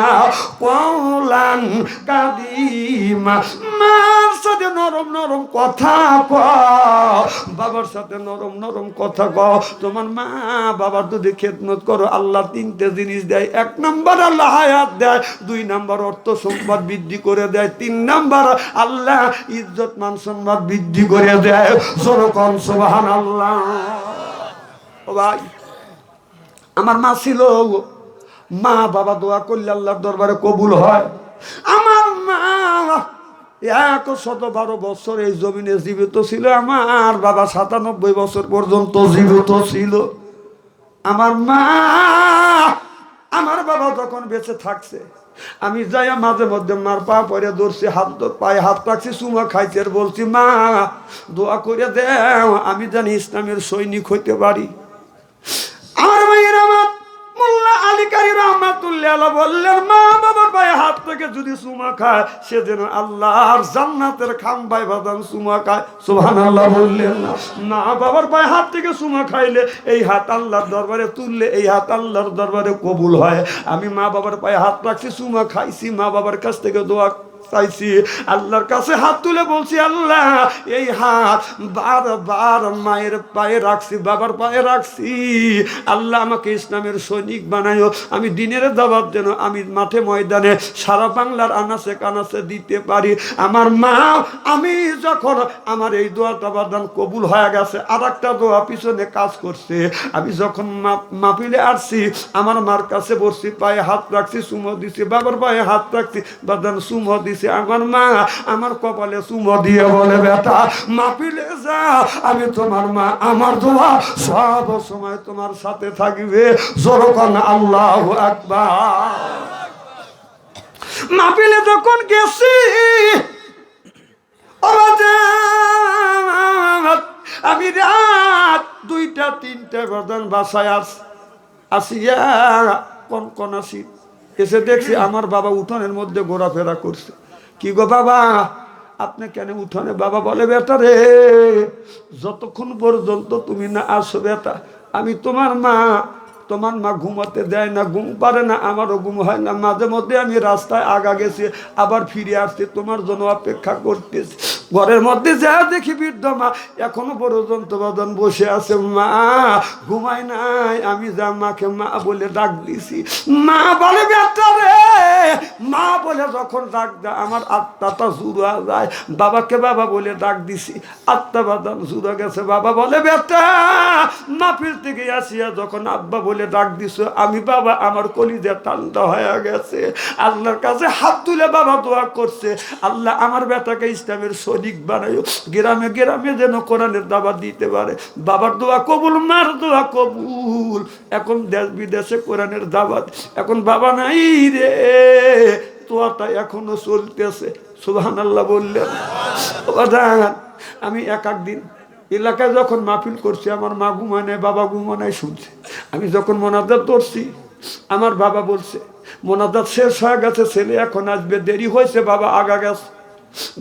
কওলান কাদিমা, মার সাথে নরম নরম কথা কও, বাবার সাথে নরম নরম কথা কও। তোমার মা বাবার যদি খেদমত করো, আল্লাহ 3টে জিনিস দেয়। 1 নাম্বার আল্লাহ হায়াত দেয়, 2 নাম্বার অর্থ সম্পদ বৃদ্ধি করে দেয়, 3 নাম্বার আল্লাহ ইজ্জত মান সম্মান বৃদ্ধি করে দেয়। যেরকম সুবহানাল্লাহ। ও ভাই, আমার মা ছিল, মা বাবা দোয়া করলে আল্লাহর দরবারে কবুল হয়। আমার মা 112 বছর এই জমিনে জীবিত ছিল। আমার বাবা 97 বছর পর্যন্ত জীবিত ছিল। আমার মা আমার বাবা যখন বেঁচে থাকছে আমি যাইয়া মাঝে মধ্যে মার পা পরে ধরছি, পায়ে হাত রাখছি, চুমা খাইছি আর বলছি, মা দোয়া করে দেও আমি জানি ইসলামের সৈনিক হইতে পারি। আমার মায়ের আমার মোল্লা আলী কারি রহমাতুল্লাহ আলাইহি বললেন, মা বাবার পায়ে হাত থেকে যদি চুমা খায় সে যেন আল্লাহর জান্নাতের খাম্বায় বাদাম চুমা খায়। সুবহানাল্লাহ বললেন না? মা বাবার পায়ে হাত থেকে চুমা খাইলে এই হাত আল্লাহর দরবারে তুললে এই হাত আল্লাহর দরবারে কবুল হয়। আমি মা বাবার পায়ে হাত রাখছি, চুমা খাইছি, মা বাবার কাছ থেকে দোয়া চাইছি, আল্লাহর কাছে হাত তুলে বলছি, আল্লাহ এই হাত বারবার মায়ের পায়ে রাখছি, বাবার পায়ে রাখছি, আল্লাহ আমাকে ইসলামের সৈনিক বানায়ো। আমি দিনের দাওয়াত যেন আমি মাঠে ময়দানে সারা বাংলার আনাচে কানাচে দিতে পারি। আমার মা, আমি যখন আমার এই দোয়াটা বাদান কবুল হয়ে গেছে, আর একটা দোয়া পিছনে কাজ করছে। আমি যখন মাহফিলে আসছি, আমার মার কাছে বসছি, পায়ে হাত রাখছি, চুমো দিছি, বাবার পায়ে হাত রাখছি, বাদান চুমো দিছি। আমার মা আমার কপালে চুমো দিয়ে বলে, বেটা মাহফিলে যা, আমি তোমার মা, আমার দোয়া সব সময় তোমার সাথে থাকবে। জোরকান আল্লাহু আকবার। মাহফিলে যখন গেছি আমি রাত 2টা-3টা বাজান বাসায় আসিয়া কোন আসি এসে দেখছি আমার বাবা উঠোনের মধ্যে ঘোরাফেরা করছে। কি গো বাবা, আপনি কেন উঠোনে? বাবা বলে, বেটা রে, যতক্ষণ পর্যন্ত তুমি না আসো বেটা, আমি তোমার মা ঘুমাতে দেয় না, ঘুম পারে না, আমারও ঘুম হয় না। মাঝে মধ্যে আমি রাস্তায় আগা গেছি, আবার ফিরে আসছি, তোমার জন্য অপেক্ষা করতেছি। ঘরের মধ্যে যা দেখি বৃদ্ধ মা এখনো পর্যন্ত বাদন বসে আছে, মা ঘুমায় নাই। আমি যা মাকে মা বলে ডাক দিছি, মা বলে, বেটা রে, মা বলে যখন ডাক দেয় আমার আত্মাটা জুড়া যায়। বাবাকে বাবা বলে ডাক দিছি, আত্মা বাদান জুড়া গেছে। বাবা বলে, বেটা মাহফিল থেকে আসিয়া যখন আব্বা বলে ডাক দিছ, আমি বাবা আমার কলিজা ঠান্ডা হয়ে গেছে। আল্লাহর কাছে হাত তুলে বাবা দোয়া করছে, আল্লাহ আমার বেটাকে ইসলামের সৈনিক বানায়ো, গ্রামে গ্রামে যেন কোরআনের দাওয়াত দিতে পারে। বাবার দোয়া কবুল, মার দোয়া কবুল। এখন দেশ বিদেশে কোরআনের দাওয়াত, এখন বাবা নাই রে, দোয়াটা এখনো চলতেছে। সুবহানাল্লাহ বললেন? আমি এক দিন এলাকায় যখন মাহফিল করছি, আমার মা ঘুমায় নাই, বাবা ঘুমায় নাই, শুনছে। আমি যখন মোনাজাত ধরছি, আমার বাবা বলছে, মোনাজাত শেষ হয়ে গেছে, ছেলে এখন আসবে, দেরি হয়েছে, বাবা আগা গেছে।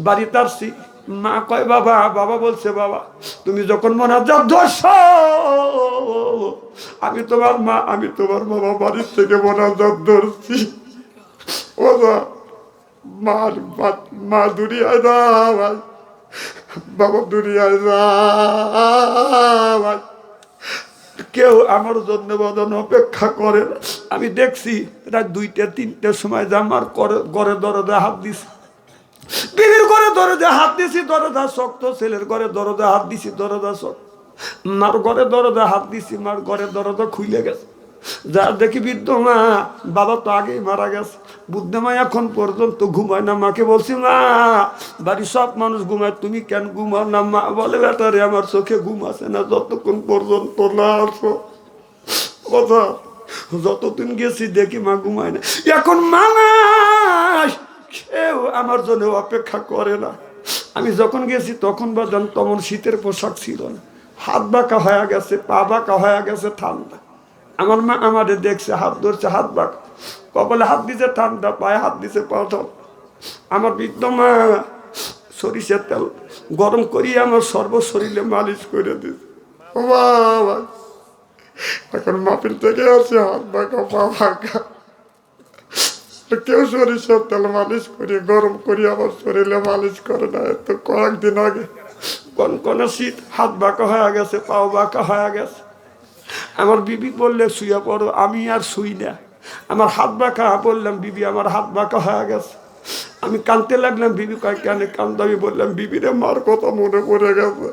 বাড়িতে আসছি, মা কয়, বাবা বলছে, বাবা তুমি যখন মোনাজাত ধরছ, আমি তোমার বাবা বাড়ির থেকে মোনাজাত ধরছি। ও মা দুনিয়ায় না ভাই, বাবা দুনিয়ায় না ভাই, কেউ আমার জন্য বদন অপেক্ষা করে না। আমি দেখছি রাত 2টা-3টার সময় যে আমার ঘরে দরজা হাত দিছি, বিবির ঘরে দরজা হাত দিছি, দরজা শক্ত, ছেলের ঘরে দরজা হাত দিছি, দরজা শক্ত, মার ঘরে দরজা হাত দিছি, মার ঘরে দরজা খুলে গেছে। যা দেখি বৃদ্ধ মা, বাবা তো আগেই মারা গেছে, বুদ্ধ মা এখন পর্যন্ত ঘুমায় না। মাকে বলছি, মা বাড়ির সব মানুষ ঘুমায়, তুমি কেন ঘুমাও না? মা বলে, বেটা রে, আমার চোখে ঘুম আসে না যতক্ষণ পর্যন্ত না আসো। কথা যতদিন গেছি দেখি মা ঘুমায় না। এখন মানুষ কেউ আমার জন্য অপেক্ষা করে না। আমি যখন গেছি তখন বাজান তেমন শীতের পোশাক ছিল না, হাত বাঁকা হয়ে গেছে, পা বাঁকা হয়ে গেছে, ঠান্ডা। আমার মা আমাদের দেখছে, হাত ধরছে, হাত বাঁকা, কপালে হাত দিছে ঠান্ডা, পায়ে হাত দিছে পাথর। আমার বৃদ্ধ মা সরিষার তেল গরম করিয়ে আমার সর্বশরীরে মালিশ করে দিছে। ও বাবা, এখন মাহফিল থেকে আছে, হাত বাঁকা, পা বাঁকা, কেউ সরিষার তেল মালিশ করিয়ে গরম করিয়ে আমার শরীরে মালিশ করে না। এত কয়েকদিন আগে কোন শীত, হাত বাঁকা হয়ে গেছে, পাও বাঁকা হয়ে গেছে। আমার বিবি বললে শুয়ে পড়ো, আমি আর শুই না। আমার হাত বাঁকা, বললাম বিবি আমার হাত বাঁকা হয়ে গেছে। আমি কাঁদতে লাগলাম, বিবি কয় কেন কান্দ? আমি বললাম, বিবিরে মার কথা মনে পড়ে গেছে,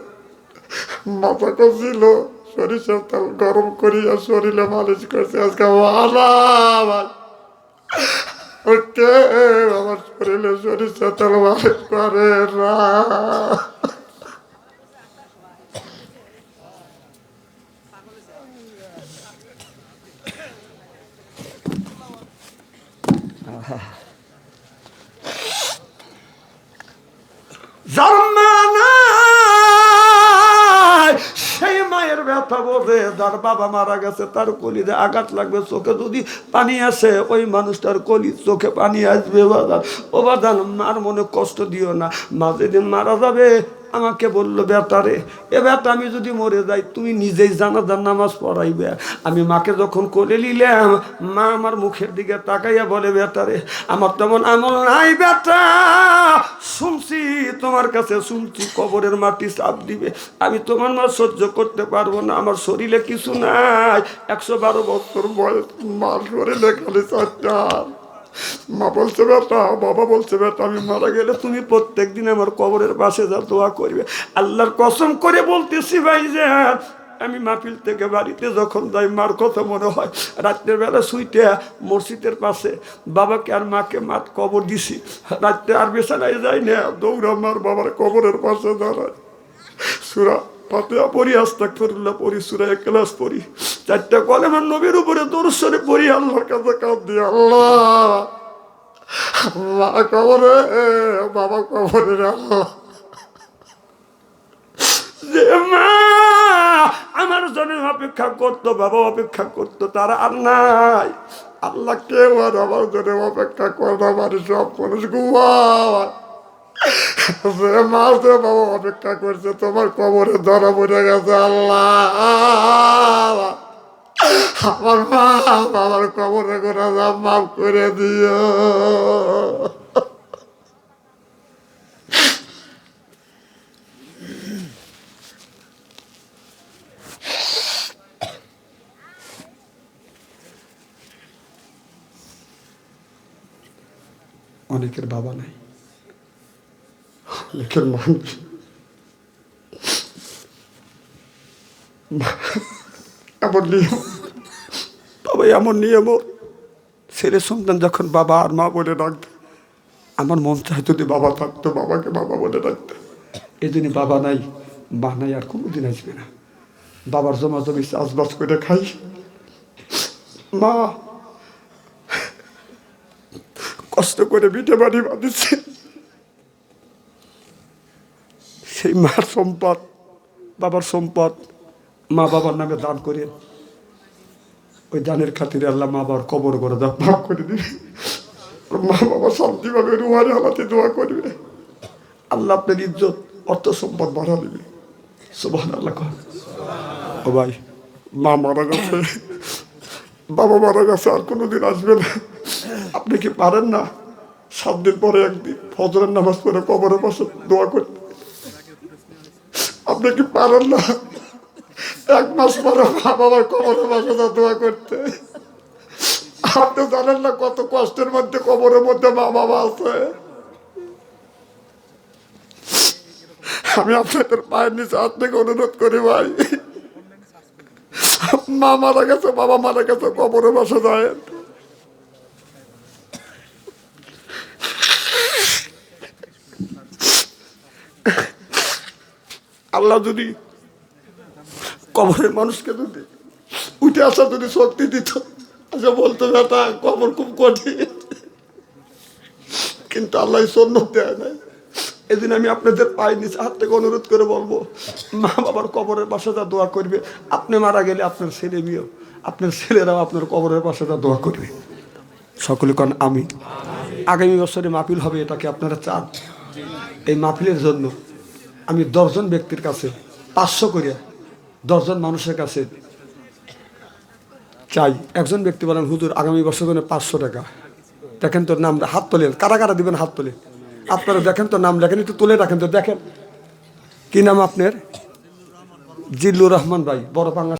মাথা কছিল, সরিষার তেল গরম করিয়া শরীরে মালিশ করছে। আজকে আমার শরীরে সরিষার তেল মালিশ করে না। যার মা নাই সেই মায়ের ব্যথা বোঝে। যার বাবা মারা গেছে তার কলিতে আঘাত লাগবে, চোখে যদি পানি আসে ওই মানুষটার কলি চোখে পানি আসবে। বাজান ও বাজান, মার মনে কষ্ট দিও না। মা যেদিন মারা যাবে আমাকে বললো, বেটারে এ বেটা আমি যদি মরে যাই তুমি নিজেই জানাজার নামাজ পড়াইবে। আমি মাকে যখন কোলে নিলাম মা আমার মুখের দিকে তাকাইয়া বলে, বেটারে আমার তেমন আমল নাই বেটা, শুনছি তোমার কাছে শুনছি কবরের মাটি চাপ দিবে, আমি তোমার মা সহ্য করতে পারবো না, আমার শরীরে কিছু নাই। 112 বছর বয়স, মার শরীরে খালি 4টা। মা বলছে বেটা, বাবা বলছে বেটা আমি মারা গেলে তুমি প্রত্যেকদিন আমার কবরের পাশে যা দোয়া করবে। আল্লাহর কসম করে বলতেছি ভাই যে আমি মাহফিল থেকে বাড়িতে যখন যাই মার কথা মনে হয়। রাত্রের বেলা শুইতে মসজিদের পাশে বাবাকে আর মাকে মাত কবর দিছি, রাত্রে আর বিছানায় যাই না, দৌড়া মার বাবার কবরের পাশে দাঁড়ায়, সূরা ফাতিহা পড়ি, আস্তাগফিরুল্লাহ পড়ি, সূরা ইখলাস পড়ি, 4টা কলেমার নবীর উপরে দরুদ শরীফ পড়ি, আল্লাহর কাছে কাঁদি, আল্লাহ মা কবরে, বাবা কবরে, আল্লাহ যে মা আমার জন্য অপেক্ষা করতো, বাবা অপেক্ষা করতো, তারা আর নাই। আল্লাহ কেউ আর আমার জন্য অপেক্ষা করে না, আমার সব মানুষ ঘুমায়। যে মা যে বাবা অপেক্ষা করছে তোমার কবরে ধরা পড়ে গেছে, আল্লাহ আমার মা বাবার কবরে করে মাফ করে দিও। অনেকের বাবা নাই, অনেকের মানুষ এমন নিয়ম, তবে এমন নিয়ম ছেলে সন্তান যখন বাবা আর মা বলে ডাকবে, আমার মন চায় যদি বাবা থাকতো বাবাকে বাবা বলে ডাকতে। এই জন্য বাবা নাই মা নাই আর কোনোদিন আসবে না। বাবার জমা জমি চাষবাস করে খাই, মা কষ্ট করে পিঠে বাড়ি বাঁধিছে, সেই মার সম্পদ বাবার সম্পদ মা বাবার নামে দান করে, ওই দানের খাতিরে আল্লাহ মা বাবার কবর করে দাও মাফ করে দিবে। মা বাবা শান্তিভাবে রুহারে হালাতে দোয়া করবে, আল্লাহ আপনার ইজ্জত অর্থ সম্পদ বাড়া দিবে। সুবহানাল্লাহ। ও ভাই, মা মারা গেছে, বাবা মারা গেছে, আর কোনোদিন আসবে না। আপনি কি পারেন না 7 দিন পরে একদিন ফজরের নামাজ পড়ে কবরের পাশে দোয়া করতে? আপনি কি পারেন না 1 মাস পরে মা বাবার কবরের পাশে দোয়া করতে? আপনি জানেন না কত কষ্টের মধ্যে কবরের মধ্যে মা বাবা আছে। আমি আপনাদের পায়ের নিচে হাত থেকে অনুরোধ করি ভাই, মা মারা গেছে বাবা মারা গেছে কবরের পাশে যায়। আল্লাহ যদি কবরের মানুষকে যদি উঠে আসা যদি শক্তি দিত, আচ্ছা বলতো বেটা কবর খুব কঠিন, কিন্তু আল্লাহ সন্ন্যত দেয় নাই। এদিন আমি আপনাদের পায়ের নিচে হাত থেকে অনুরোধ করে বলবো, মা বাবার কবরের পাশে যা দোয়া করবে, আপনি মারা গেলে আপনার ছেলে মেয়েও, আপনার ছেলেরাও আপনার কবরের পাশে যা দোয়া করবে। সকলে কন আমি। আগামী বছরে মাহফিল হবে, এটাকে আপনারা চান? এই মাহফিলের জন্য আমি 10 জন ব্যক্তির কাছে 500 করে, 10 জন মানুষের কাছে চাই। একজন ব্যক্তি বলেন, হুজুর আগামী বছর জন্য 500 টাকা। দেখেন তোর নাম, হাত তোলেন, কারা কারা দিবেন হাত তোলেন। আপনারা দেখেন তো নাম লেখেন, একটু তুলে রাখেন তো। দেখেন কি নাম আপনার? জিল্লুর রহমান ভাই, বড় পাঙ্গা।